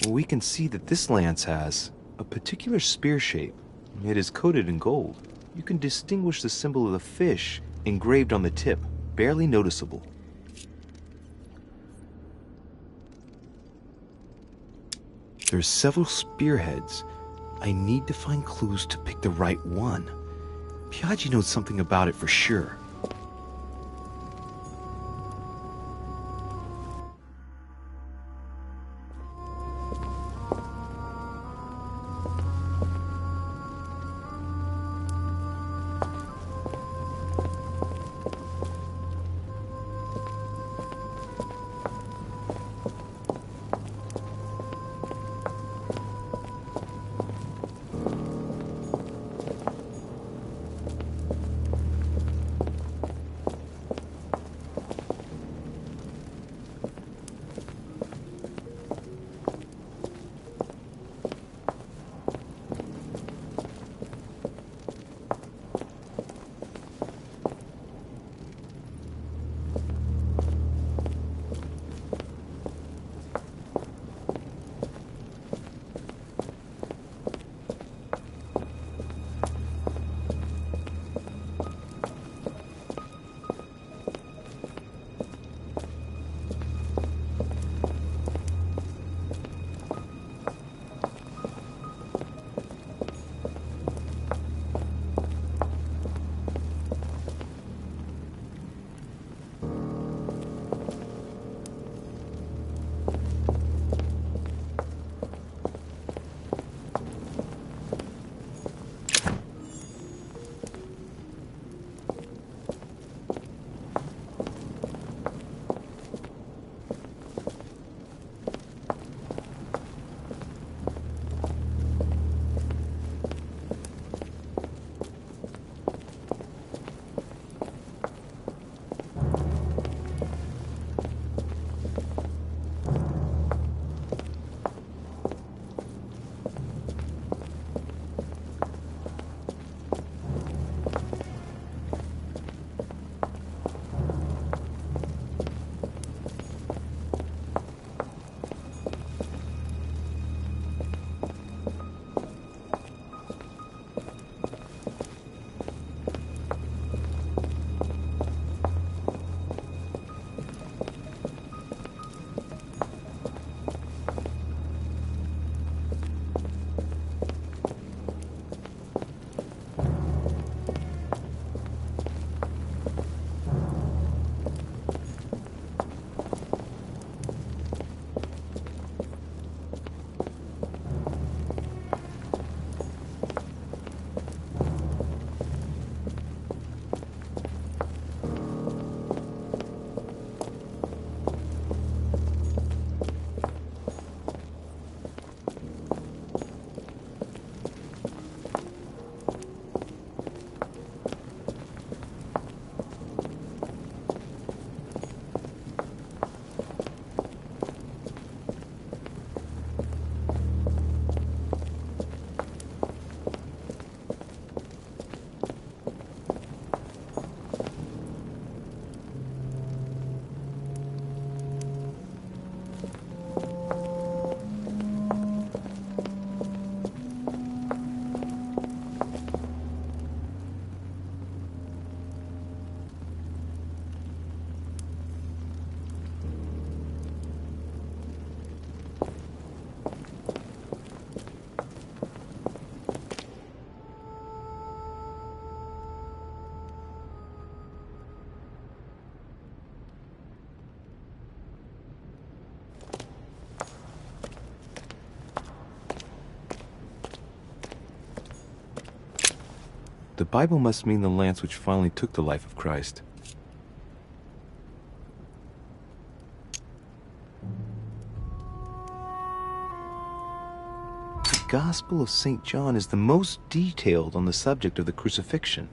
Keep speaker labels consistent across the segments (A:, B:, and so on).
A: we can see that this lance has a particular spear shape. It is coated in gold. You can distinguish the symbol of the fish engraved on the tip, barely noticeable. There's several spearheads. I need to find clues to pick the right one. Piaggi knows something about it for sure. The Bible must mean the lance which finally took the life of Christ. The Gospel of St. John is the most detailed on the subject of the crucifixion.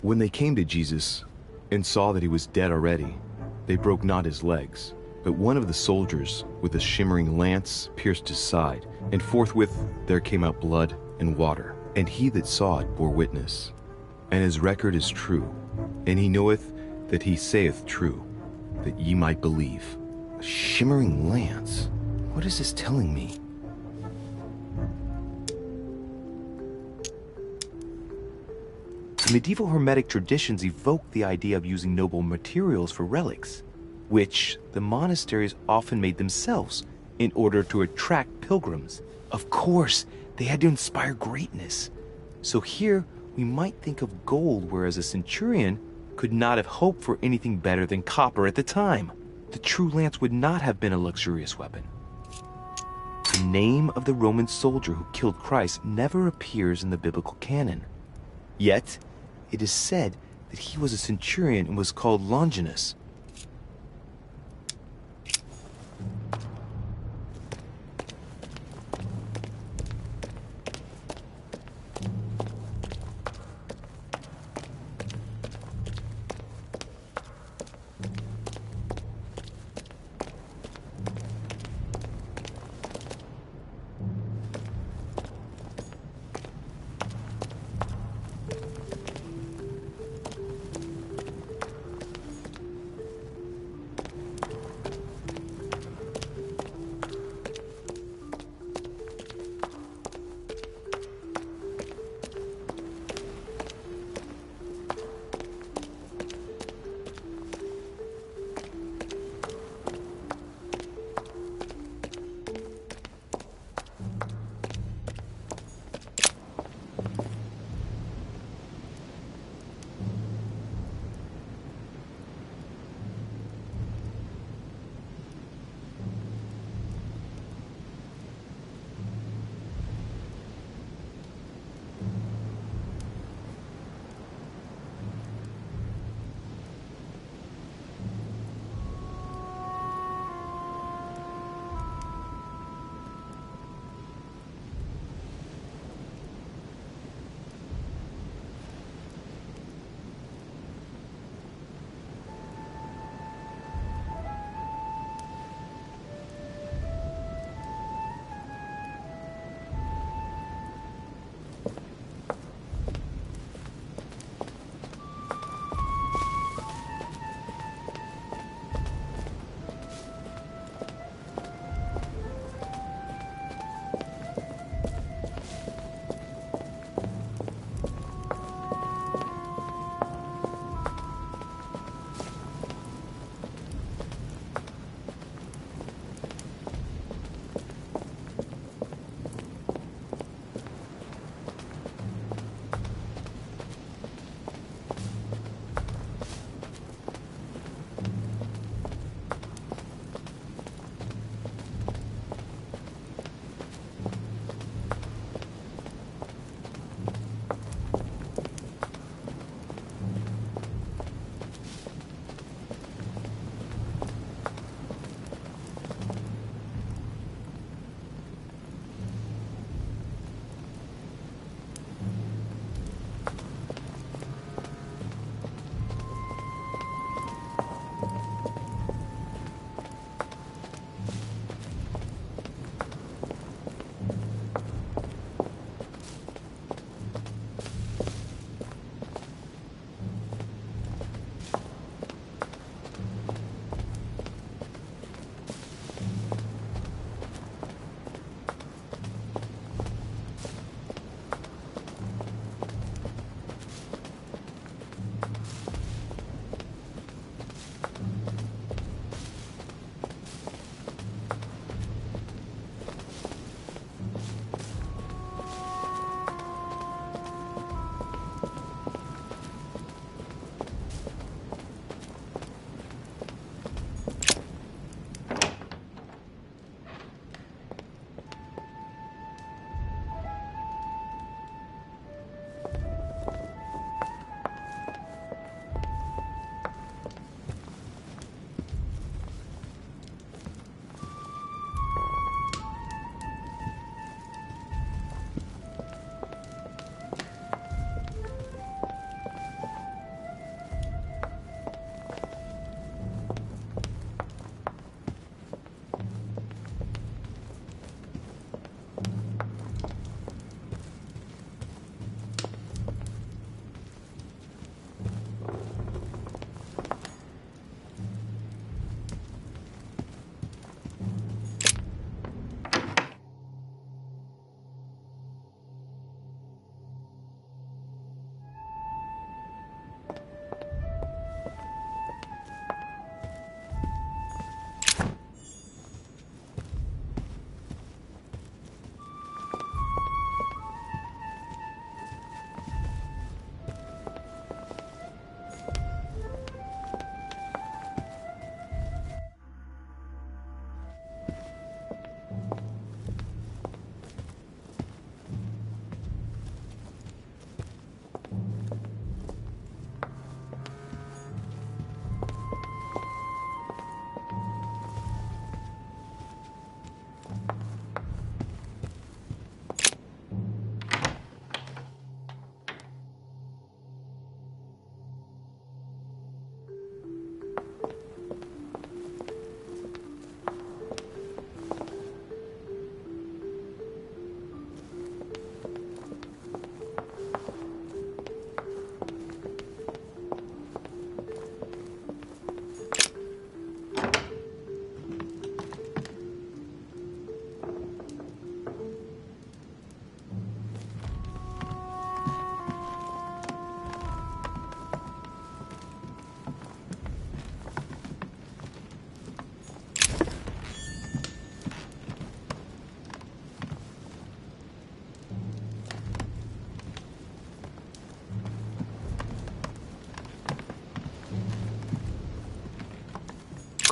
A: When they came to Jesus and saw that he was dead already, they broke not his legs, but one of the soldiers with a shimmering lance pierced his side, and forthwith there came out blood and water. And he that saw it bore witness, and his record is true, and he knoweth that he saith true, that ye might believe. A shimmering lance? What is this telling me? medieval Hermetic traditions evoked the idea of using noble materials for relics, which the monasteries often made themselves in order to attract pilgrims. Of course, they had to inspire greatness. So here, we might think of gold, whereas a centurion could not have hoped for anything better than copper at the time. The true lance would not have been a luxurious weapon. The name of the Roman soldier who killed Christ never appears in the biblical canon. Yet, it is said that he was a centurion and was called Longinus.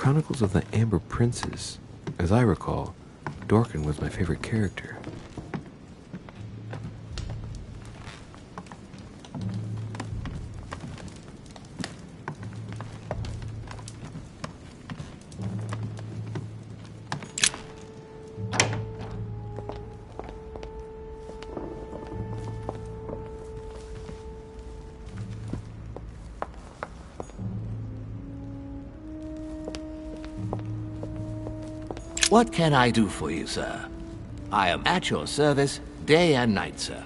A: Chronicles of the Amber Princes. As I recall, Dorkin was my favorite character.
B: What can I do for you, sir? I am at your service day and night, sir.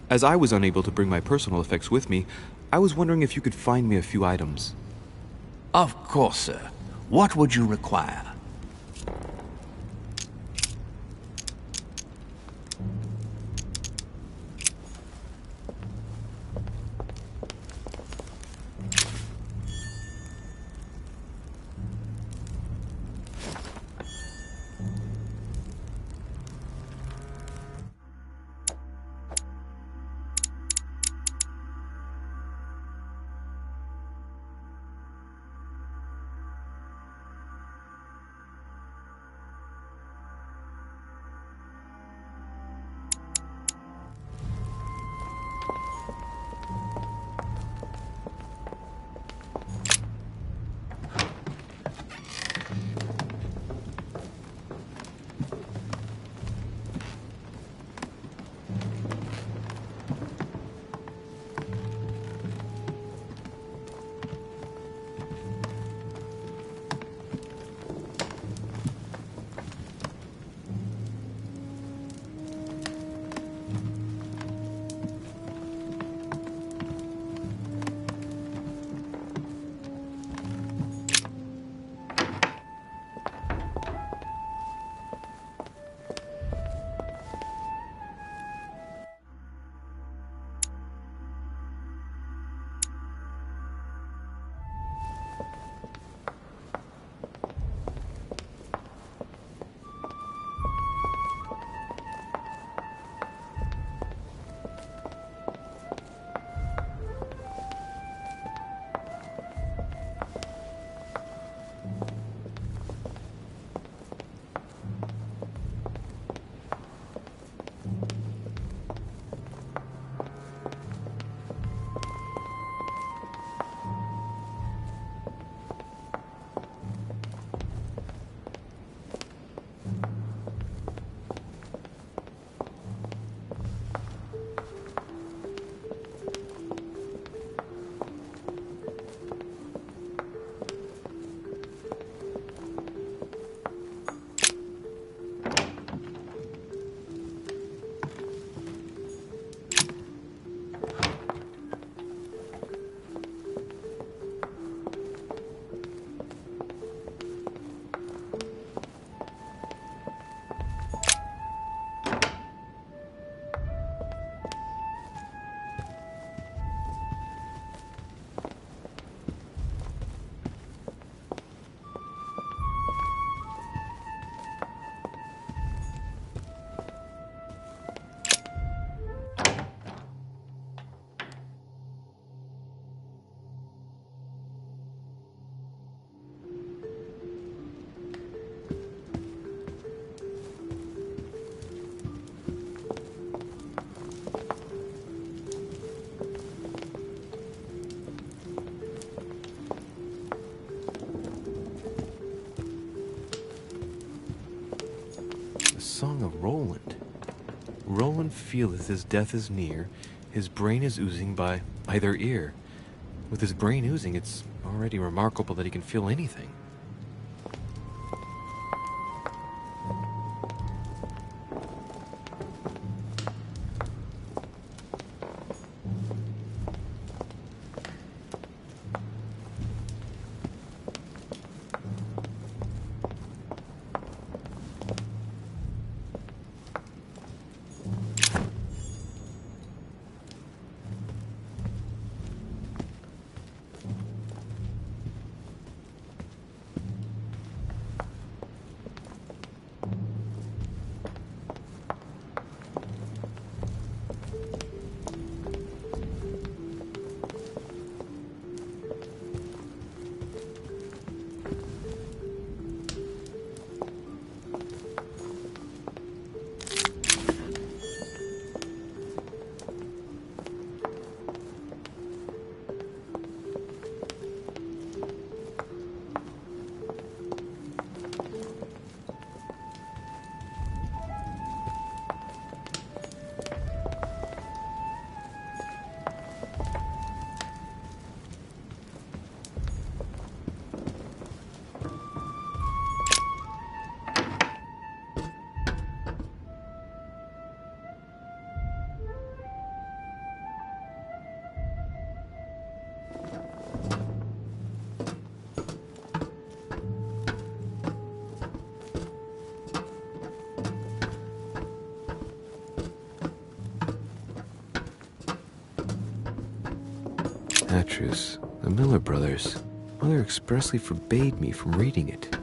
A: As I was unable to bring my personal effects with me, I was wondering if you could find me a few items.
B: Of course, sir. What would you require?
A: Song of Roland. Roland feeleth his death is near, his brain is oozing by either ear. With his brain oozing, it's already remarkable that he can feel anything. truce. The Miller brothers. Mother expressly forbade me from reading it.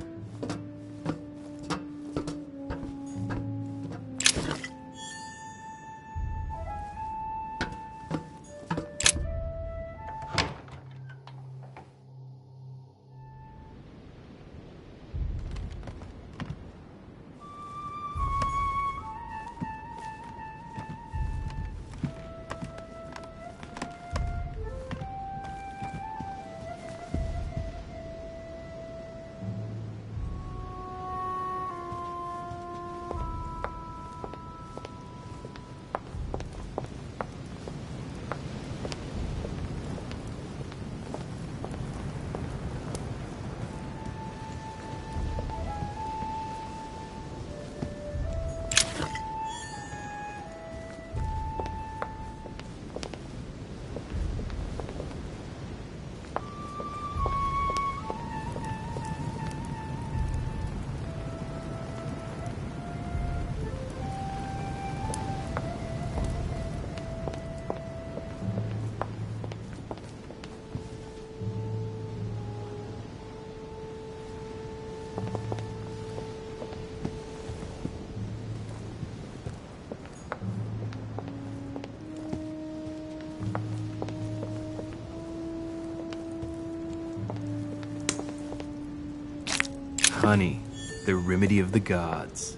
C: Honey, the remedy of the gods.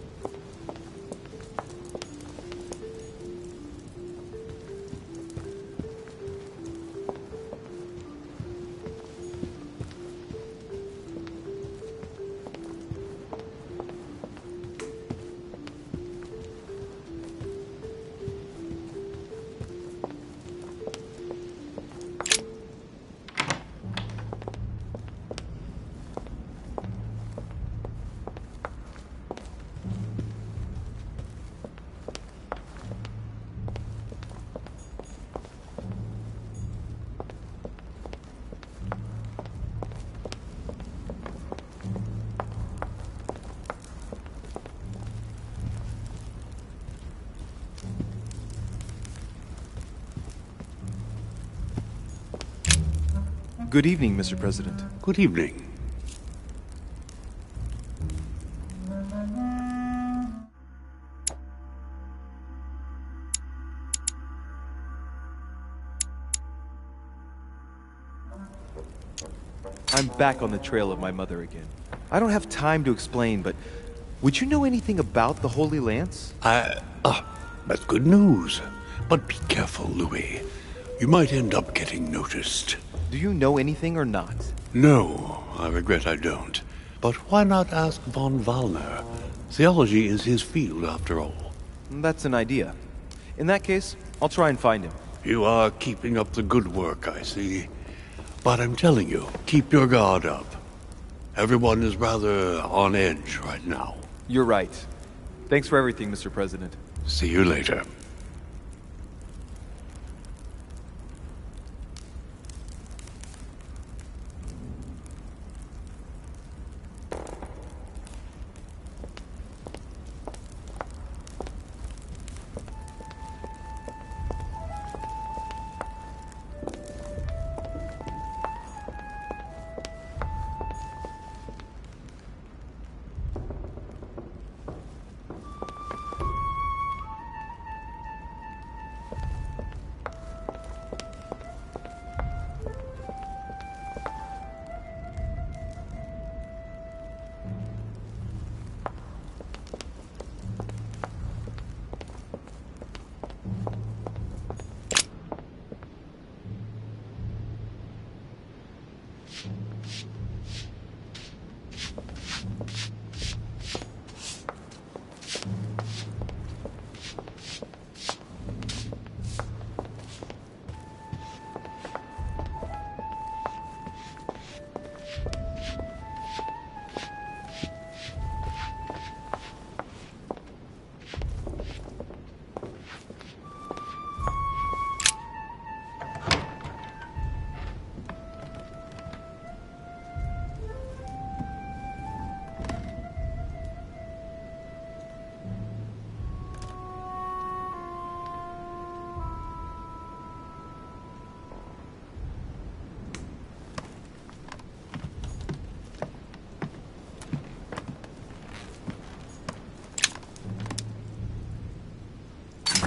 D: Good evening, Mr. President.
E: Good evening.
D: I'm back on the trail of my mother again. I don't have time to explain, but would you know anything about the Holy Lance?
E: That's good news. But be careful, Louis. You might end up getting noticed.
D: Do you know anything or not?
E: No, I regret I don't. But why not ask von Wallner? Theology is his field, after all.
D: That's an idea. In that case, I'll try and find him.
E: You are keeping up the good work, I see. But I'm telling you, keep your guard up. Everyone is rather on edge right now.
D: You're right. Thanks for everything, Mr. President.
E: See you later.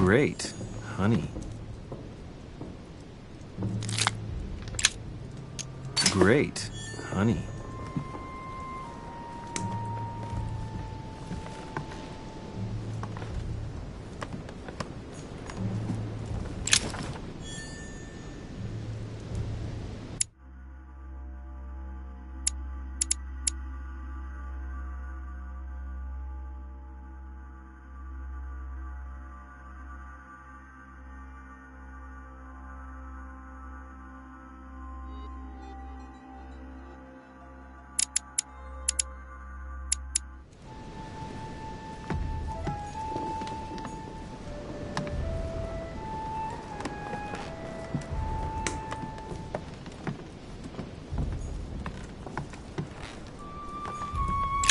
C: Great, honey. Great, honey.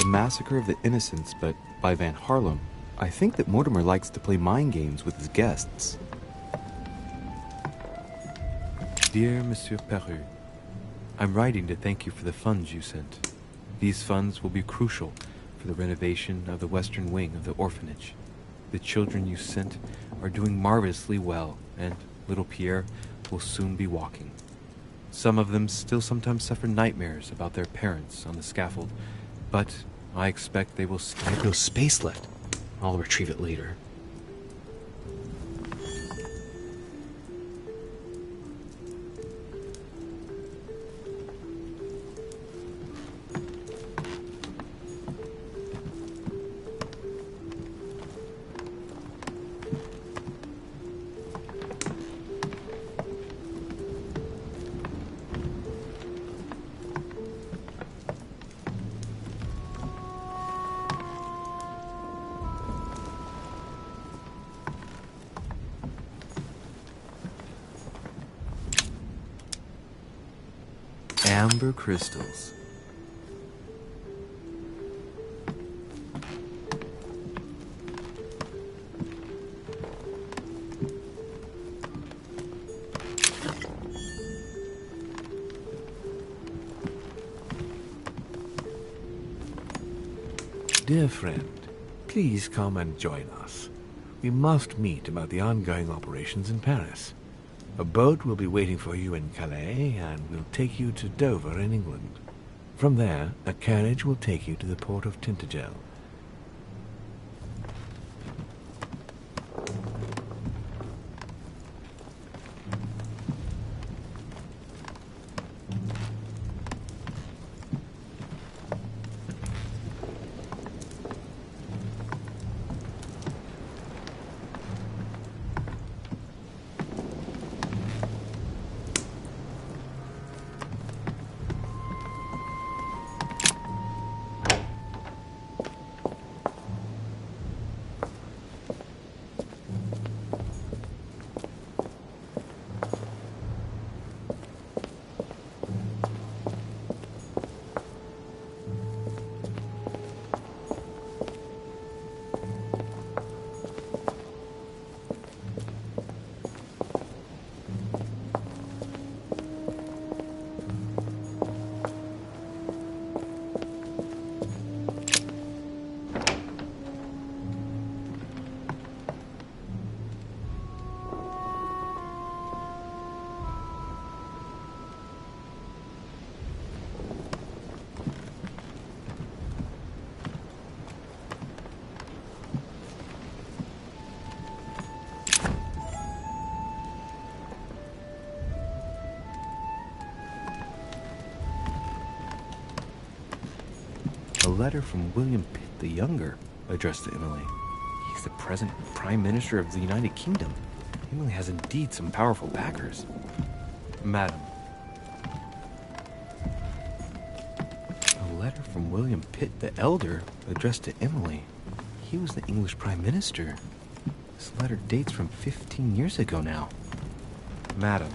A: The Massacre of the Innocents, but by Van Harlem. I think that Mortimer likes to play mind games with his guests.
D: Dear Monsieur Peru, I'm writing to thank you for the funds you sent. These funds will be crucial for the renovation of the western wing of the orphanage. The children you sent are doing marvelously well, and little Pierre will soon be walking. Some of them still sometimes suffer nightmares about their parents on the scaffold, but I expect they will
A: I have no space left. I'll retrieve it later.
C: Amber crystals.
B: Dear friend, please come and join us. We must meet about the ongoing operations in Paris. A boat will be waiting for you in Calais and will take you to Dover in England. From there, a carriage will take you to the port of Tintagel.
D: A letter from William Pitt the Younger, addressed to Emily. He's the present Prime Minister of the United Kingdom. Emily has indeed some powerful backers. Madam. A letter from William Pitt the Elder, addressed to Emily. He was the English Prime Minister. This letter dates from 15 years ago now. Madam.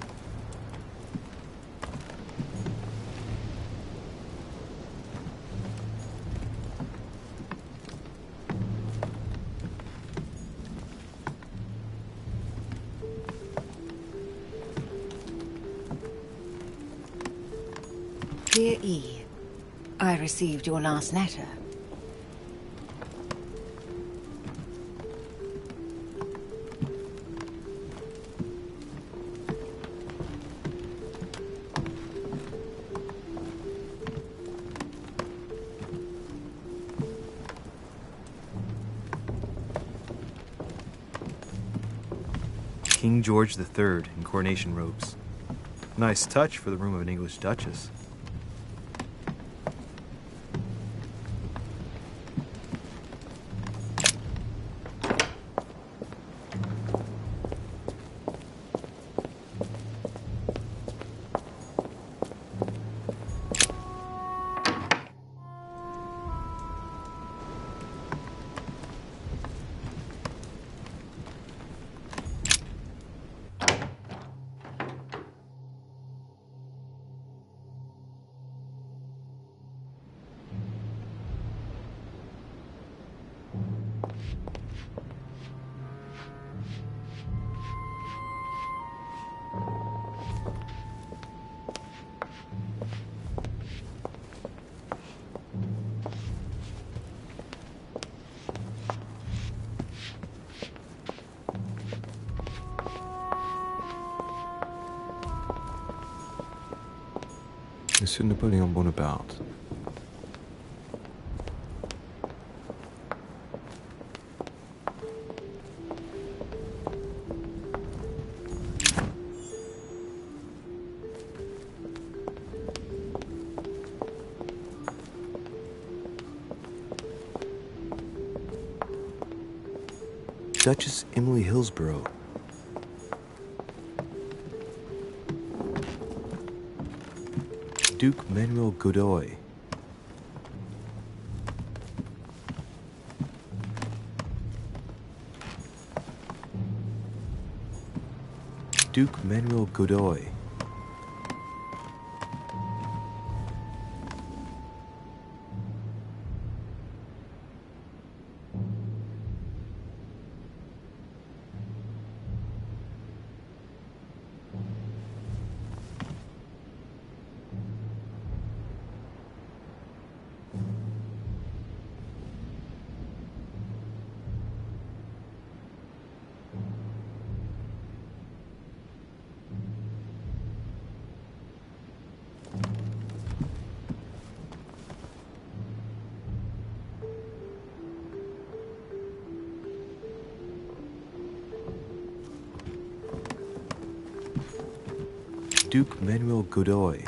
F: Dear E, I received your last letter.
C: King George III in coronation robes. Nice touch for the room of an English duchess.
A: Monsieur Napoleon Bonaparte. Duchess Emily Hillsborough. Duke Manuel Godoy. Duke Manuel Godoy. Duke Manuel Godoy.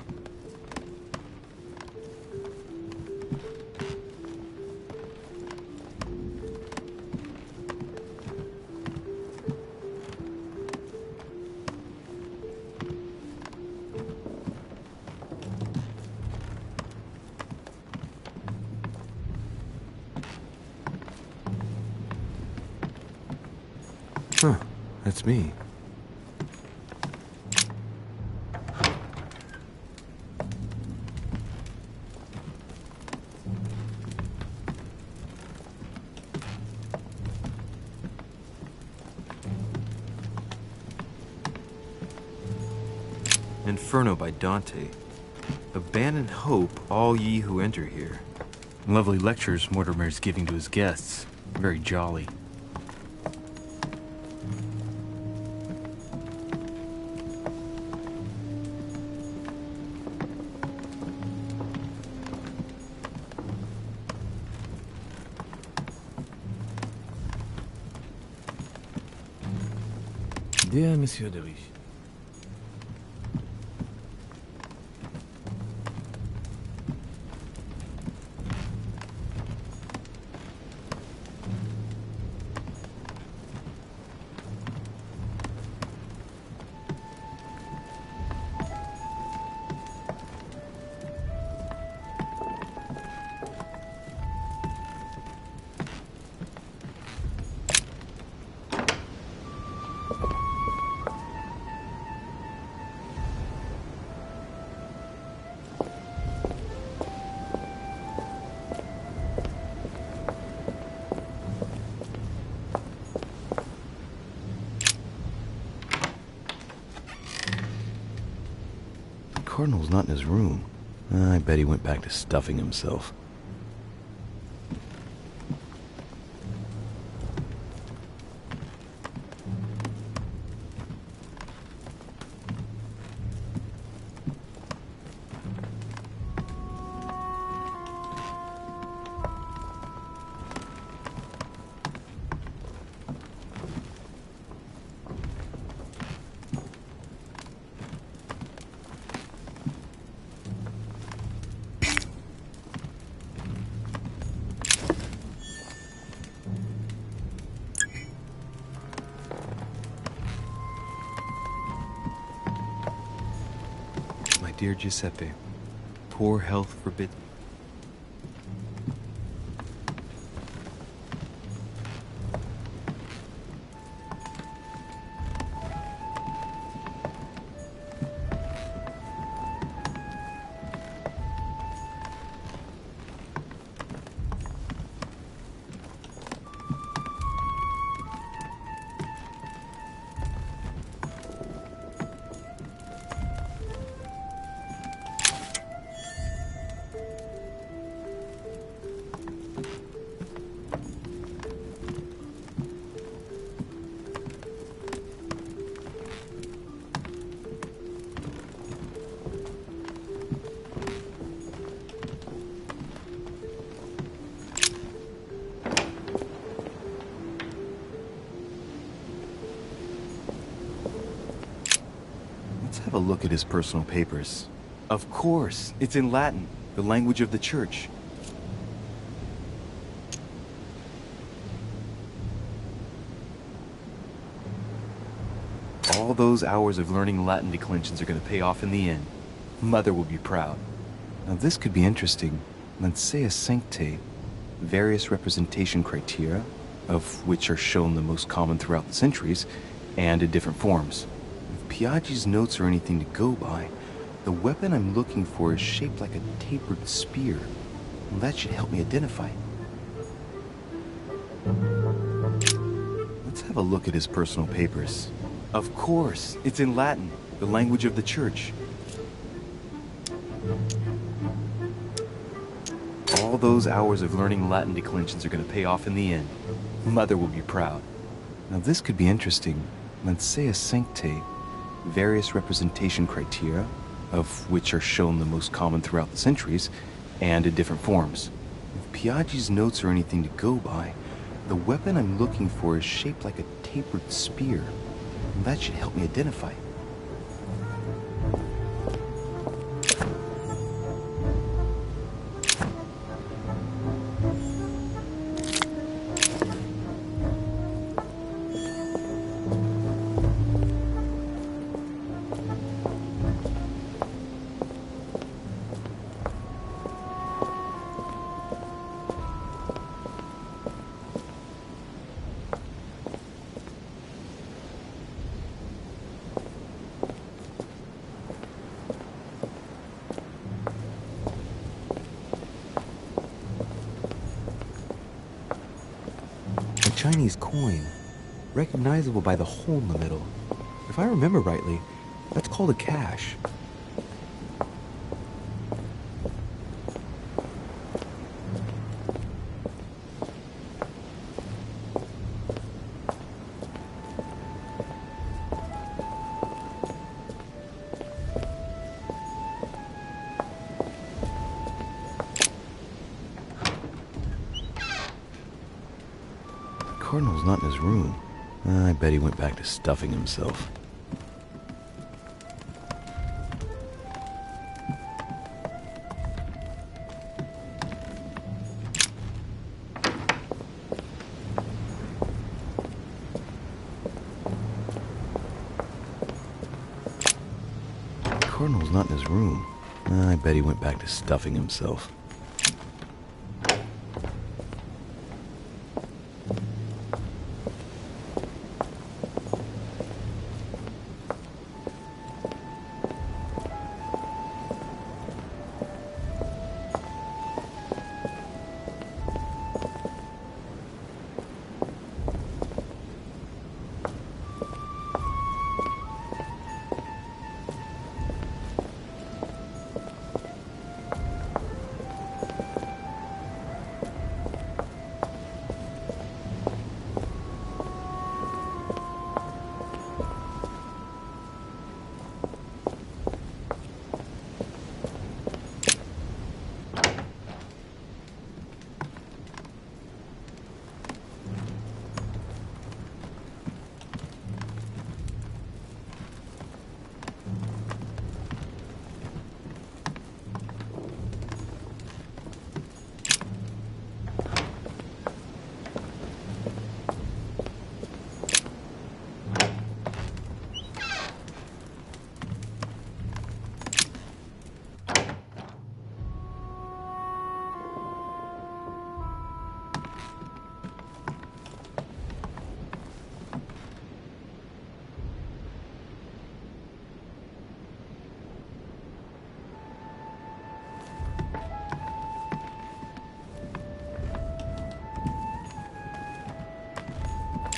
A: Huh, that's me.
C: Inferno by Dante. Abandon hope, all ye who enter here. Lovely lectures Mortimer's giving to his guests. Very jolly.
B: Dear Monsieur de Rich,
A: The Cardinal's not in his room. I bet he went back to stuffing himself.
D: dear Giuseppe. Poor health forbids.
A: Have a look at his personal papers. Of course, it's in Latin, the language of the church. All those hours of learning Latin declensions are going to pay off in the end. Mother will be proud. Now this could be interesting. Lancea sancte, various representation criteria, of which are shown the most common throughout the centuries, and in different forms. Piaggi's notes are anything to go by, the weapon I'm looking for is shaped like a tapered spear. Well, that should help me identify it. Let's have a look at his personal papers. Of course, it's in Latin, the language of the church. All those hours of learning Latin declensions are going to pay off in the end. Mother will be proud. Now this could be interesting. Lancea sancte, various representation criteria, of which are shown the most common throughout the centuries, and in different forms. If Piaggi's notes are anything to go by, the weapon I'm looking for is shaped like a tapered spear. And that should help me identify it.
G: Chinese coin, recognizable by the hole in the middle. If I remember rightly, that's called a cash.
A: Cardinal's not in his room. I bet he went back to stuffing himself. Cardinal's not in his room. I bet he went back to stuffing himself.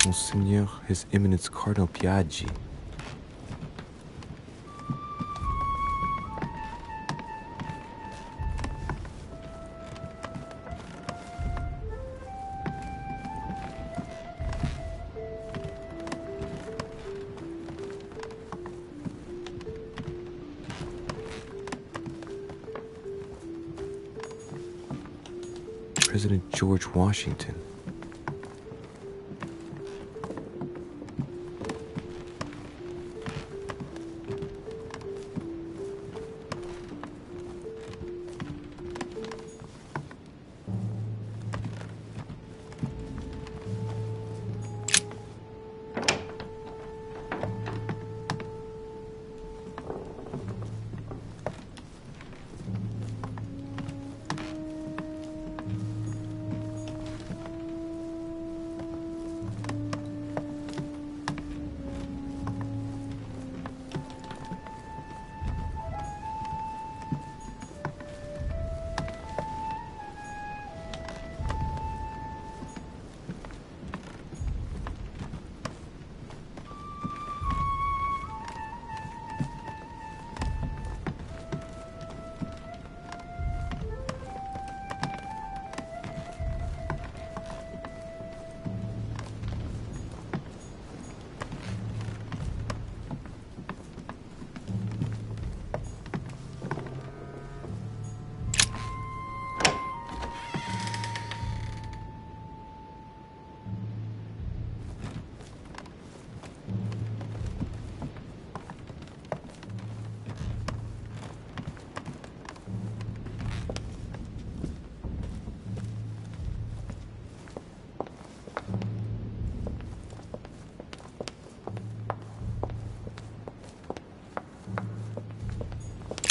G: Monseigneur, His Eminence Cardinal Piaggi. President George Washington.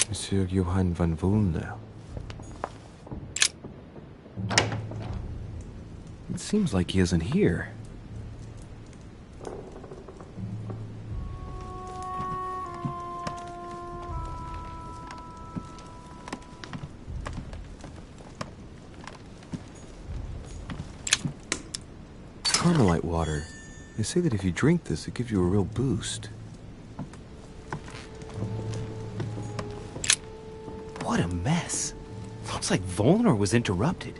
G: Monsieur Johann van Vulner. It seems like he isn't here. Carmelite water. They say that if you drink this, it gives you a real boost.
A: What a mess. Looks like Volner was interrupted.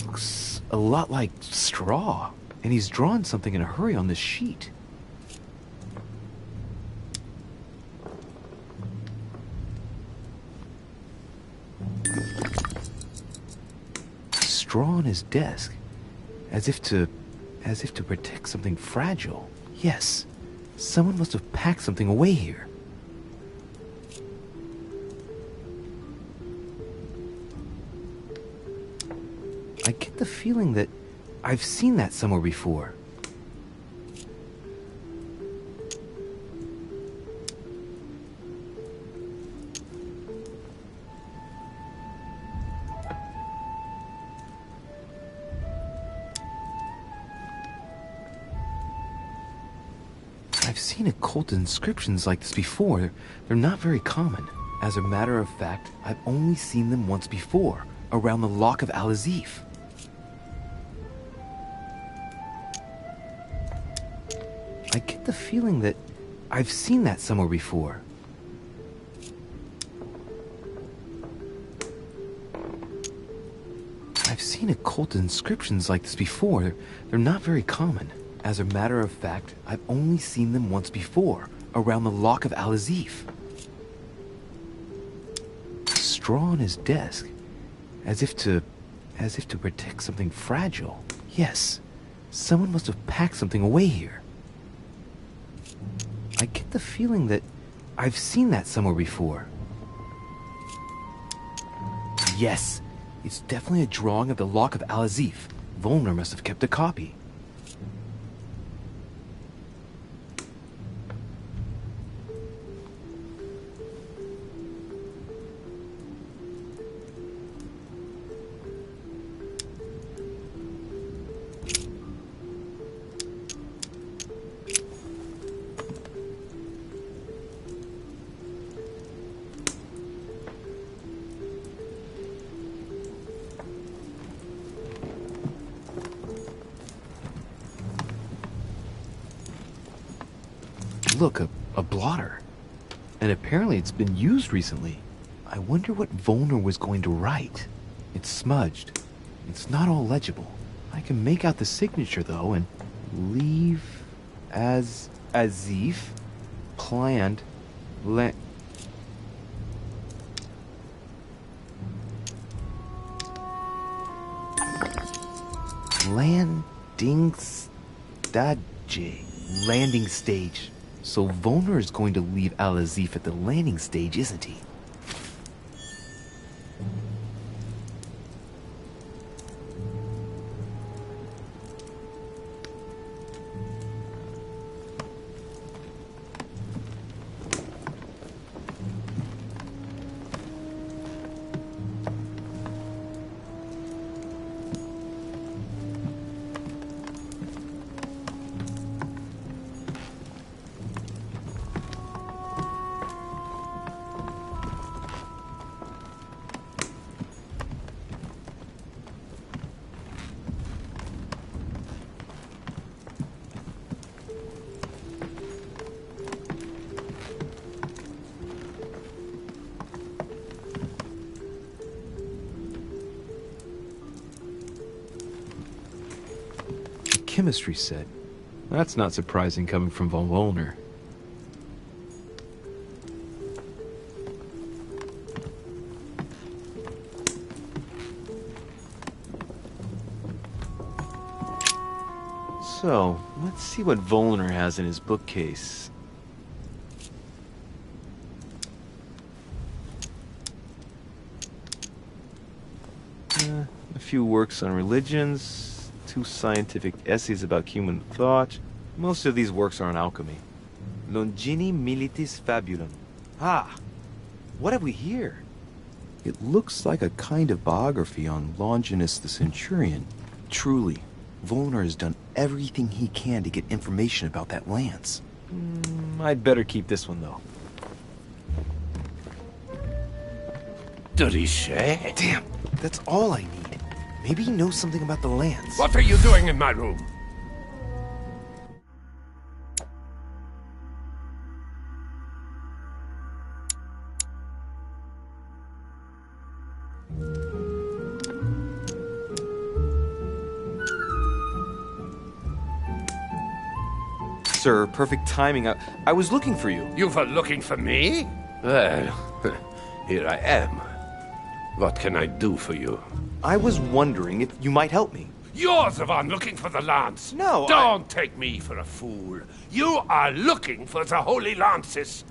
A: Looks a lot like straw, and he's drawn something in a hurry on this sheet. Straw on his desk, as if to protect something fragile. Yes, someone must have packed something away here.
G: the feeling that I've seen that somewhere before. I've seen occult inscriptions like this before. They're not very common. As a matter of fact, I've only seen them once before, around the Lock of Al-Azif. I get the feeling that I've seen that somewhere before. I've seen occult inscriptions like this before. They're not very common. As a matter of fact, I've only seen them once before, around the Lock of Al-Azif. Straw on his desk, as if to protect something fragile. Yes, someone must have packed something away here. I get the feeling that I've seen that somewhere before. Yes, it's definitely a drawing of the Lock of Al-Azif. Volner must have kept a copy. Look, a blotter. And apparently it's been used recently. I wonder what Volner was going to write. It's smudged. It's not all legible. I can make out the signature, though, and leave as Azif planned landing stage. So Volner is going to leave Al-Azif at the landing stage, isn't he? Chemistry set. That's not surprising coming from von Volner. So, let's see what Volner has in his bookcase. A few works on religions, 2 scientific essays about human thought. Most of these works are on alchemy. Longini Militis Fabulum. Ah! What have we here? It looks like a kind of biography on Longinus the Centurion. Truly, Volner has done everything he can to get information about that lance. I'd better keep this one, though.
E: Did he say?
G: Damn, that's all I need. Maybe he knows something about the lance.
E: What are you doing in my room?
A: Sir, perfect timing. I was looking for you.
E: You were looking for me? Well, here I am. What can I do for you?
A: I was wondering if you might help me.
E: You're the one looking for the lance.
A: No,
E: Don't take me for a fool. You are looking for the holy lances.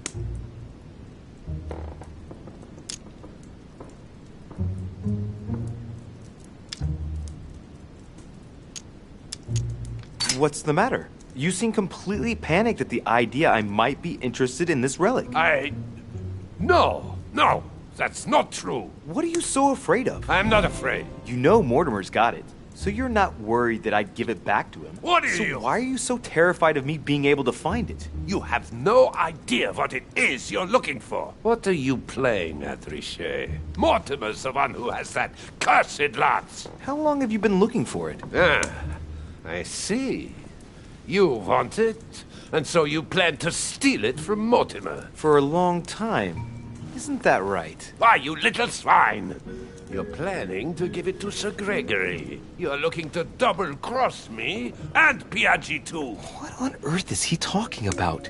G: What's the matter? You seem completely panicked at the idea I might be interested in this relic.
H: No, that's not true.
G: What are you so afraid of?
H: I'm not afraid.
G: You know Mortimer's got it, so you're not worried that I'd give it back to him.
H: What are
G: so
H: you?
G: why are you so terrified of me being able to find it?
H: You have no idea what it is you're looking for. What are you playing at, Richet? Mortimer's the one who has that cursed lance.
G: How long have you been looking for it?
H: I see. You want it, and so you plan to steal it from Mortimer.
G: For a long time. Isn't that right?
H: Why, you little swine! You're planning to give it to Sir Gregory. You're looking to double-cross me and Piaggi too.
G: What on earth is he talking about?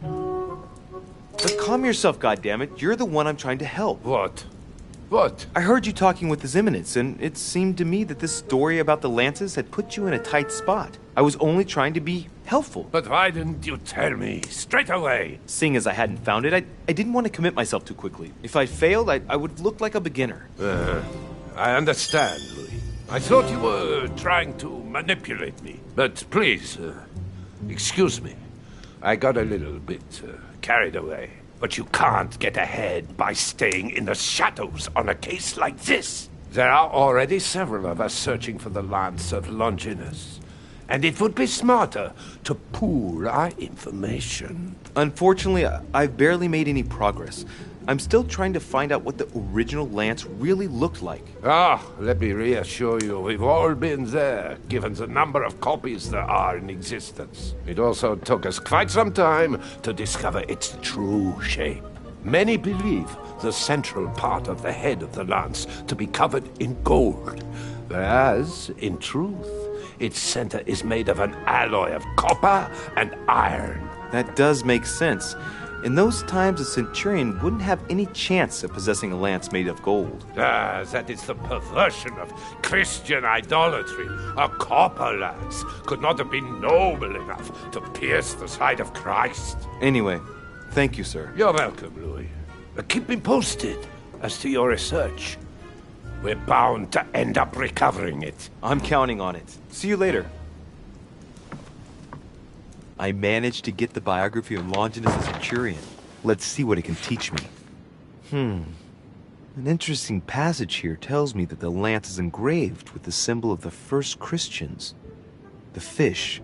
G: But calm yourself, goddammit. You're the one I'm trying to help.
H: What? What?
G: I heard you talking with His Eminence, and it seemed to me that this story about the lances had put you in a tight spot. I was only trying to be helpful.
H: But why didn't you tell me straight away?
G: Seeing as I hadn't found it, I didn't want to commit myself too quickly. If I failed, I would look like a beginner.
H: I understand, Louis. I thought you were trying to manipulate me. But please, excuse me. I got a little bit carried away. But you can't get ahead by staying in the shadows on a case like this. There are already several of us searching for the Lance of Longinus. And it would be smarter to pool our information.
G: Unfortunately, I've barely made any progress. I'm still trying to find out what the original lance really looked like.
H: Let me reassure you, we've all been there, given the number of copies there are in existence. It also took us quite some time to discover its true shape. Many believe the central part of the head of the lance to be covered in gold, whereas, in truth, its center is made of an alloy of copper and iron.
G: That does make sense. In those times, a centurion wouldn't have any chance of possessing a lance made of gold.
H: That is the perversion of Christian idolatry. A copper lance could not have been noble enough to pierce the side of Christ.
G: Anyway, thank you, sir.
H: You're welcome, Louis. Keep me posted as to your research. We're bound to end up recovering it.
G: I'm counting on it. See you later. I managed to get the biography of Longinus the Centurion. Let's see what it can teach me. An interesting passage here tells me that the lance is engraved with the symbol of the first Christians, the fish.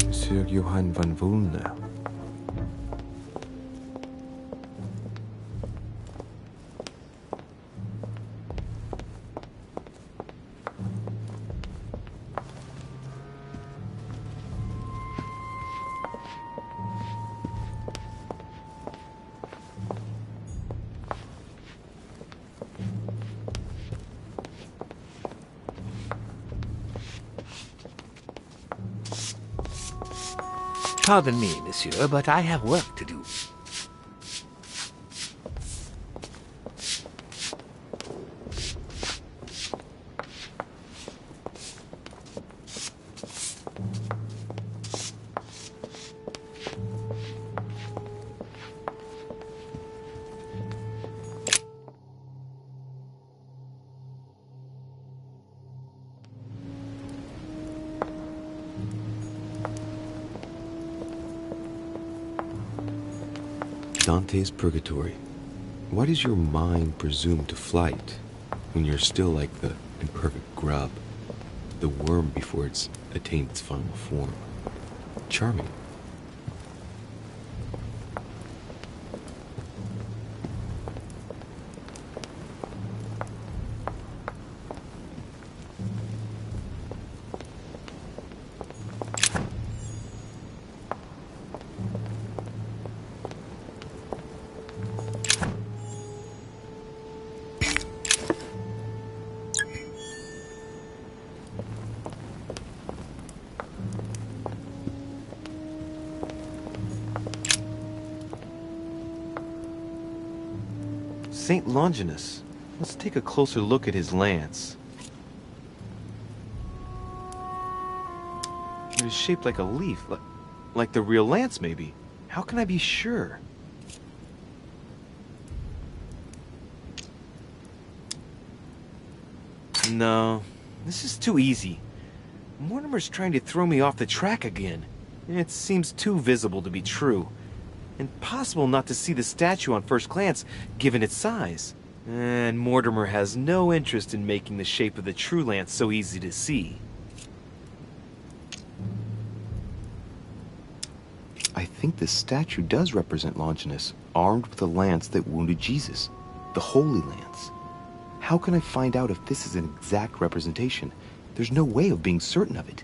A: Monsieur Johann van Vulner.
B: Pardon me, monsieur, but I have work to do.
A: Dante's Purgatory. Why does your mind presume to flight when you're still like the imperfect grub, the worm before it's attained its final form? Charming.
G: Saint Longinus. Let's take a closer look at his lance. It is shaped like a leaf, like the real lance, maybe. How can I be sure? No, this is too easy. Mortimer's trying to throw me off the track again. It seems too visible to be true. Impossible not to see the statue on first glance, given its size. And Mortimer has no interest in making the shape of the true lance so easy to see.
A: I think this statue does represent Longinus, armed with the lance that wounded Jesus, the Holy Lance. How can I find out if this is an exact representation? There's no way of being certain of it.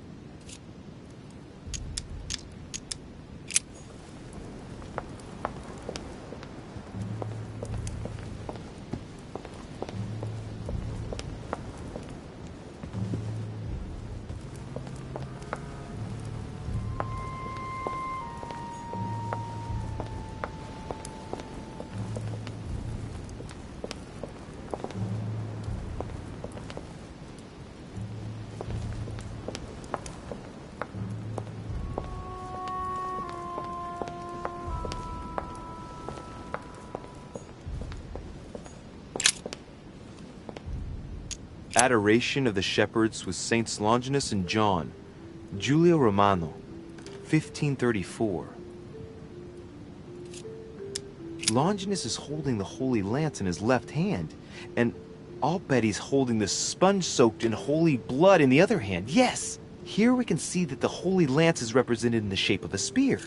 G: Adoration of the Shepherds with Saints Longinus and John, Giulio Romano, 1534. Longinus is holding the Holy Lance in his left hand, and I'll bet he's holding the sponge soaked in holy blood in the other hand. Yes! Here we can see that the Holy Lance is represented in the shape of a spear.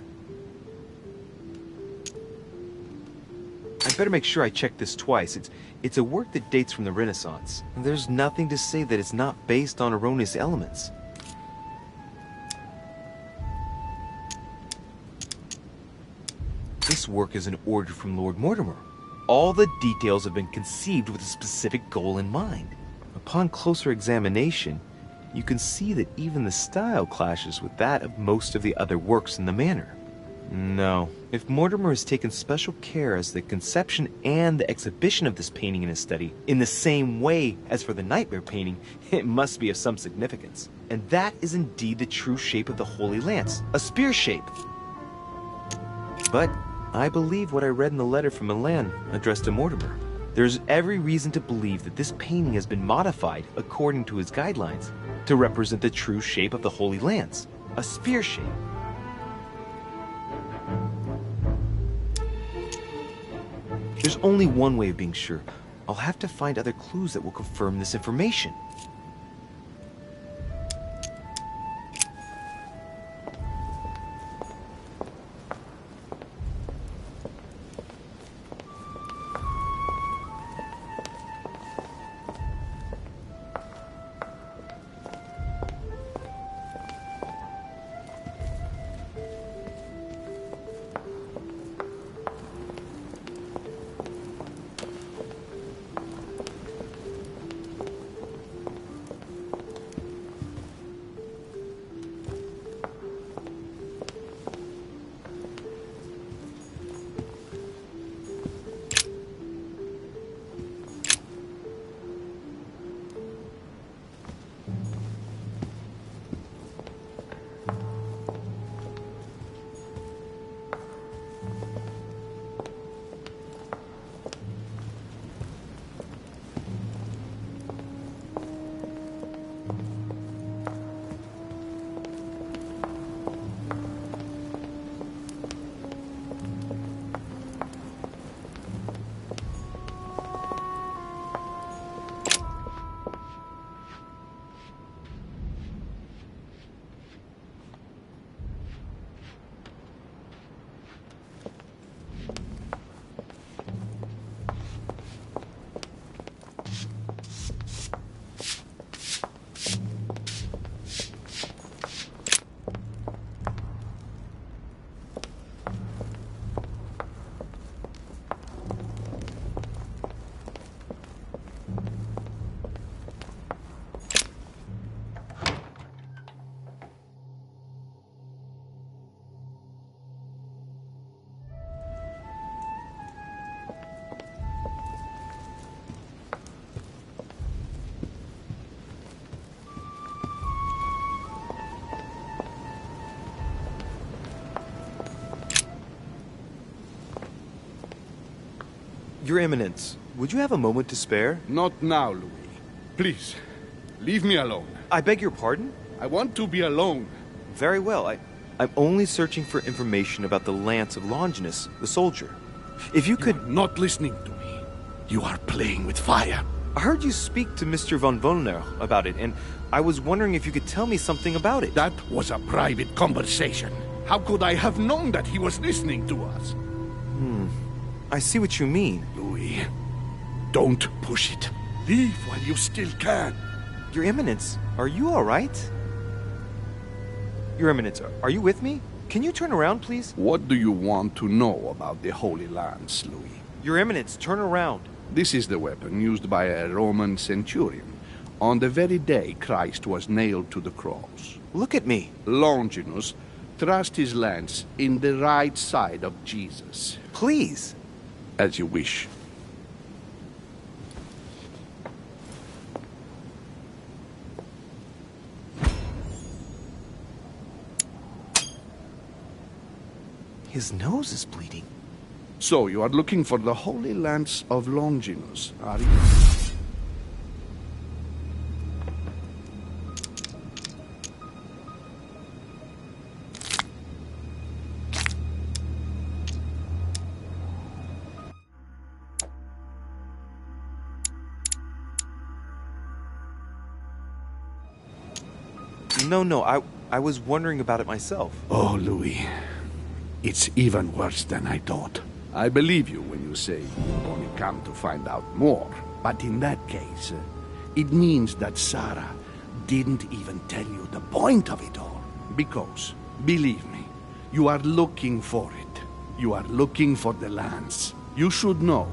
G: I better make sure I check this twice. It's a work that dates from the Renaissance. There's nothing to say that it's not based on erroneous elements. This work is an order from Lord Mortimer. All the details have been conceived with a specific goal in mind. Upon closer examination, you can see that even the style clashes with that of most of the other works in the manor. No, if Mortimer has taken special care as the conception and the exhibition of this painting in his study, in the same way as for the nightmare painting, it must be of some significance. And that is indeed the true shape of the Holy Lance, a spear shape. But I believe what I read in the letter from Milan addressed to Mortimer. There's every reason to believe that this painting has been modified according to his guidelines to represent the true shape of the Holy Lance, a spear shape. There's only one way of being sure. I'll have to find other clues that will confirm this information.
A: Your Eminence, would you have a moment to spare?
E: Not now, Louis. Please, leave me alone.
A: I beg your pardon?
E: I want to be alone.
A: Very well. I'm only searching for information about the lance of Longinus, the soldier. If you could...
E: You're not listening to me. You are playing with fire.
A: I heard you speak to Mr. von Wollner about it, and I was wondering if you could tell me something about it.
E: That was a private conversation. How could I have known that he was listening to us?
A: I see what you mean.
E: Louis, don't push it. Leave while you still can.
A: Your Eminence, are you all right? Your Eminence, are you with me? Can you turn around, please?
E: What do you want to know about the Holy Lance, Louis?
A: Your Eminence, turn around.
E: This is the weapon used by a Roman centurion on the very day Christ was nailed to the cross.
A: Look at me.
E: Longinus thrust his lance in the right side of Jesus.
A: Please.
E: As you wish.
A: His nose is bleeding.
E: So you are looking for the Holy Lance of Longinus, are you?
A: No, I was wondering about it myself.
E: Oh, Louis. It's even worse than I thought. I believe you when you say you only come to find out more. But in that case, it means that Sarah didn't even tell you the point of it all. Because, believe me, you are looking for it. You are looking for the lance. You should know,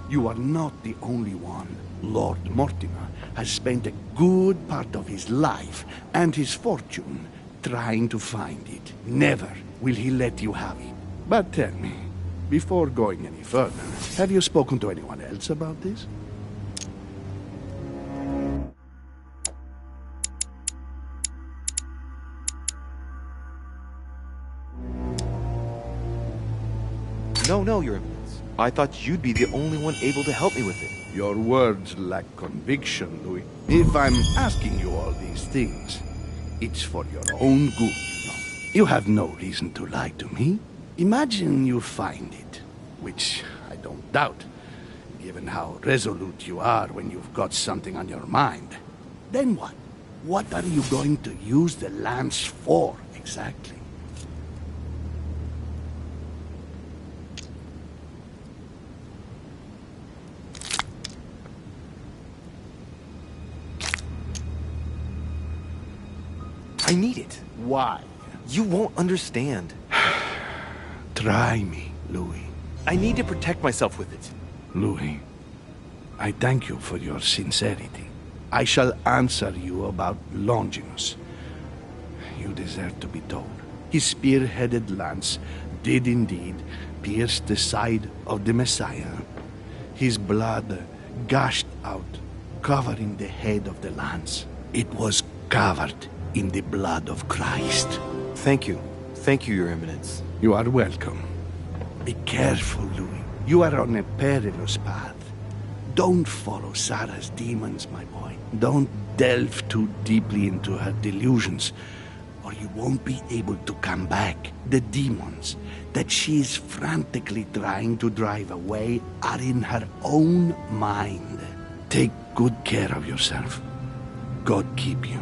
E: you are not the only one. Lord Mortimer has spent a good part of his life and his fortune trying to find it. Never will he let you have it. But tell me, before going any further, have you spoken to anyone else about this?
A: No, Your Eminence. I thought you'd be the only one able to help me with it.
E: Your words lack conviction, Louis. If I'm asking you all these things, it's for your own good, you know. You have no reason to lie to me. Imagine you find it, which I don't doubt, given how resolute you are when you've got something on your mind. Then what? What are you going to use the lance for, exactly?
A: I need it.
E: Why?
A: You won't understand.
E: Try me, Louis.
A: I need to protect myself with it.
E: Louis, I thank you for your sincerity. I shall answer you about Longinus. You deserve to be told. His spear-headed lance did indeed pierce the side of the Messiah. His blood gushed out, covering the head of the lance. It was covered in the blood of Christ.
A: Thank you. Thank you, Your Eminence.
E: You are welcome. Be careful, Louis. You are on a perilous path. Don't follow Sarah's demons, my boy. Don't delve too deeply into her delusions, or you won't be able to come back. The demons that she is frantically trying to drive away are in her own mind. Take good care of yourself. God keep you.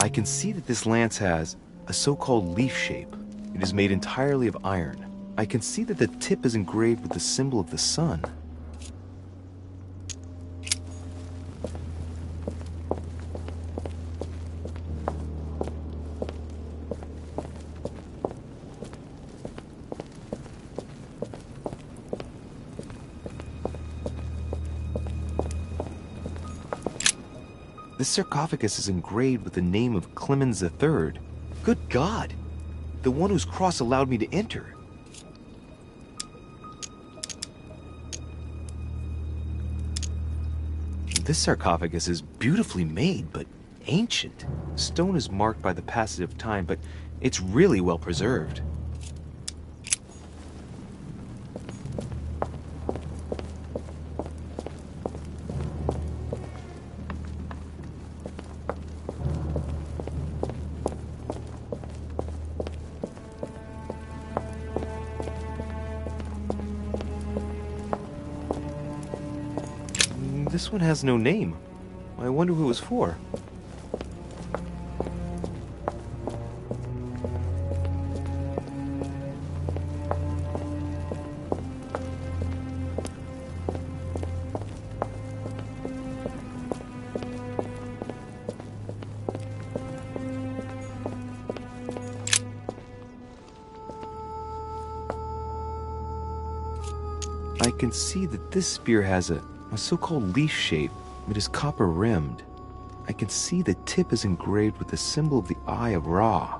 A: I can see that this lance has a so-called leaf shape. It is made entirely of iron. I can see that the tip is engraved with the symbol of the sun. This sarcophagus is engraved with the name of Clemens III. Good God! The one whose cross allowed me to enter. This sarcophagus is beautifully made, but ancient. Stone is marked by the passage of time, but it's really well preserved. This one has no name. I wonder who it was for. I can see that this spear has a so-called leaf shape. It is copper rimmed. I can see the tip is engraved with the symbol of the Eye of Ra.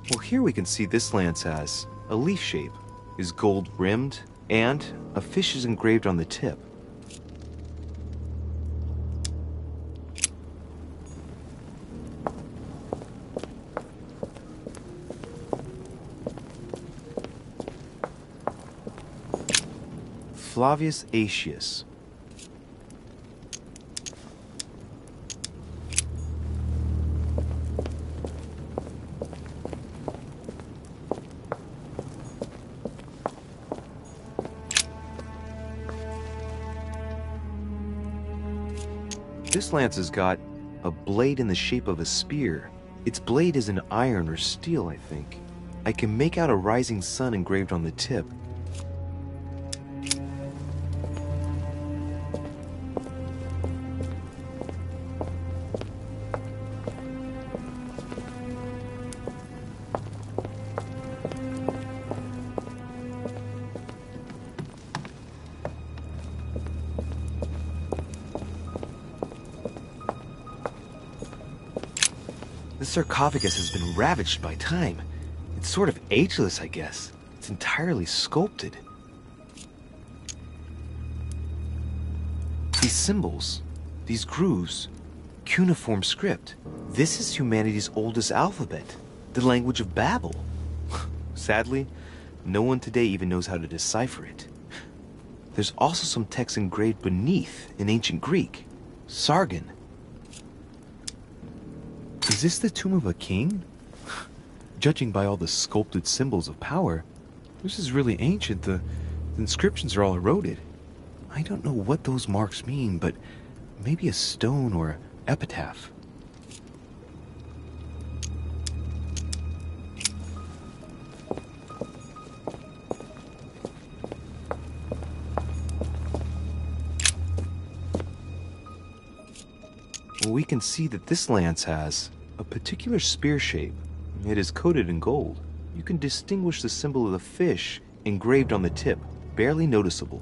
A: Well, here we can see this lance has a leaf shape, is gold rimmed, and a fish is engraved on the tip. Flavius Aetius. This lance has got a blade in the shape of a spear. Its blade is in iron or steel, I think. I can make out a rising sun engraved on the tip. This sarcophagus has been ravaged by time. It's sort of ageless, I guess. It's entirely sculpted. These symbols, these grooves, cuneiform script. This is humanity's oldest alphabet, the language of Babel. Sadly, no one today even knows how to decipher it. There's also some text engraved beneath in ancient Greek, Sargon. Is this the tomb of a king? Judging by all the sculpted symbols of power, this is really ancient. The inscriptions are all eroded. I don't know what those marks mean, but maybe a stone or epitaph. We can see that this lance has a particular spear shape. It is coated in gold. You can distinguish the symbol of the fish engraved on the tip, barely noticeable.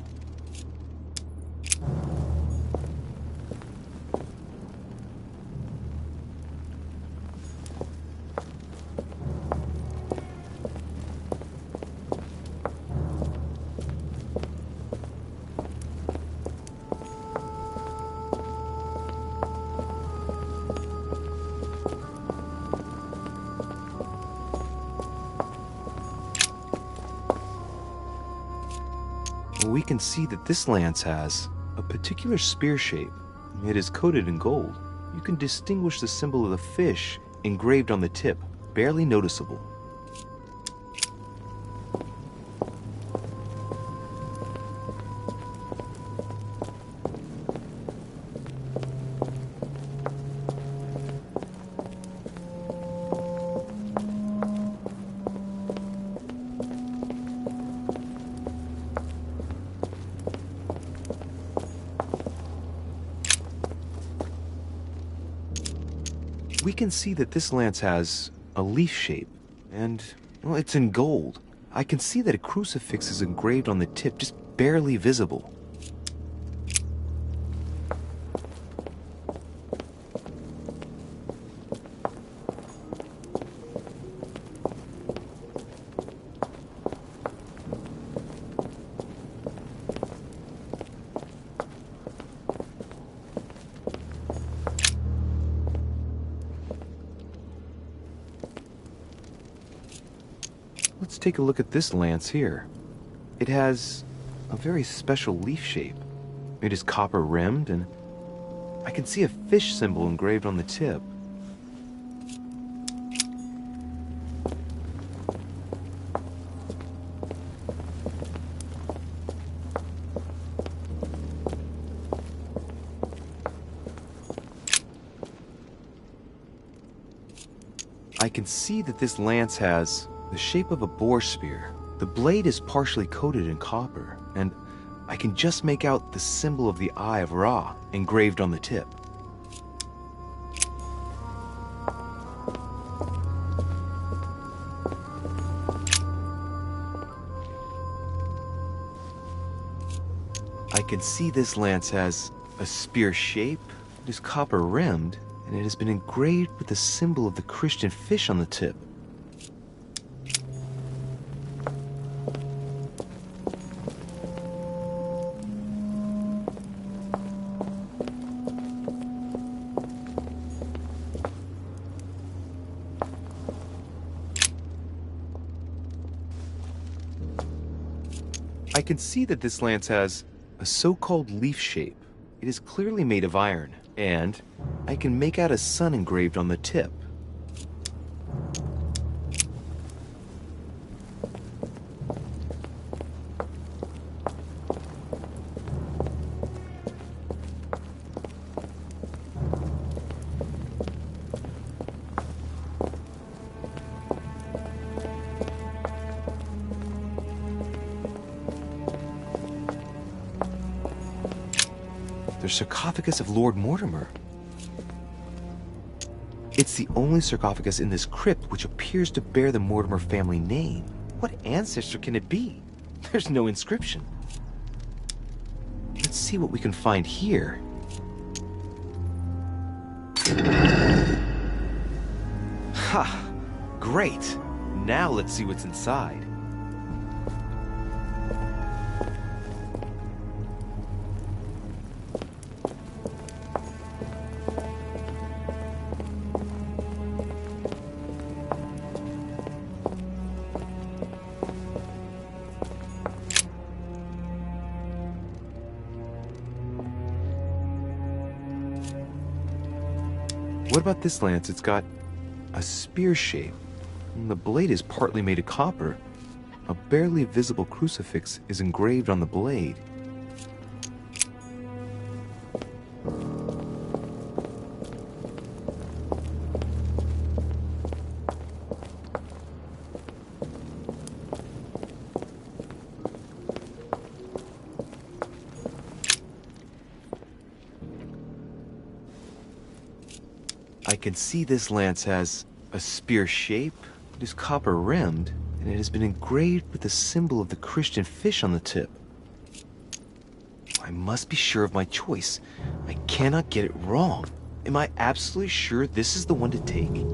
A: We can see that this lance has a particular spear shape. It is coated in gold. You can distinguish the symbol of the fish engraved on the tip, barely noticeable. We can see that this lance has a leaf shape, and, well, it's in gold. I can see that a crucifix is engraved on the tip, just barely visible. Let's take a look at this lance here. It has a very special leaf shape. It is copper rimmed, and I can see a fish symbol engraved on the tip. I can see that this lance has the shape of a boar spear. The blade is partially coated in copper, and I can just make out the symbol of the Eye of Ra engraved on the tip. I can see this lance has a spear shape, it is copper rimmed, and it has been engraved with the symbol of the Christian fish on the tip. I can see that this lance has a so-called leaf shape. It is clearly made of iron, and I can make out a sun engraved on the tip. The sarcophagus of Lord Mortimer. It's the only sarcophagus in this crypt which appears to bear the Mortimer family name. What ancestor can it be? There's no inscription. Let's see what we can find here. Ha! Great! Now let's see what's inside. What about this lance? It's got a spear shape. And the blade is partly made of copper. A barely visible crucifix is engraved on the blade.
G: I can see this lance has a spear shape, it is copper-rimmed, and it has been engraved with the symbol of the Christian fish on the tip. I must be sure of my choice. I cannot get it wrong. Am I absolutely sure this is the one to take?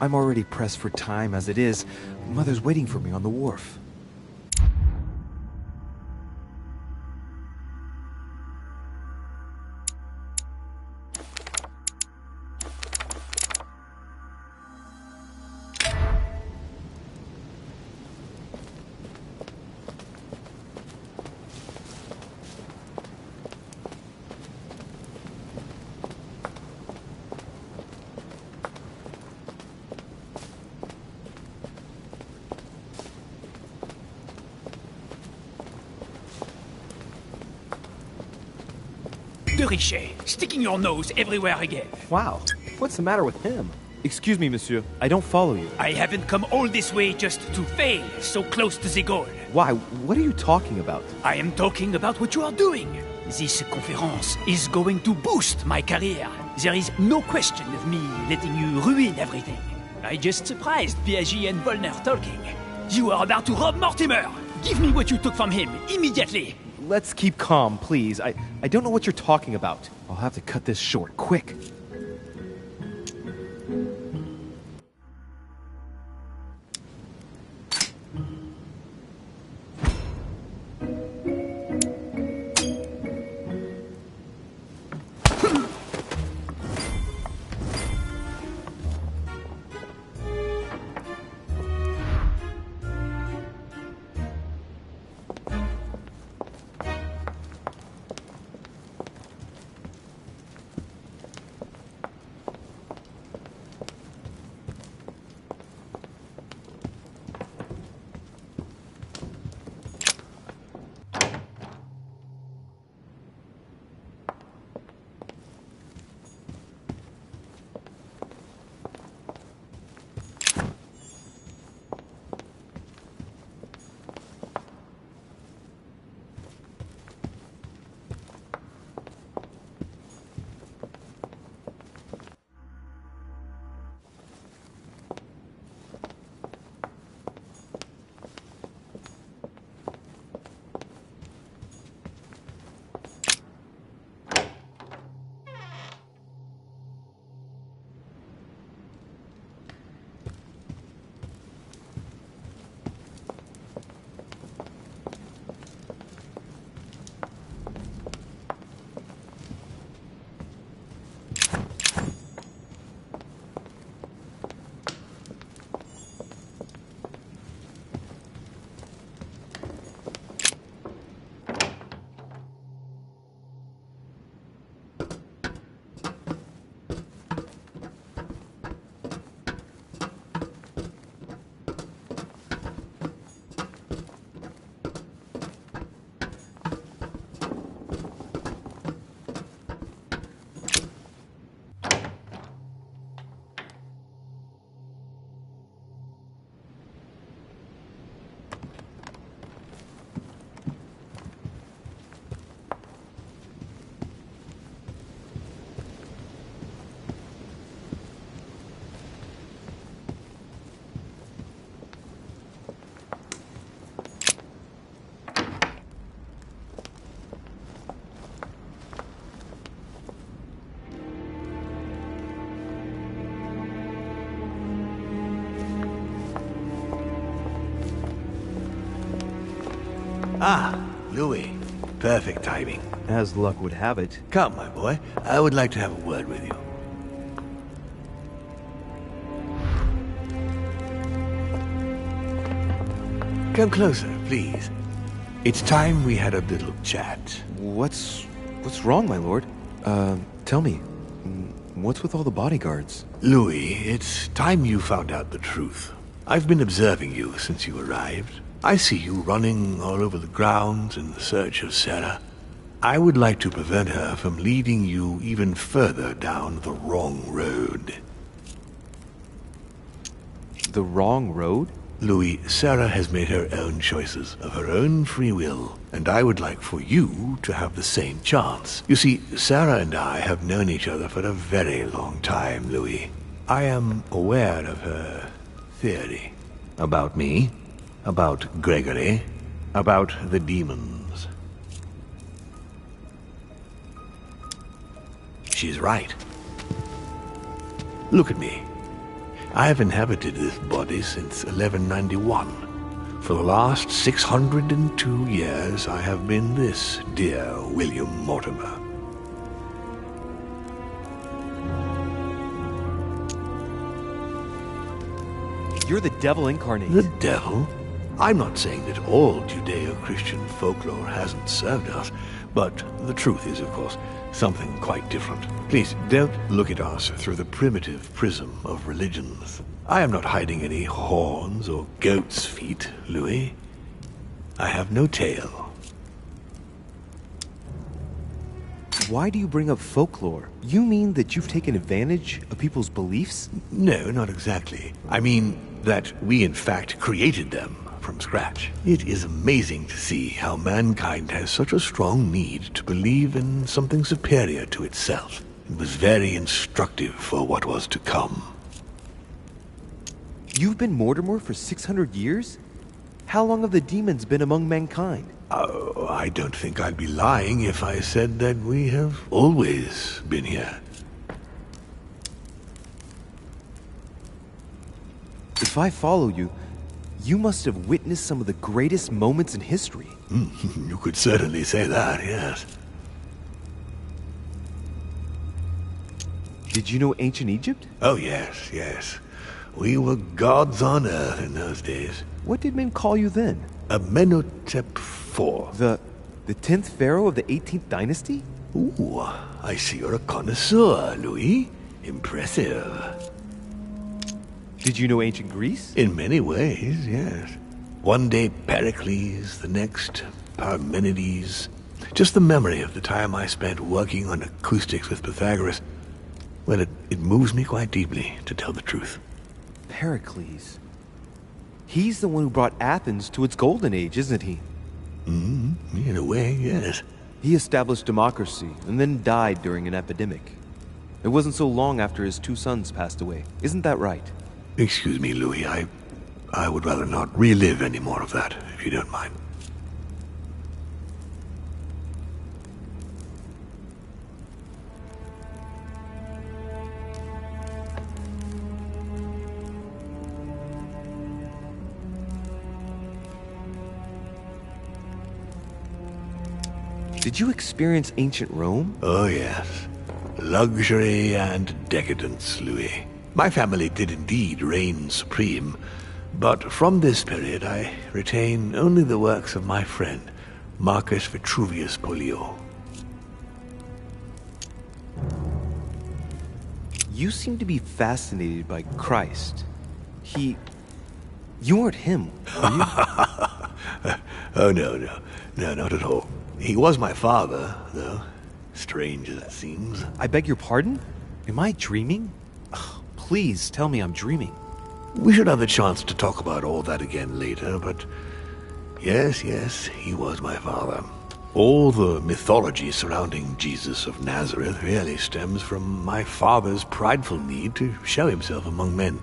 G: I'm already pressed for time as it is. Mother's waiting for me on the wharf.
I: De Richet, sticking your nose everywhere again.
G: Wow, what's the matter with him? Excuse me, monsieur, I don't follow you.
I: I haven't come all this way just to fail so close to the goal.
G: Why? What are you talking about?
I: I am talking about what you are doing. This conference is going to boost my career. There is no question of me letting you ruin everything. I just surprised Piaget and Volner talking. You are about to rob Mortimer. Give me what you took from him, immediately.
G: Let's keep calm, please. I don't know what you're talking about. I'll have to cut this short, quick.
B: Ah, Louis. Perfect timing.
G: As luck would have it.
B: Come, my boy. I would like to have a word with you. Come closer, please. It's time we had a little chat.
A: What's wrong, my lord? Tell me. What's with all the bodyguards?
B: Louis, it's time you found out the truth. I've been observing you since you arrived. I see you running all over the grounds in the search of Sarah. I would like to prevent her from leading you even further down the wrong road.
A: The wrong road?
B: Louis, Sarah has made her own choices of her own free will, and I would like for you to have the same chance. You see, Sarah and I have known each other for a very long time, Louis. I am aware of her theory. About me, about Gregory, about the demons. She's right. Look at me. I have inhabited this body since 1191. For the last 602 years, I have been this dear William Mortimer.
A: You're the devil incarnate.
B: The devil? I'm not saying that all Judeo-Christian folklore hasn't served us, but the truth is, of course, something quite different. Please, don't look at us through the primitive prism of religions. I am not hiding any horns or goat's feet, Louis. I have no tail.
A: Why do you bring up folklore? You mean that you've taken advantage of people's beliefs?
B: No, not exactly. I mean that we in fact created them from scratch. It is amazing to see how mankind has such a strong need to believe in something superior to itself. It was very instructive for what was to come.
A: You've been Mortimer for 600 years? How long have the demons been among mankind?
B: Oh, I don't think I'd be lying if I said that we have always been here.
A: If I follow you, you must have witnessed some of the greatest moments in history.
B: You could certainly say that, yes.
A: Did you know ancient Egypt?
B: Oh, yes, yes. We were gods on earth in those days.
A: What did men call you then?
B: Amenhotep IV.
A: The 10th pharaoh of the 18th dynasty?
B: Ooh, I see you're a connoisseur, Louis. Impressive.
A: Did you know ancient Greece?
B: In many ways, yes. One day Pericles, the next Parmenides. Just the memory of the time I spent working on acoustics with Pythagoras. Well, it moves me quite deeply, to tell the truth.
A: Pericles. He's the one who brought Athens to its golden age, isn't he?
B: In a way, yes.
A: He established democracy and then died during an epidemic. It wasn't so long after his 2 sons passed away. Isn't that right?
B: Excuse me, Louis. I would rather not relive any more of that, if you don't mind.
A: Did you experience ancient Rome?
B: Oh, yes. Luxury and decadence, Louis. My family did indeed reign supreme, but from this period I retain only the works of my friend, Marcus Vitruvius Pollio.
A: You seem to be fascinated by Christ. You weren't him, were you?
B: Oh, no, not at all. He was my father, though. Strange as it seems.
A: I beg your pardon? Am I dreaming? Ugh, please tell me I'm dreaming.
B: We should have the chance to talk about all that again later, but yes, he was my father. All the mythology surrounding Jesus of Nazareth really stems from my father's prideful need to show himself among men.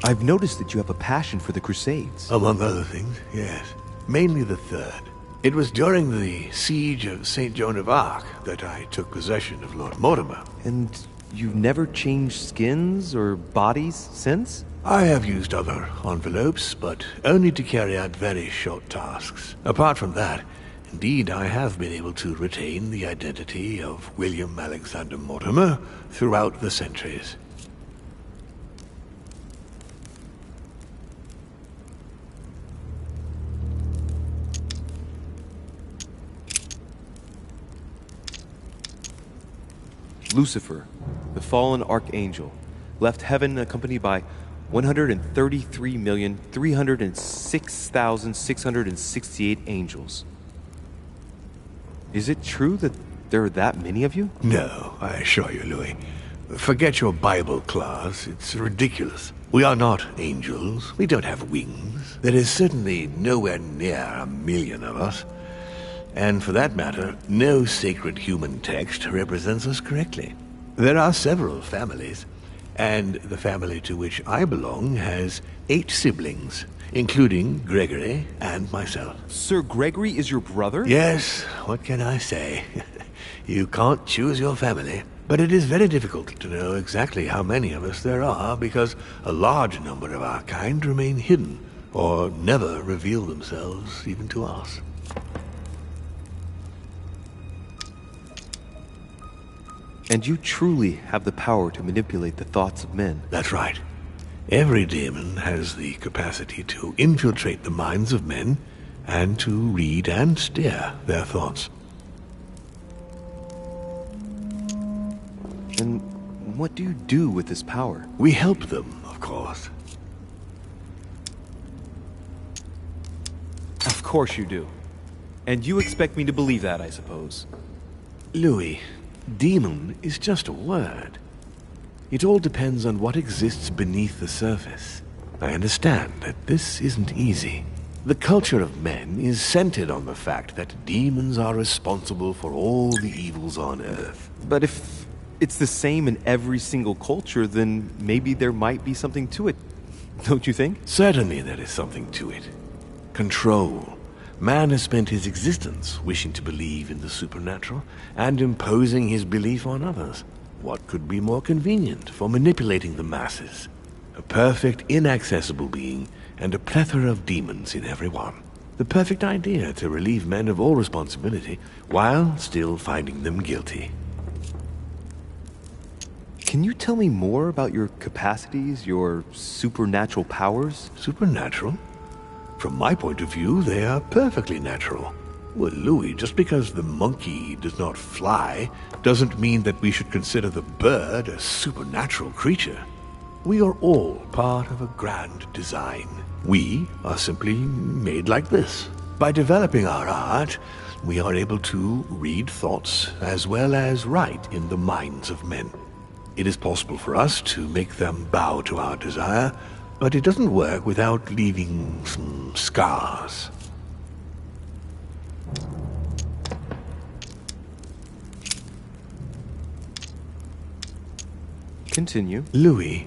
A: I've noticed that you have a passion for the Crusades.
B: Among other things, yes. Mainly the third. It was during the siege of St. Joan of Arc that I took possession of Lord Mortimer.
A: And you've never changed skins or bodies since?
B: I have used other envelopes, but only to carry out very short tasks. Apart from that, indeed, I have been able to retain the identity of William Alexander Mortimer throughout the centuries.
A: Lucifer, the fallen archangel, left heaven accompanied by 133,306,668 angels. Is it true that there are that many of you?
B: No, I assure you, Louis. Forget your Bible class. It's ridiculous. We are not angels. We don't have wings. There is certainly nowhere near 1,000,000 of us. And for that matter, no sacred human text represents us correctly. There are several families, and the family to which I belong has 8 siblings, including Gregory and myself.
A: Sir Gregory is your brother?
B: Yes, what can I say? You can't choose your family. But it is very difficult to know exactly how many of us there are, because a large number of our kind remain hidden, or never reveal themselves even to us.
A: And you truly have the power to manipulate the thoughts of men.
B: That's right. Every demon has the capacity to infiltrate the minds of men and to read and steer their thoughts.
A: Then what do you do with this power?
B: We help them, of course.
A: Of course you do. And you expect me to believe that, I suppose.
B: Louis, demon is just a word. It all depends on what exists beneath the surface. I understand that this isn't easy. The culture of men is centered on the fact that demons are responsible for all the evils on Earth.
A: But if it's the same in every single culture, then maybe there might be something to it. Don't you think?
B: Certainly there is something to it. Control. Man has spent his existence wishing to believe in the supernatural and imposing his belief on others. What could be more convenient for manipulating the masses? A perfect, inaccessible being and a plethora of demons in every one. The perfect idea to relieve men of all responsibility while still finding them guilty.
A: Can you tell me more about your capacities, your supernatural powers?
B: Supernatural? From my point of view, they are perfectly natural. Well, Louis, just because the monkey does not fly doesn't mean that we should consider the bird a supernatural creature. We are all part of a grand design. We are simply made like this. By developing our art, we are able to read thoughts as well as write in the minds of men. It is possible for us to make them bow to our desire, but it doesn't work without leaving some scars.
A: Continue.
B: Louis,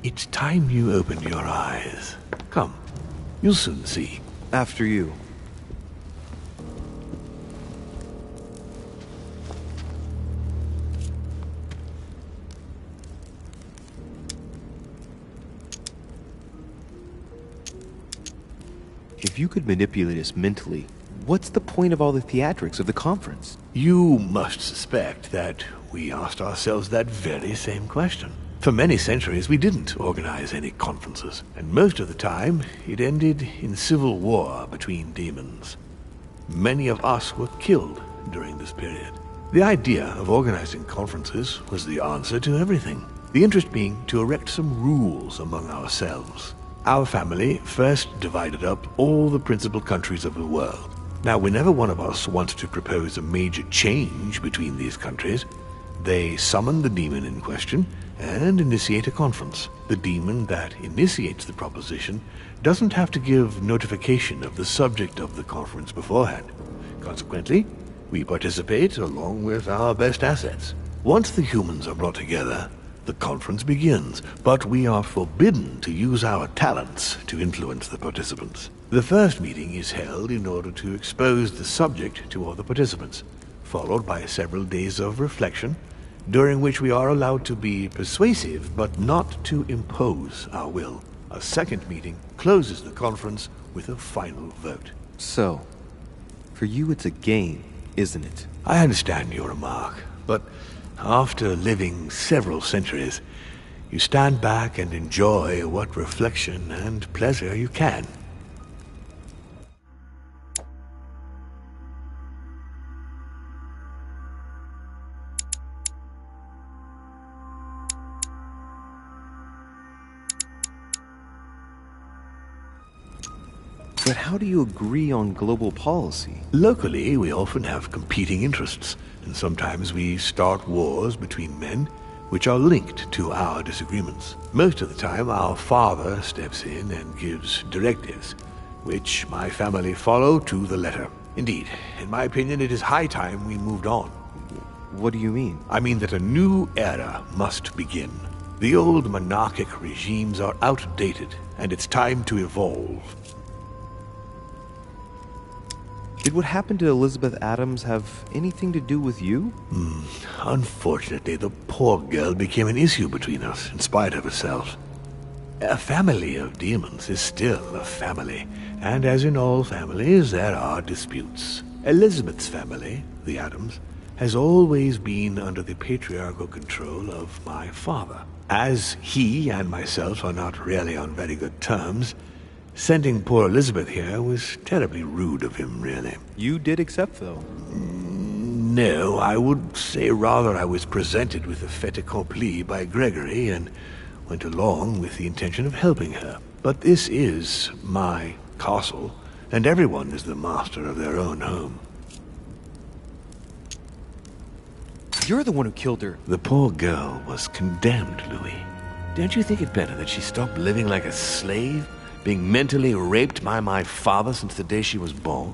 B: it's time you opened your eyes. Come, you'll soon see.
A: After you. If you could manipulate us mentally, what's the point of all the theatrics of the conference?
B: You must suspect that we asked ourselves that very same question. For many centuries, we didn't organize any conferences, and most of the time, it ended in civil war between demons. Many of us were killed during this period. The idea of organizing conferences was the answer to everything. The interest being to erect some rules among ourselves. Our family first divided up all the principal countries of the world. Now, whenever one of us wanted to propose a major change between these countries, they summon the demon in question and initiate a conference. The demon that initiates the proposition doesn't have to give notification of the subject of the conference beforehand. Consequently, we participate along with our best assets. Once the humans are brought together, the conference begins, but we are forbidden to use our talents to influence the participants. The first meeting is held in order to expose the subject to all the participants, followed by several days of reflection, during which we are allowed to be persuasive but not to impose our will. A second meeting closes the conference with a final vote.
C: So, for you it's a game, isn't it?
B: I understand your remark, but after living several centuries, you stand back and enjoy what reflection and pleasure you can.
A: But how do you agree on global policy?
B: Locally, we often have competing interests, and sometimes we start wars between men which are linked to our disagreements. Most of the time, our father steps in and gives directives, which my family follow to the letter. Indeed, in my opinion, it is high time we moved on.
A: What do you mean?
B: I mean that a new era must begin. The old monarchic regimes are outdated, and it's time to evolve.
A: Did what happened to Elizabeth Adams have anything to do with you?
B: Unfortunately, the poor girl became an issue between us, in spite of herself. A family of demons is still a family, and as in all families, there are disputes. Elizabeth's family, the Adams, has always been under the patriarchal control of my father. As he and myself are not really on very good terms, sending poor Elizabeth here was terribly rude of him, really.
A: You did accept, though.
B: No, I would say rather I was presented with a fait accompli by Gregory and went along with the intention of helping her. But this is my castle, and everyone is the master of their own home.
A: You're the one who killed her.
B: The poor girl was condemned, Louis. Don't you think it better that she stopped living like a slave, being mentally raped by my father since the day she was born?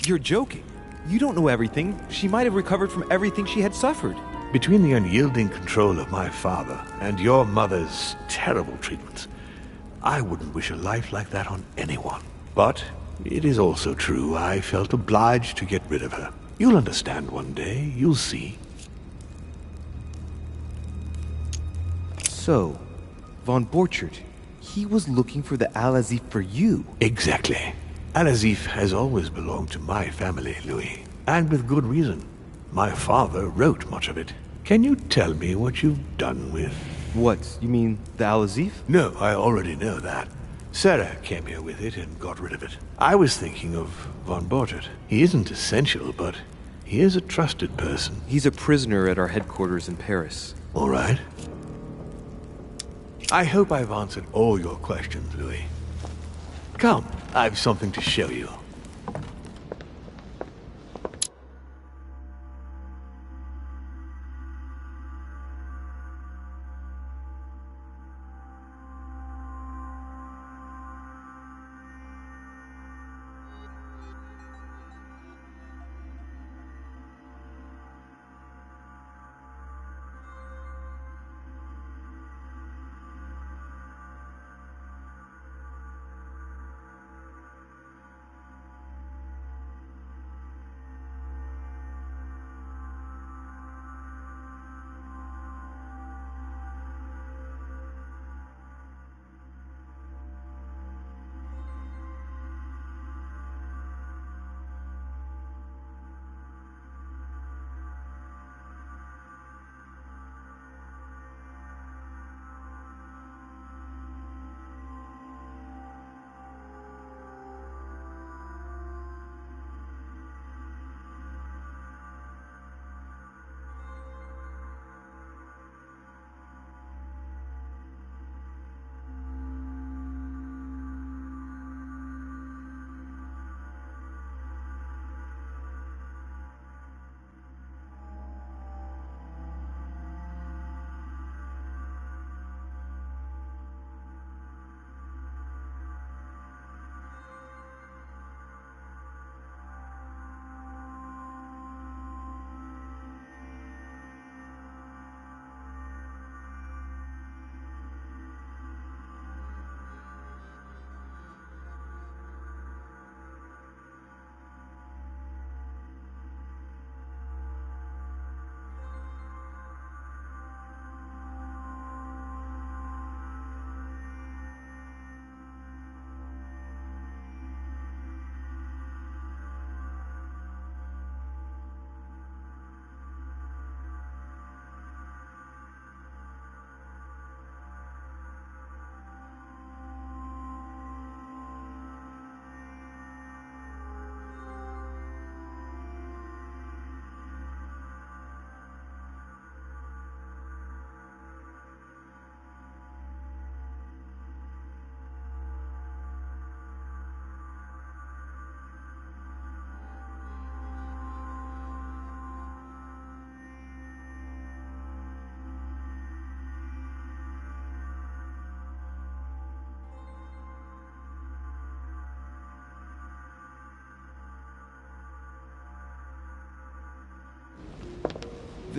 A: You're joking. You don't know everything. She might have recovered from everything she had suffered.
B: Between the unyielding control of my father and your mother's terrible treatments, I wouldn't wish a life like that on anyone. But it is also true I felt obliged to get rid of her. You'll understand one day. You'll see.
A: So, von Borchert, he was looking for the Al-Azif for you.
B: Exactly. Al-Azif has always belonged to my family, Louis. And with good reason. My father wrote much of it. Can you tell me what you've done with...
A: What? You mean the Al-Azif?
B: No, I already know that. Sarah came here with it and got rid of it. I was thinking of von Borchert. He isn't essential, but he is a trusted person.
A: He's a prisoner at our headquarters in Paris.
B: All right. I hope I've answered all your questions, Louis. Come, I've something to show you.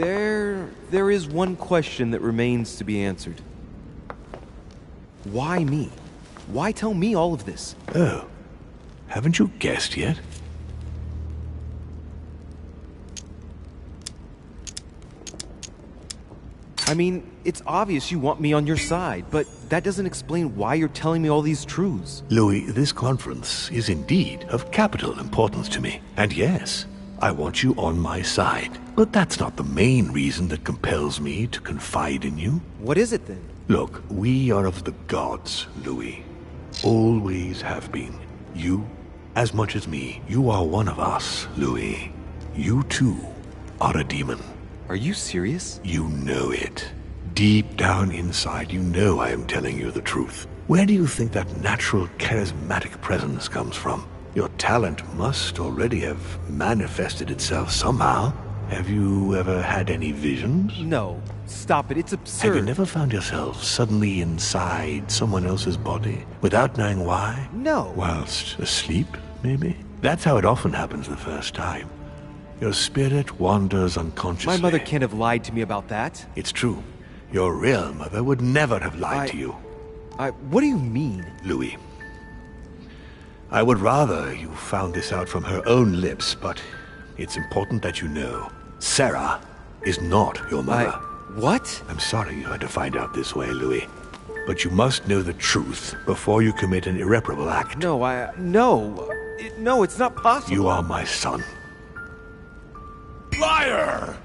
A: There is one question that remains to be answered. Why me? Why tell me all of this?
B: Oh, haven't you guessed yet?
A: I mean, it's obvious you want me on your side, but that doesn't explain why you're telling me all these truths.
B: Louis, this conference is indeed of capital importance to me. And yes, I want you on my side. But that's not the main reason that compels me to confide in you.
A: What is it then?
B: Look, we are of the gods, Louis. Always have been. You, as much as me, you are one of us, Louis. You too are a demon.
A: Are you serious?
B: You know it. Deep down inside, you know I am telling you the truth. Where do you think that natural, charismatic presence comes from? Your talent must already have manifested itself somehow. Have you ever had any visions?
A: No. Stop it. It's absurd.
B: Have you never found yourself suddenly inside someone else's body, without knowing why?
A: No.
B: Whilst asleep, maybe? That's how it often happens the first time. Your spirit wanders unconsciously.
A: My mother can't have lied to me about that.
B: It's true. Your real mother would never have lied to you.
A: What do you mean?
B: Louis, I would rather you found this out from her own lips, but it's important that you know. Sarah is not your mother.
A: What?
B: I'm sorry you had to find out this way, Louis. But you must know the truth before you commit an irreparable act.
A: No, no, it's not possible.
B: You are my son.
H: Liar!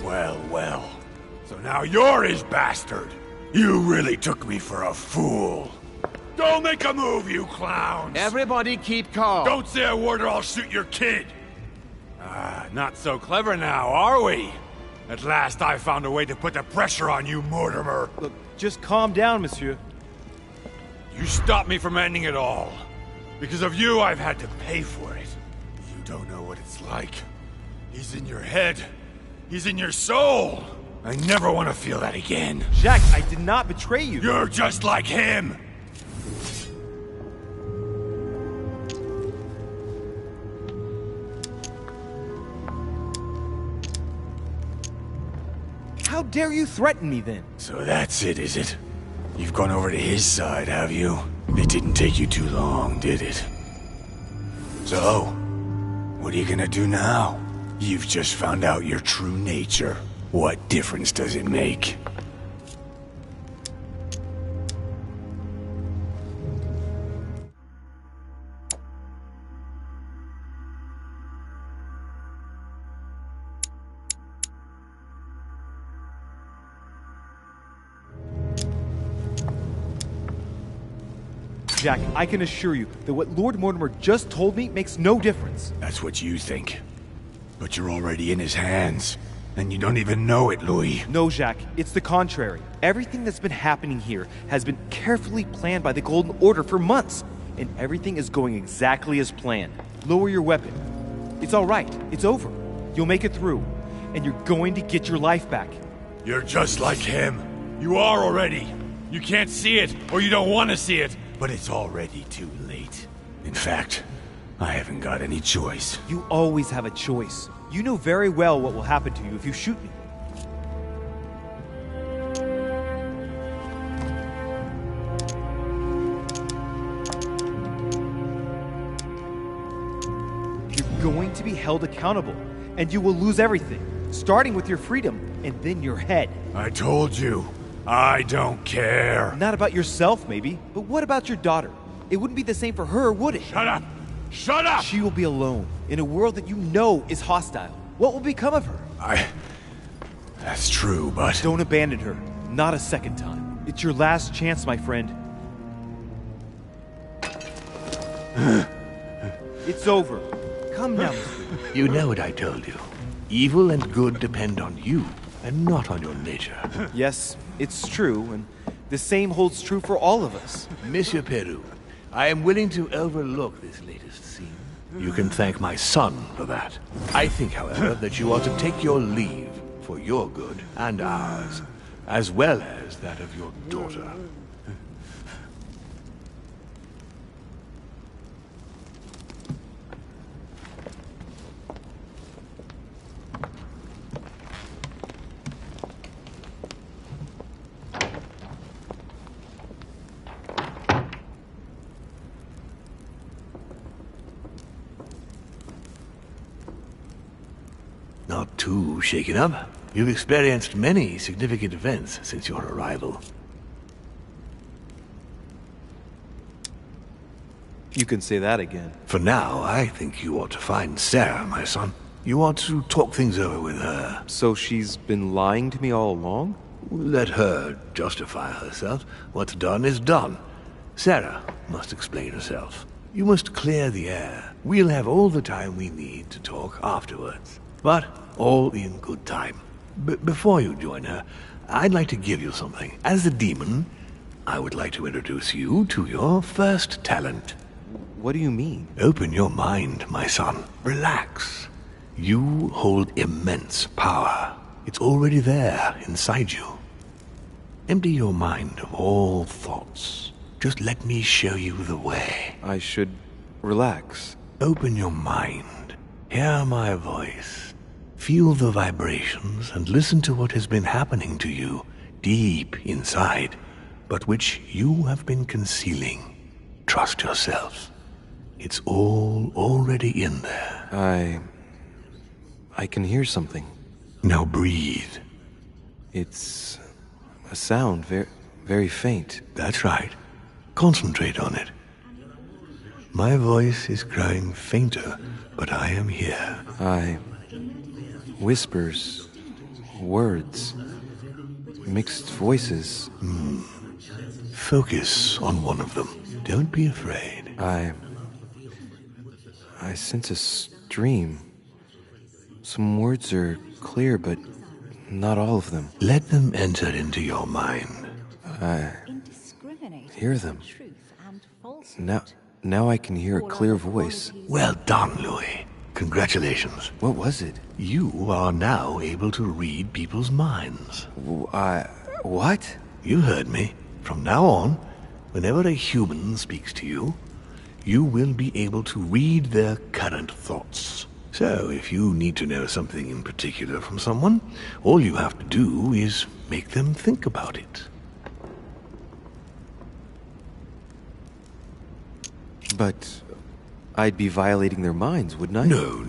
H: Well, well. So now you're his bastard. You really took me for a fool. Don't make a move, you clowns!
E: Everybody keep calm.
H: Don't say a word or I'll shoot your kid! Not so clever now, are we? At last I found a way to put the pressure on you, Mortimer.
A: Look, just calm down, monsieur.
H: You stopped me from ending it all. Because of you, I've had to pay for it. You don't know what it's like. He's in your head. He's in your soul. I never want to feel that again.
A: Jacques, I did not betray you.
H: You're just like him.
A: How dare you threaten me then?
H: So that's it, is it? You've gone over to his side, have you? It didn't take you too long, did it? So, what are you gonna do now? You've just found out your true nature. What difference does it make?
A: Jack, I can assure you that what Lord Mortimer just told me makes no difference.
H: That's what you think. But you're already in his hands. And you don't even know it, Louis.
A: No, Jacques, it's the contrary. Everything that's been happening here has been carefully planned by the Golden Order for months. And everything is going exactly as planned. Lower your weapon. It's all right. It's over. You'll make it through. And you're going to get your life back.
H: You're just like him. You are already. You can't see it, or you don't want to see it. But it's already too late. In fact, I haven't got any choice.
A: You always have a choice. You know very well what will happen to you if you shoot me. You're going to be held accountable, and you will lose everything, starting with your freedom, and then your head.
H: I told you. I don't care.
A: Not about yourself, maybe, but what about your daughter? It wouldn't be the same for her, would it?
H: Shut up! Shut up!
A: She will be alone, in a world that you know is hostile. What will become of her?
H: That's true, but...
A: Don't abandon her. Not a second time. It's your last chance, my friend. It's over. Come now, monsieur.
B: You know what I told you. Evil and good depend on you, and not on your nature.
A: Yes, it's true, and the same holds true for all of us.
B: Monsieur Peru, I am willing to overlook this latest scene. You can thank my son for that. I think, however, that you ought to take your leave for your good and ours, as well as that of your daughter. not too shaken up. You've experienced many significant events since your arrival.
A: You can say that again.
B: For now, I think you ought to find Sarah, my son. You ought to talk things over with her.
A: So she's been lying to me all along?
B: Let her justify herself. What's done is done. Sarah must explain herself. You must clear the air. We'll have all the time we need to talk afterwards. But all in good time. Before you join her, I'd like to give you something. As a demon, I would like to introduce you to your first talent.
A: What do you mean?
B: Open your mind, my son. Relax. You hold immense power. It's already there, inside you. Empty your mind of all thoughts. Just let me show you the way.
A: I should relax.
B: Open your mind. Hear my voice. Feel the vibrations and listen to what has been happening to you deep inside, but which you have been concealing. Trust yourself. It's all already in there.
A: I can hear something.
B: Now breathe.
A: It's a sound, very faint.
B: That's right. Concentrate on it. My voice is growing fainter, but I am here.
A: Whispers, words, mixed voices.
B: Focus on one of them. Don't be afraid.
A: I sense a stream. Some words are clear, but not all of them.
B: Let them enter into your mind.
A: I hear them. Now I can hear a clear voice.
B: Well done, Louis. Congratulations.
A: What was it?
B: You are now able to read people's minds.
A: What?
B: You heard me. From now on, whenever a human speaks to you, you will be able to read their current thoughts. So, if you need to know something in particular from someone, all you have to do is make them think about it.
A: But I'd be violating their minds, wouldn't I?
B: No,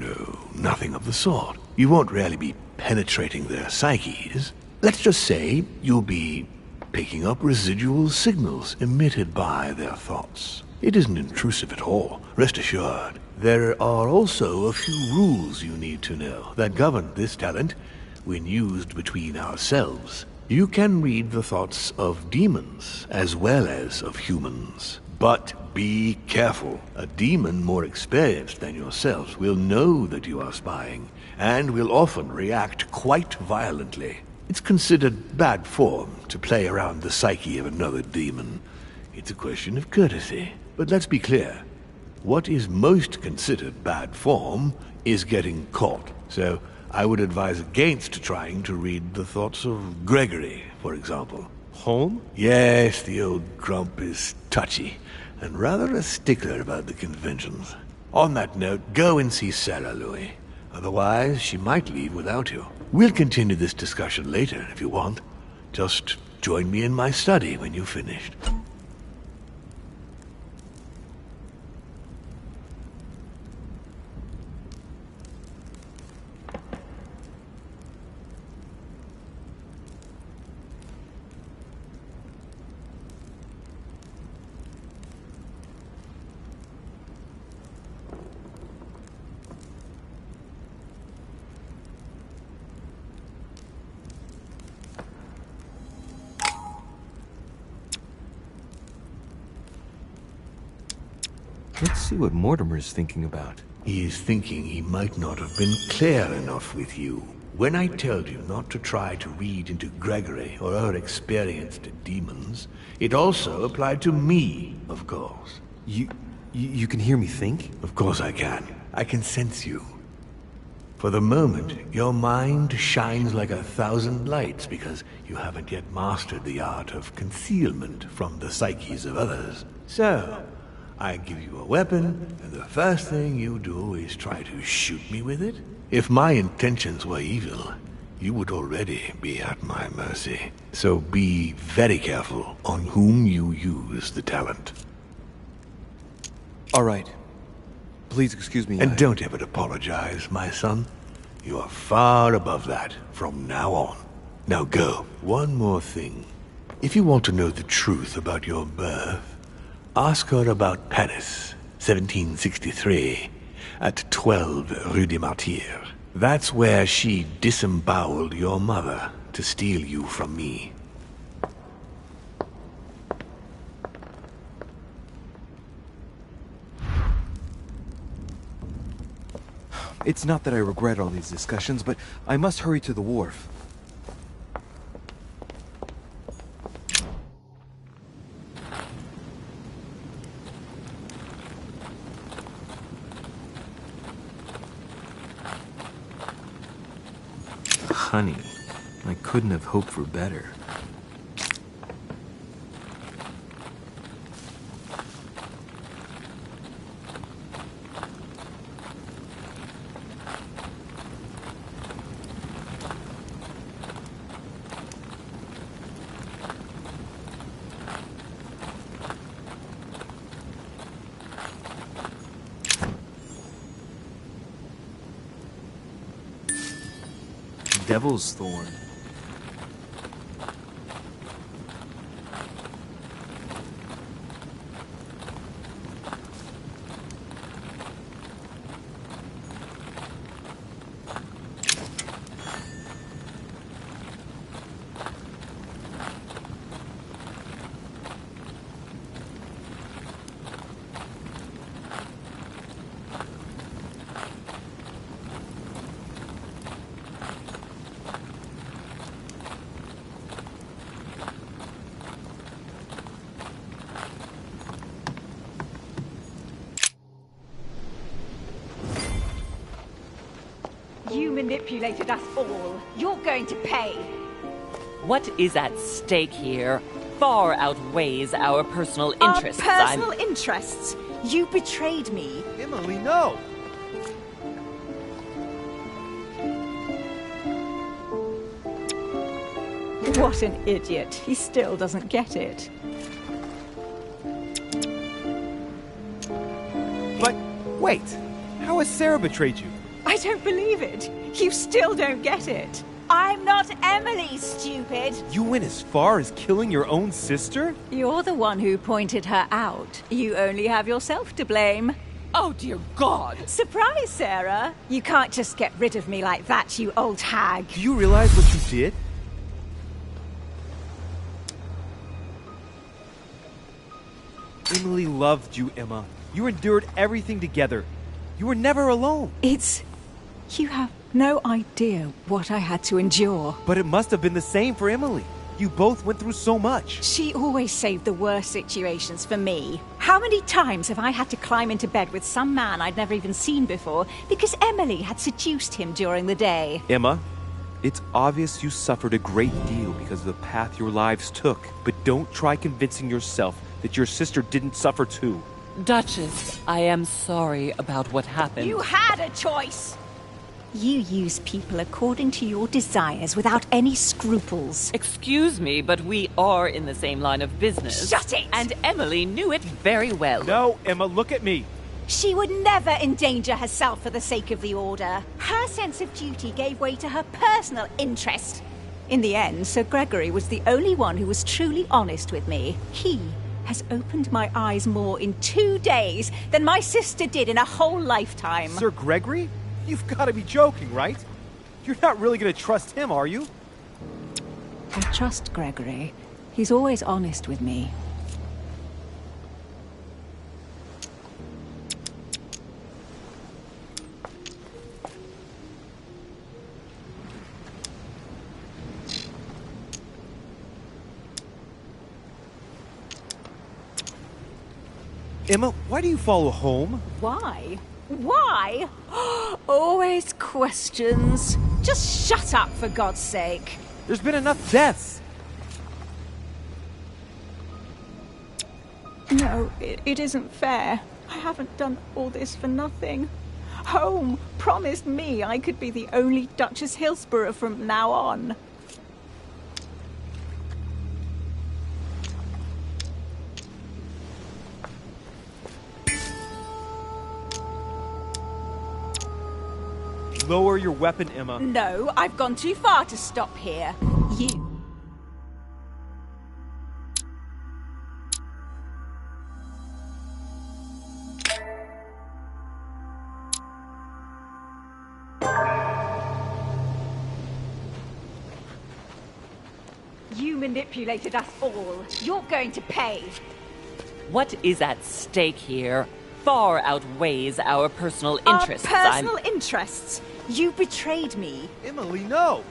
B: nothing of the sort. You won't really be penetrating their psyches. Let's just say you'll be picking up residual signals emitted by their thoughts. It isn't intrusive at all, rest assured. There are also a few rules you need to know that govern this talent when used between ourselves. You can read the thoughts of demons as well as of humans. But be careful. A demon more experienced than yourselves will know that you are spying, and will often react quite violently. It's considered bad form to play around the psyche of another demon. It's a question of courtesy. But let's be clear. What is most considered bad form is getting caught. So I would advise against trying to read the thoughts of Gregory, for example.
A: Home?
B: Yes, the old grump is touchy, and rather a stickler about the conventions. On that note, go and see Sarah, Louis. Otherwise, she might leave without you. We'll continue this discussion later, if you want. Just join me in my study when you've finished.
A: Let's see what Mortimer's thinking about.
B: He is thinking he might not have been clear enough with you. When I told you not to try to read into Gregory or our experienced demons, it also applied to me, of course.
A: You can hear me think?
B: Of course I can. I can sense you. For the moment, your mind shines like 1,000 lights because you haven't yet mastered the art of concealment from the psyches of others. So, I give you a weapon, and the first thing you do is try to shoot me with it? If my intentions were evil, you would already be at my mercy. So be very careful on whom you use the talent.
A: All right. Please excuse me.
B: And don't ever apologize, my son. You are far above that from now on. Now go. One more thing. If you want to know the truth about your birth, ask her about Paris, 1763, at 12 Rue des Martyrs. That's where she disemboweled your mother to steal you from me.
A: It's not that I regret all these discussions, but I must hurry to the wharf.
C: Honey, I couldn't have hoped for better. Devil's Thorn.
J: You manipulated us all. You're going to pay.
K: What is at stake here far outweighs our personal interests.
J: Our personal interests? You betrayed me.
G: Emily, no!
J: What an idiot. He still doesn't get it.
G: But, wait! How has Sarah betrayed you?
J: I don't believe it. You still don't get it. I'm not Emily, stupid.
G: You went as far as killing your own sister?
J: You're the one who pointed her out. You only have yourself to blame.
K: Oh, dear God!
J: Surprise, Sarah. You can't just get rid of me like that, you old hag.
G: Do you realize what you did? Emily loved you, Emma. You endured everything together. You were never alone.
J: You have no idea what I had to endure.
G: But it must have been the same for Emily. You both went through so much.
J: She always saved the worst situations for me. How many times have I had to climb into bed with some man I'd never even seen before because Emily had seduced him during the day?
G: Emma, it's obvious you suffered a great deal because of the path your lives took. But don't try convincing yourself that your sister didn't suffer too.
K: Duchess, I am sorry about what happened.
J: You had a choice! You use people according to your desires without any scruples.
K: Excuse me, but we are in the same line of business.
J: Shut it!
K: And Emily knew it very well.
G: No, Emma, look at me.
J: She would never endanger herself for the sake of the Order. Her sense of duty gave way to her personal interest. In the end, Sir Gregory was the only one who was truly honest with me. He has opened my eyes more in 2 days than my sister did in a whole lifetime.
G: Sir Gregory? You've got to be joking, right? You're not really going to trust him, are you?
J: I trust Gregory. He's always honest with me.
G: Emma, why do you follow home?
J: Why? Why? Always questions. Just shut up, for God's sake.
G: There's been enough deaths.
J: No, it isn't fair. I haven't done all this for nothing. Home promised me I could be the only Duchess Hillsborough from now on.
G: Lower your weapon, Emma.
J: No, I've gone too far to stop here. You. You manipulated us all. You're going to pay.
K: What is at stake here far outweighs our personal interests.
J: Our personal interests? You betrayed me.
G: Emily, no!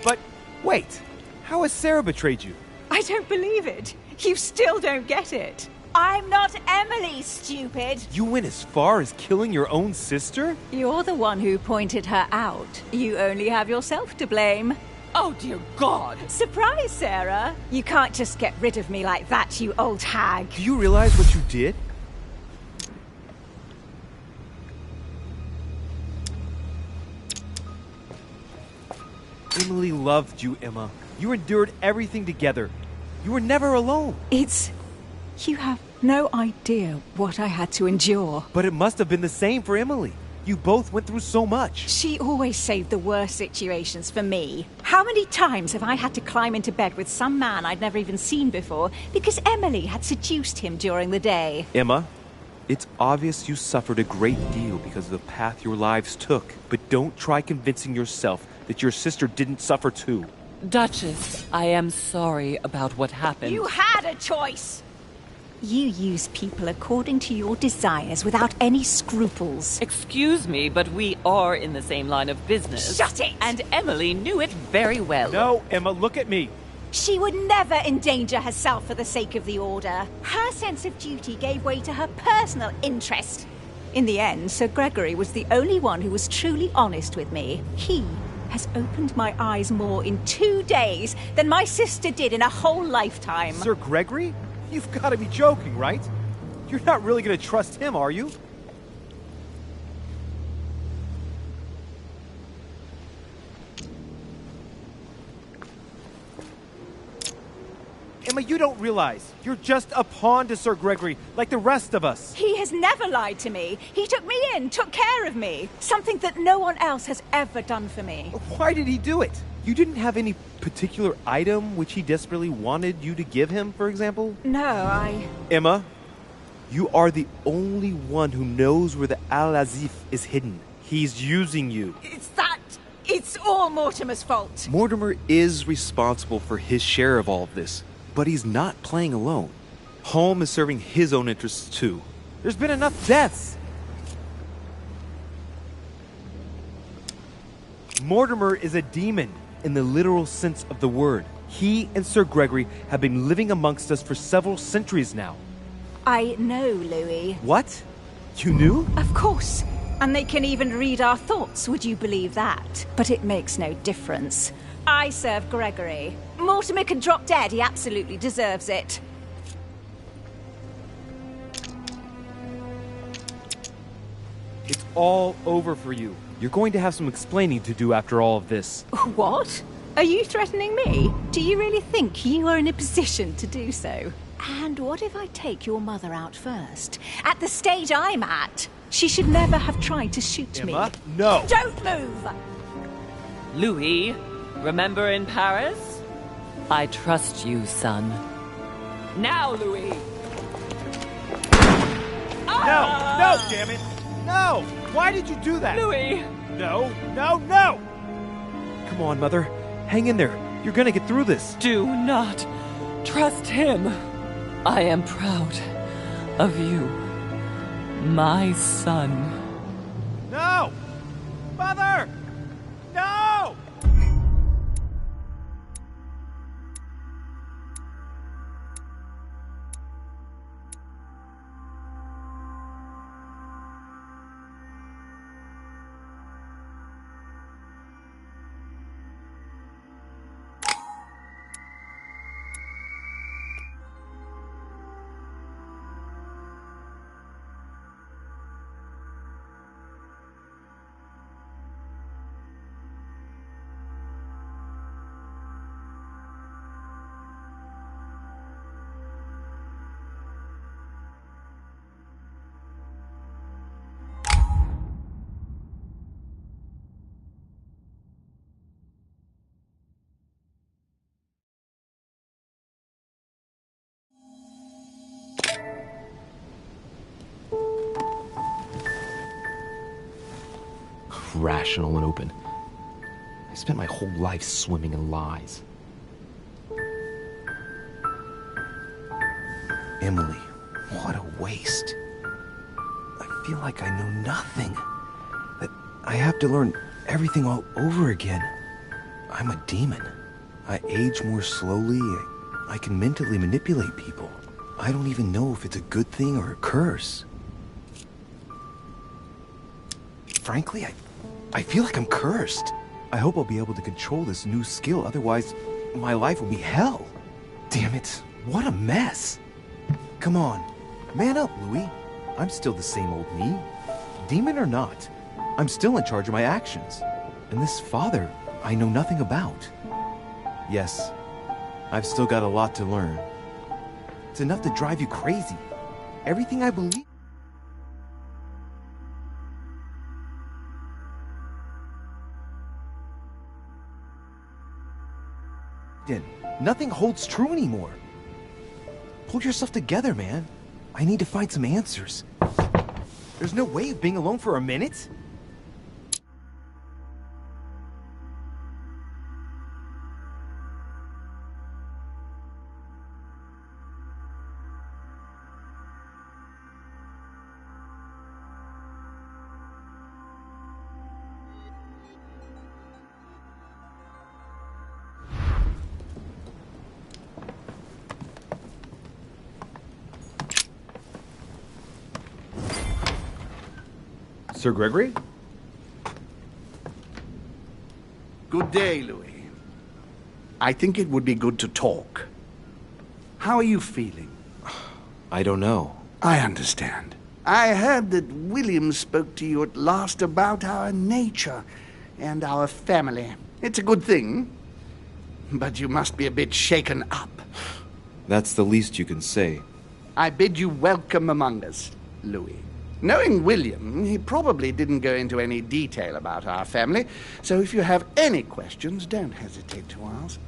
G: But, wait. How has Sarah betrayed you?
J: I don't believe it. You still don't get it. I'm not Emily, stupid.
G: You went as far as killing your own sister?
J: You're the one who pointed her out. You only have yourself to blame.
K: Oh, dear God!
J: Surprise, Sarah. You can't just get rid of me like that, you old hag.
G: Do you realize what you did? Emily loved you, Emma. You endured everything together. You were never alone.
J: You have no idea what I had to endure.
G: But it must have been the same for Emily. You both went through so much.
J: She always saved the worst situations for me. How many times have I had to climb into bed with some man I'd never even seen before because Emily had seduced him during the day?
G: Emma, it's obvious you suffered a great deal because of the path your lives took. But don't try convincing yourself that your sister didn't suffer too.
K: Duchess, I am sorry about what happened.
J: You had a choice! You use people according to your desires without any scruples.
K: Excuse me, but we are in the same line of business.
J: Shut it!
K: And Emily knew it very well.
G: No, Emma, look at me.
J: She would never endanger herself for the sake of the Order. Her sense of duty gave way to her personal interest. In the end, Sir Gregory was the only one who was truly honest with me. He has opened my eyes more in 2 days than my sister did in a whole lifetime.
G: Sir Gregory? You've got to be joking, right? You're not really going to trust him, are you? Emma, you don't realize. You're just a pawn to Sir Gregory, like the rest of us.
J: He has never lied to me. He took me in, took care of me. Something that no one else has ever done for me.
G: Why did he do it? You didn't have any particular item which he desperately wanted you to give him, for example?
J: No,
G: Emma, you are the only one who knows where the Al-Azif is hidden. He's using you.
J: It's all Mortimer's fault.
G: Mortimer is responsible for his share of all of this, but he's not playing alone. Holm is serving his own interests too. There's been enough deaths. Mortimer is a demon in the literal sense of the word. He and Sir Gregory have been living amongst us for several centuries now.
J: I know, Louis.
G: What? You knew?
J: Of course. And they can even read our thoughts, would you believe that? But it makes no difference. I serve Gregory. Mortimer can drop dead, he absolutely deserves it.
G: It's all over for you. You're going to have some explaining to do after all of this.
J: What? Are you threatening me? Do you really think you are in a position to do so? And what if I take your mother out first? At the stage I'm at, she should never have tried to shoot me.
G: Emma, no!
J: Don't move!
K: Louis, remember in Paris? I trust you, son. Now, Louis!
G: No, damn it! No! Why did you do that?
K: Louis!
G: No! Come on, Mother. Hang in there. You're gonna get through this.
K: Do not trust him. I am proud of you, my son.
G: No! Mother! No!
A: rational and open. I spent my whole life swimming in lies. Emily, what a waste. I feel like I know nothing. That I have to learn everything all over again. I'm a demon. I age more slowly. I can mentally manipulate people. I don't even know if it's a good thing or a curse. Frankly, I feel like I'm cursed. I hope I'll be able to control this new skill, otherwise my life will be hell. Damn it, what a mess. Come on, man up, Louis. I'm still the same old me. Demon or not, I'm still in charge of my actions. And this father, I know nothing about. Yes, I've still got a lot to learn. It's enough to drive you crazy. Everything I believe in, nothing holds true anymore. Pull yourself together, man. I need to find some answers. There's no way of being alone for a minute. Sir Gregory?
E: Good day, Louis. I think it would be good to talk. How are you feeling?
A: I don't know.
E: I understand. I heard that William spoke to you at last about our nature and our family. It's a good thing, but you must be a bit shaken up.
A: That's the least you can say.
E: I bid you welcome among us, Louis. Knowing William, he probably didn't go into any detail about our family, so if you have any questions, don't hesitate to ask.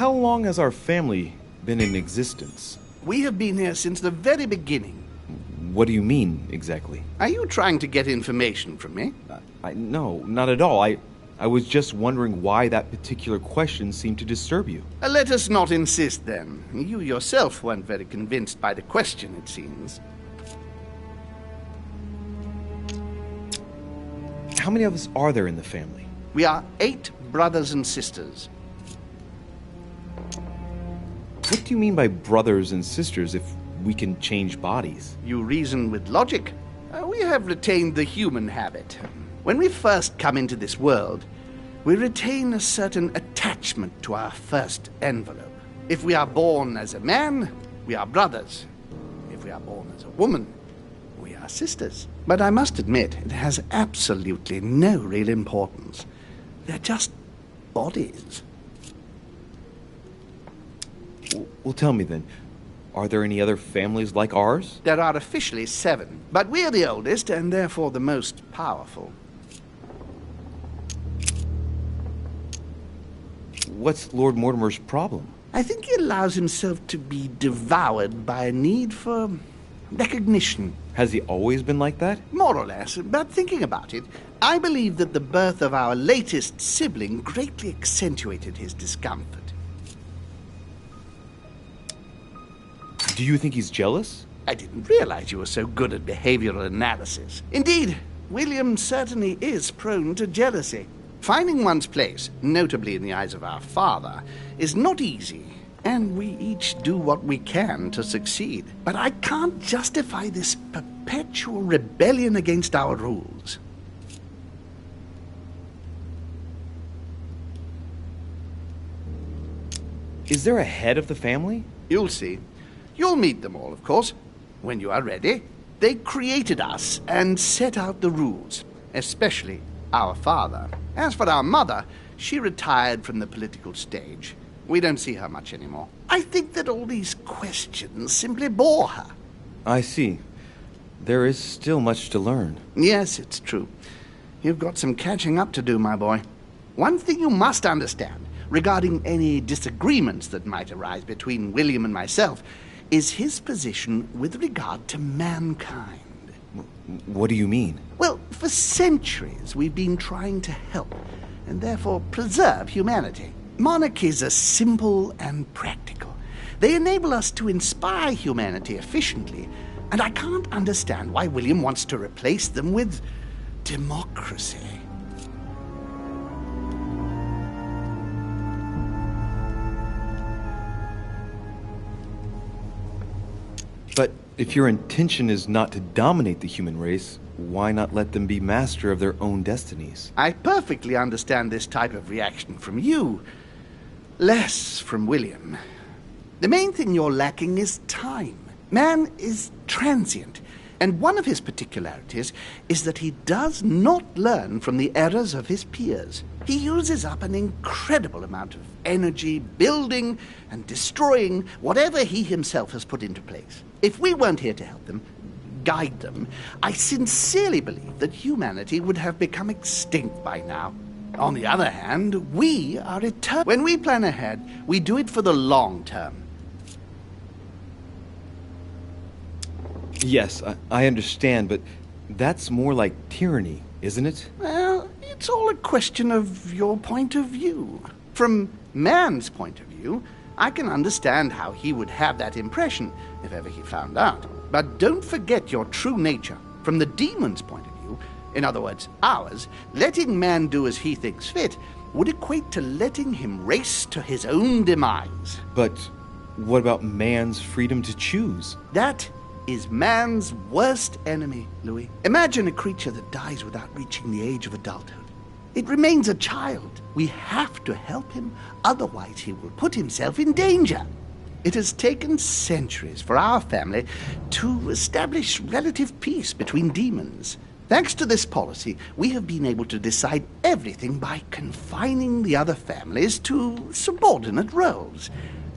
A: How long has our family been in existence?
E: We have been here since the very beginning.
A: What do you mean, exactly?
E: Are you trying to get information from me?
A: No, not at all. I was just wondering why that particular question seemed to disturb you.
E: Let us not insist, then. You yourself weren't very convinced by the question, it seems.
A: How many of us are there in the family?
E: We are 8 brothers and sisters.
A: What do you mean by brothers and sisters if we can change bodies?
E: You reason with logic. We have retained the human habit. When we first come into this world, we retain a certain attachment to our first envelope. If we are born as a man, we are brothers. If we are born as a woman, we are sisters. But I must admit, it has absolutely no real importance. They're just bodies.
A: Well, tell me then, are there any other families like ours?
E: There are officially 7, but we're the oldest and therefore the most powerful.
A: What's Lord Mortimer's problem?
E: I think he allows himself to be devoured by a need for recognition.
A: Has he always been like that?
E: More or less, but thinking about it, I believe that the birth of our latest sibling greatly accentuated his discomfort.
A: Do you think he's jealous?
E: I didn't realize you were so good at behavioral analysis. Indeed, William certainly is prone to jealousy. Finding one's place, notably in the eyes of our father, is not easy, and we each do what we can to succeed. But I can't justify this perpetual rebellion against our rules.
A: Is there a head of the family?
E: You'll see. You'll meet them all, of course, when you are ready. They created us and set out the rules, especially our father. As for our mother, she retired from the political stage. We don't see her much anymore. I think that all these questions simply bore her.
A: I see. There is still much to learn.
E: Yes, it's true. You've got some catching up to do, my boy. One thing you must understand, regarding any disagreements that might arise between William and myself, is his position with regard to mankind.
A: What do you mean?
E: Well, for centuries we've been trying to help, and therefore preserve humanity. Monarchies are simple and practical. They enable us to inspire humanity efficiently, and I can't understand why William wants to replace them with democracy.
A: But if your intention is not to dominate the human race, why not let them be master of their own destinies?
E: I perfectly understand this type of reaction from you, less from William. The main thing you're lacking is time. Man is transient, and one of his particularities is that he does not learn from the errors of his peers. He uses up an incredible amount of energy building and destroying whatever he himself has put into place. If we weren't here to help them, guide them, I sincerely believe that humanity would have become extinct by now. On the other hand, we are eternal. When we plan ahead, we do it for the long term.
A: Yes, I understand, but that's more like tyranny, isn't it?
E: Well, it's all a question of your point of view. From man's point of view, I can understand how he would have that impression if ever he found out. But don't forget your true nature. From the demon's point of view, in other words, ours, letting man do as he thinks fit would equate to letting him race to his own demise.
A: But what about man's freedom to choose?
E: That is man's worst enemy, Louis. Imagine a creature that dies without reaching the age of adulthood. It remains a child. We have to help him, otherwise he will put himself in danger. It has taken centuries for our family to establish relative peace between demons. Thanks to this policy, we have been able to decide everything by confining the other families to subordinate roles.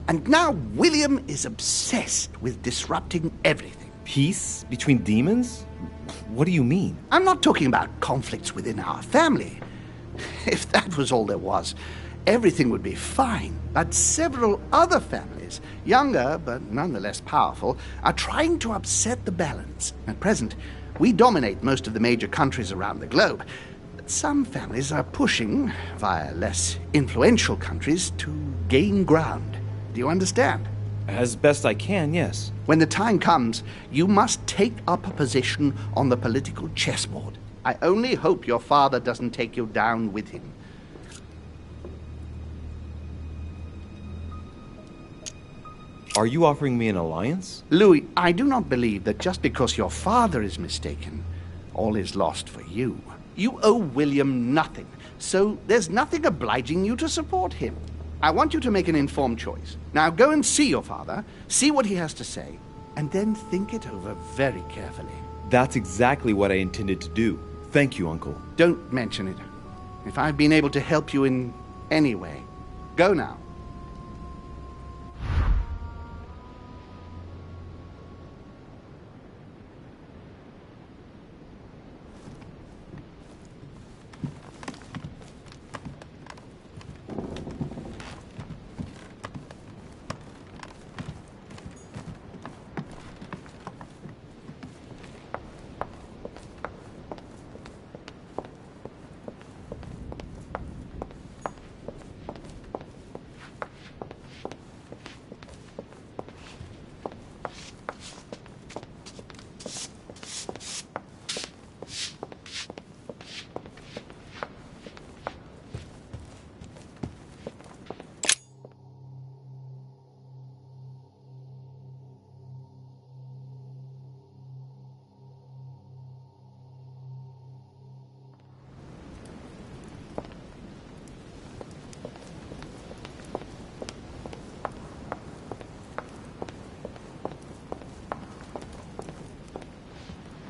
E: And now William is obsessed with disrupting everything.
A: Peace between demons? What do you mean?
E: I'm not talking about conflicts within our family. If that was all there was, everything would be fine. But several other families, younger but nonetheless powerful, are trying to upset the balance. At present, we dominate most of the major countries around the globe. But some families are pushing, via less influential countries, to gain ground. Do you understand?
A: As best I can, yes.
E: When the time comes, you must take up a position on the political chessboard. I only hope your father doesn't take you down with him.
A: Are you offering me an alliance?
E: Louis, I do not believe that just because your father is mistaken, all is lost for you. You owe William nothing, so there's nothing obliging you to support him. I want you to make an informed choice. Now go and see your father, see what he has to say, and then think it over very carefully.
A: That's exactly what I intended to do. Thank you, Uncle.
E: Don't mention it. If I've been able to help you in any way, go now.